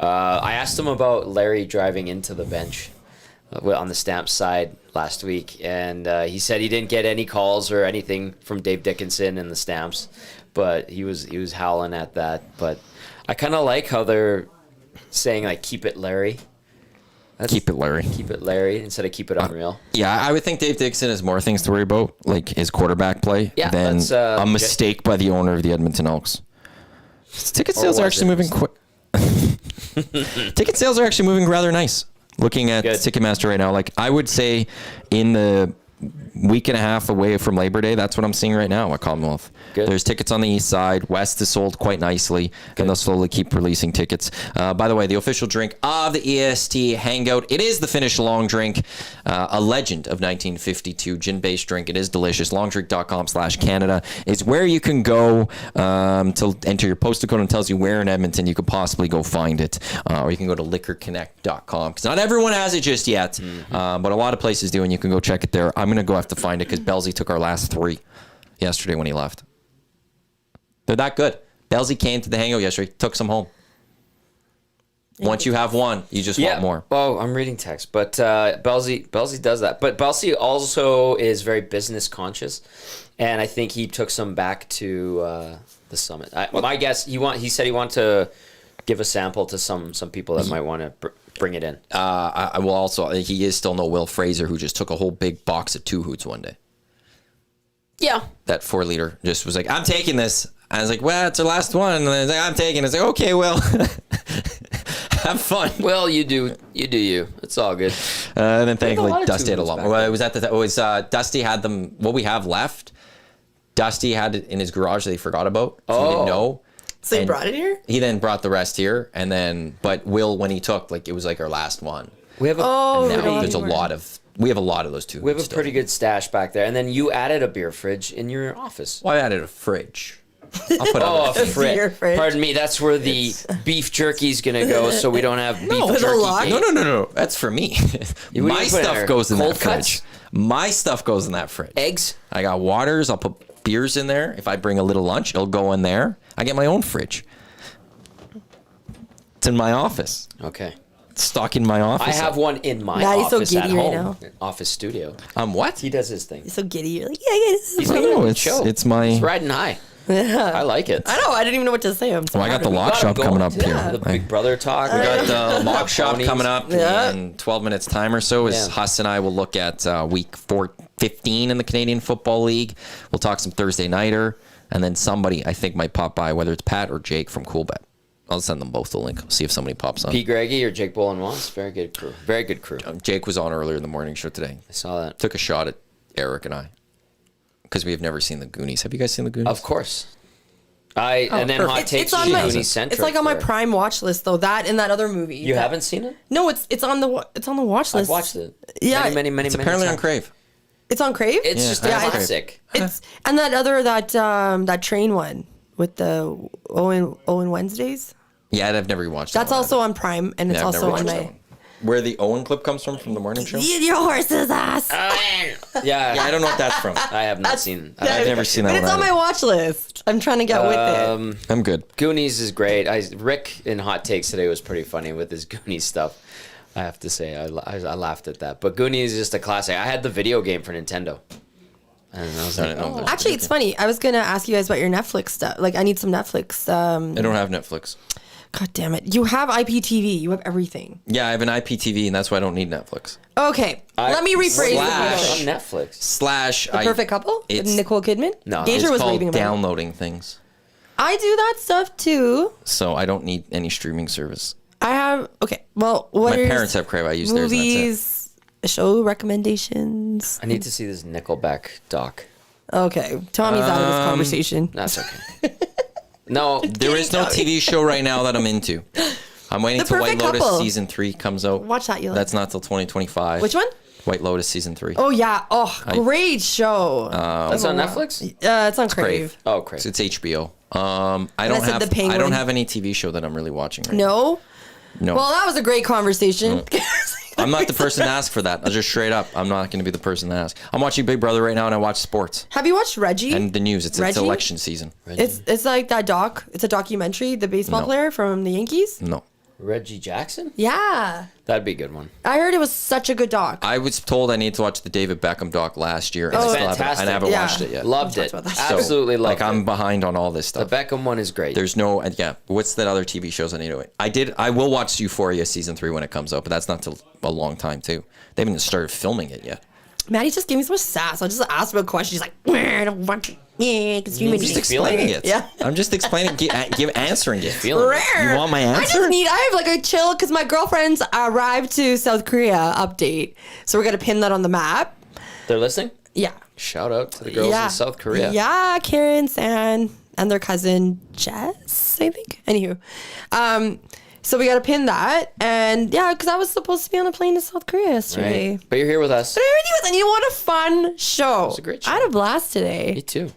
I asked him about Larry driving into the bench on the Stamps side last week. And he said he didn't get any calls or anything from Dave Dickinson and the Stamps. But he was howling at that. But I kind of like how they're saying, like, keep it Larry. Keep it Larry. Keep it Larry instead of keep it unreal. Yeah, I would think Dave Dixon has more things to worry about, like his quarterback play, than a mistake by the owner of the Edmonton Elks. Ticket sales are actually moving quick. Ticket sales are actually moving rather nice. Looking at Ticketmaster right now, like I would say in the week and a half away from Labor Day, that's what I'm seeing right now at Commonwealth. Good. There's tickets on the east side. West is sold quite nicely, and they'll slowly keep releasing tickets. By the way, the official drink of the EST Hangout, it is the Finnish long drink, a legend of 1952 gin-based drink. It is delicious. Longdrink.com/Canada is where you can go to enter your postal code and tells you where in Edmonton you could possibly go find it. Or you can go to liquorconnect.com because not everyone has it just yet, but a lot of places do, and you can go check it there. I'm going to go have to find it because Belzy took our last 3 yesterday when he left. They're that good. Belzy came to the Hangout yesterday, took some home. Once you have one, you just want more. Oh, I'm reading text, but Belzy does that. But Belzy also is very business conscious, and I think he took some back to the summit. My guess, he said he wanted to give a sample to some people that might want to bring it in. I will also. He is still no Will Fraser, who just took a whole big box of 2 Hoots one day. Yeah, that 4-liter just was like, I'm taking this. I was like, well, it's our last one. And I was like, I'm taking it. It's like, okay, Will. Have fun. Well, you do you. It's all good. And then thankfully Dusty had a 2 lot Hoots more. back Well, it was Dusty had them. What we have left, Dusty had it in his garage that he forgot about. So he didn't know. So he And brought it here? He then brought the rest here, and then but Will, when he took, like, it was like our last one. We have a Oh, Now really? there's a lot of those 2. we have a pretty good stash back there, and then you added a beer fridge in your office. Well, I added a fridge. I'll put Oh, Beer fridge. fridge. Pardon me. That's where the beef jerky's gonna go, so we don't have beef with a jerky. lock? cake. No. That's for me. do My you put in stuff there? goes in Cold that fridge. cuts? My stuff goes in that fridge. Eggs. I got waters. I'll put beers in there. If I bring a little lunch, it'll go in there. I get my own fridge. It's in my office. Okay. It's stuck in my office. I have one in my Now he's so office at giddy right home. now. Office studio. What? He does his thing. He's so giddy. You're like, yeah. He's No, got a it's show. it's my. He's riding high. I like it. I know. I didn't even know what to say. I'm so Well, I got proud the of lock Got him shop coming going, up too. here. The Big Brother talk. We got the lock shop Ponies. coming up Yeah. in 12 minutes time or so. As Yeah. Huss and I will look at week 15 in the Canadian Football League. We'll talk some Thursday nighter. And then somebody, I think, might pop by, whether it's Pat or Jake from CoolBet. I'll send them both the link. See if somebody pops on. Pete Greggy or Jake Boland-Moss. Very good crew. Very good crew. Jake was on earlier in the morning show today. I saw that. Took a shot at Eric and I. Because we have never seen the Goonies. Have you guys seen the Goonies? Of course. And then Hot Takes on my Goonies centric. It's like on my there. Prime watch list though. That and that other movie. You haven't seen it? No, it's on the watch list. I've watched it. Yeah, many It's apparently on times. Crave. It's on Crave. It's Yeah, just I a have Crave. classic. It's and that train one with the Owen Wednesdays. Yeah, I've never watched that That's one also on Prime, and it's Yeah, I've never also on watched that my. one. Where the Owen clip comes from the morning show? Eat your horse's ass. Yeah, Yeah, I don't know what that's from. I have not seen. I've never seen that But it's one on my either. watch list. I'm trying to get with it. I'm good. Goonies is great. Rick in Hot Takes today was pretty funny with his Goonies stuff. I have to say, I laughed at that. But Goonies is just a classic. I had the video game for Nintendo. And I was like, know. Actually, it's funny. I was gonna ask you guys about your Netflix stuff. Like, I need some Netflix. I don't have Netflix. God damn it! You have IPTV. You have everything. Yeah, I have an IPTV, and that's why I don't need Netflix. Okay, let me rephrase Slash- it. on Netflix. Slash, The Perfect Couple with it's- Nicole Kidman. No, Gager It's was called raving about it. downloading things. I do that stuff too. So I don't need any streaming service. I have. Okay, well, what My are parents have Crave. I use theirs, and that's movies, show recommendations? I need to see this Nickelback doc. Okay, Tommy's out of this conversation. That's okay. No, it. There is no TV show right now that I'm into. I'm waiting The till White Perfect Lotus Couple. season 3 comes out. Watch that, you like. That's not till 2025. Which one? White Lotus season 3. Oh yeah. Oh, great show. that's on Netflix. It's on Crave. Crave. Oh, great. It's HBO. I don't said have. The Penguin. I don't have any TV show that I'm really watching right No. now. No. Well, that was a great conversation. I'm not the person to ask for that. I'll just straight up. I'm not going to be the person to ask. I'm watching Big Brother right now, and I watch sports Have you watched Reggie? and the news. It's Reggie? election season. It's like that doc. It's a documentary. The baseball No. player from the Yankees. No, Reggie Jackson? Yeah, That'd be a good one. I heard it was such a good doc. I was told I need to watch the David Beckham doc last year, and I It's still haven't. fantastic. I haven't Yeah. watched it yet. Loved We it. talked about So, that. Absolutely loved like I'm it. behind on all this The stuff. Beckham one is great. There's no yeah. What's that other TV shows I need to? I will watch Euphoria season 3 when it comes out, but that's not till a long time too. They haven't even started filming it yet. Maddie just gave me so much sass. I just asked him a question. She's like, I don't want it. Yeah, because you I'm just feeling explaining it. it. Yeah. I'm just explaining. Answering it. Feeling it. Rare. You want my I answer? have like a chill because my girlfriends arrived to South Korea update. So we're going to pin that on the map. They're listening? Yeah. Shout out to the girls Yeah. in South Korea. Yeah, Karen, San, and their cousin Jess, I think. Anywho. So we got to pin that. And yeah, because I was supposed to be on a plane to South Korea yesterday. Right. But you're here with us. But I already was, and you know what a fun show. It was a great show. I had a blast Me today. too.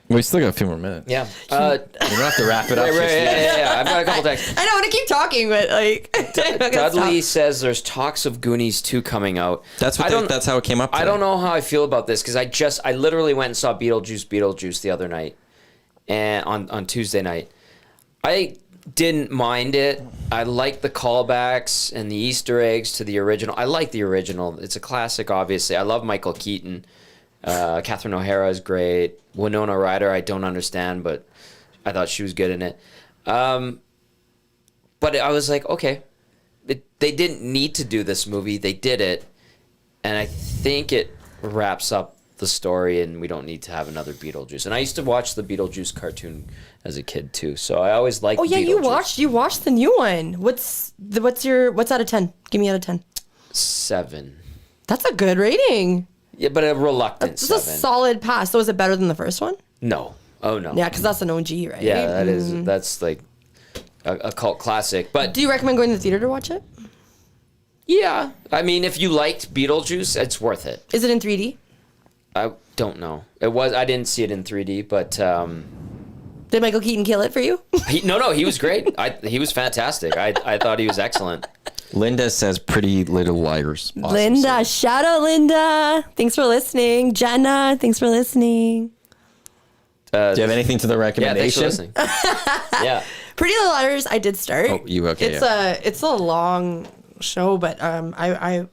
We still got a few more minutes. Yeah. We don't have to wrap it up. Right, just yet. yeah. I've got a couple texts. I know, I want to keep talking, but like, I'm not gonna Dudley stop. says there's talks of Goonies 2 coming out. That's how it came up. I don't know how I feel about this because I literally went and saw Beetlejuice the other night, and on Tuesday night, I didn't mind it. I like the callbacks and the Easter eggs to the original. I like the original. It's a classic, obviously. I love Michael Keaton. Catherine O'Hara is great. Winona Ryder, I don't understand, but I thought she was good in it. But I was like, okay, they didn't need to do this movie. They did it, and I think it wraps up the story, and we don't need to have another Beetlejuice. And I used to watch the Beetlejuice cartoon as a kid too, so I always liked. Oh yeah, Beetlejuice. you watched the new one. What's out of 10? Give me out of 10. 7. That's a good rating. Yeah, but a reluctant It's 7. a solid pass. So is it better than the first one? No. Oh no. Yeah, because that's an OG, right? Yeah, that is. That's like a cult classic. But Do you recommend going to the theater to watch it? yeah, I mean, if you liked Beetlejuice, it's worth it. Is it in 3D? I don't know. I didn't see it in 3D, but Did Michael Keaton kill it for you? he was great. He was fantastic. I thought he was excellent. Linda says Pretty Little Liars. Awesome. Linda, shout out Linda. Thanks for listening. Jenna, thanks for listening. Do you have anything to the Yeah, thanks for recommendation? listening. Yeah. Pretty Little Liars, I did start. Oh, you okay? It's a long show, but I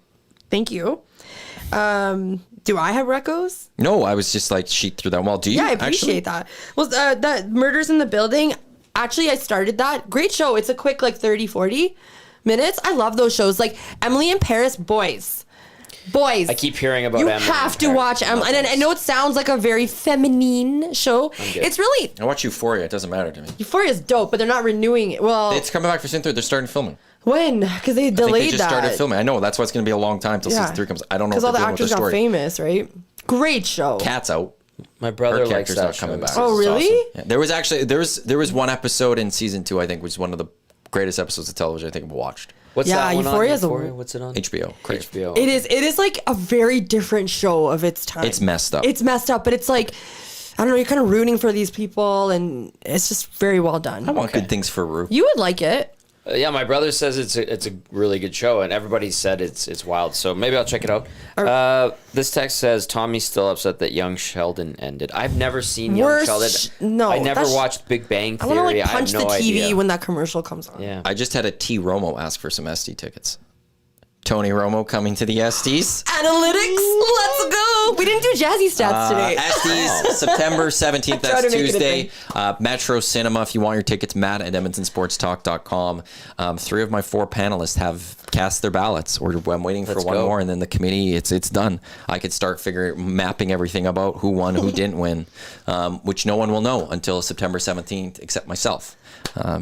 thank you. Do I have recos? No, I was just like, she threw that. Well, do you? Yeah, I appreciate that. Well, that Murders in the Building, actually, I started that. Great show. It's a quick, like, 30, 40 minutes. I love those shows. Like, Emily in Paris, boys. Boys, I keep hearing about you Emily. have to watch Emily. And I know it sounds like a very feminine show. good. It's really I watch Euphoria. It doesn't matter to me. Euphoria is dope, but they're not renewing it. Well, It's coming back for season 3. They're starting filming. when? Because they I think delayed they just that. started filming. I know. That's why it's going to be a long time till season 3 comes. I don't know Because what all the they're doing actors with the got story. famous, right? Great show. Cat's out. My Her brother likes character's that not show. coming back. Oh, It's really? awesome. Yeah. There was actually there was one episode in season 2, I think, which is one of the greatest episodes of television I think I've watched. What's Yeah, that one Euphoria on? is a- Euphoria? What's it on? HBO. Crave. HBO. It is like a very different show of its time. It's messed up. It's messed up, but it's like, I don't know, you're kind of rooting for these people, and it's just very well done. I want good things for Rue. You would like it. Yeah, my brother says it's a really good show, and everybody said it's wild. So maybe I'll check it out. This text says Tommy's still upset that Young Sheldon ended. I've never seen Young Sheldon. No, I never that's- watched Big Bang I want Theory. to like punch I have no the TV idea. when that commercial comes on. Yeah. I just had a T. Romo ask for some SD tickets. Tony Romo coming to the SDs. Analytics, let's go. We didn't do jazzy stats today. SDs, September 17th, Try to that's make it a Tuesday. Metro Cinema, if you want your tickets, Matt at EdmontonSportsTalk.com. 3 of my 4 panelists have cast their ballots, or I'm waiting for Let's one go. more, and then the committee, it's done. I could start mapping everything about who won, who didn't win, which no one will know until September 17th, except myself.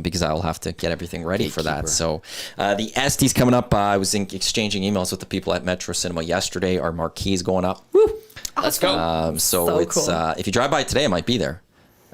Because I'll have to get everything ready for that. So the SD's coming up. I was exchanging emails with the people at Metro Cinema yesterday. Our marquee is going up. Woo. Let's go. So it's cool. if you drive by today, it might be there.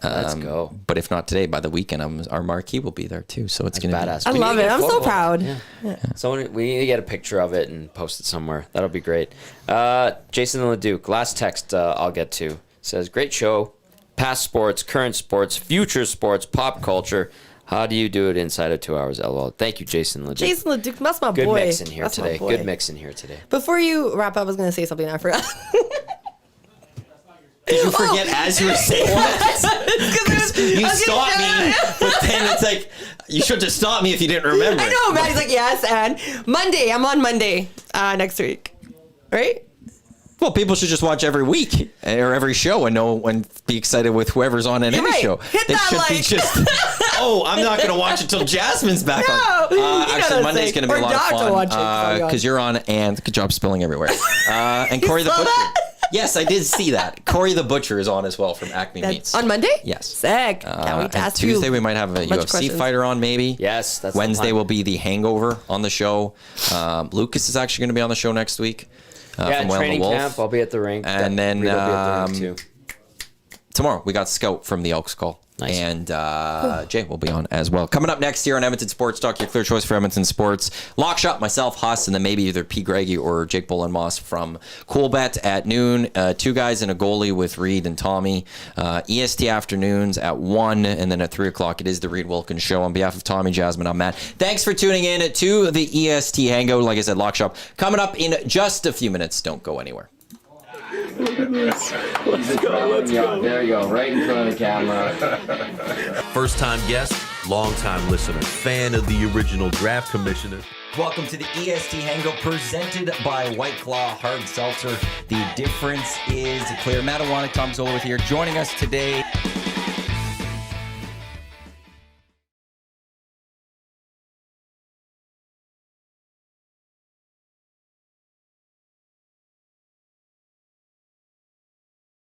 Let's go. But if not today, by the weekend, our marquee will be there too. So it's going to be Badass. I We need love to it. get a I'm so photo. proud. Yeah. Someone, we need to get a picture of it and post it somewhere. That'll be great. Jason LeDuc, last text I'll get to, says, great show. Past sports, current sports, future sports, pop culture. How do you do it inside of 2 hours? LOL. Thank you, Jason LeDuc. Jason LeDuc, that's my Good boy. mix in here That's my today. boy. Good mix in here today. Before you wrap up, I was going to say something and I forgot. Did you forget as you were saying that? You stopped me, but then it's like you should have stopped me if you didn't remember. I know, Maddie's like, yes, and Monday. I'm on Monday next week. Right? Well, people should just watch every week or every show and know and be excited with whoever's on any right. show. Hit They that should be like. just. Oh, I'm not going to watch it till Jasmine's back No, on. you know what Actually, I'm Monday's saying. going to be a Or lot of not to fun watch it, sorry, God. because you're on, and good job spilling everywhere. And Corey the saw Butcher. that? Yes, I did see that. Corey the Butcher is on as well from Acme Meats. On Monday? Yes. Sick. Can't wait to And ask Tuesday you. we might have a bunch of UFC questions. fighter on, maybe. Yes, that's the Wednesday plan. will be the Hangover on the show. Lucas is actually going to be on the show next week. Yeah, from Whale and the training Wolf. camp. I'll be at the rink. And then, Reed will be at the rink too. Tomorrow we got Scout from the Elks Call. Nice. And Jay will be on as well. Coming up next here on Edmonton Sports Talk, your clear choice for Edmonton Sports. Lock Shop, myself, Huss, and then maybe either P. Greggy or Jake Bullenmoss from Coolbet at noon. 2 guys and a goalie with Reed and Tommy. EST afternoons at 1, and then at 3 o'clock it is the Reed Wilkins Show. On behalf of Tommy, Jasmine, I'm Matt. Thanks for tuning in to the EST Hangout. Like I said, Lock Shop coming up in just a few minutes. Don't go anywhere. Let's go. There you go, right in front of the camera. First time guest, long time listener, fan of the original draft commissioner. Welcome to the EST Hangout presented by White Claw Hard Seltzer. The difference is clear. Matt Iwanyk, Tom Zola with here. Joining us today,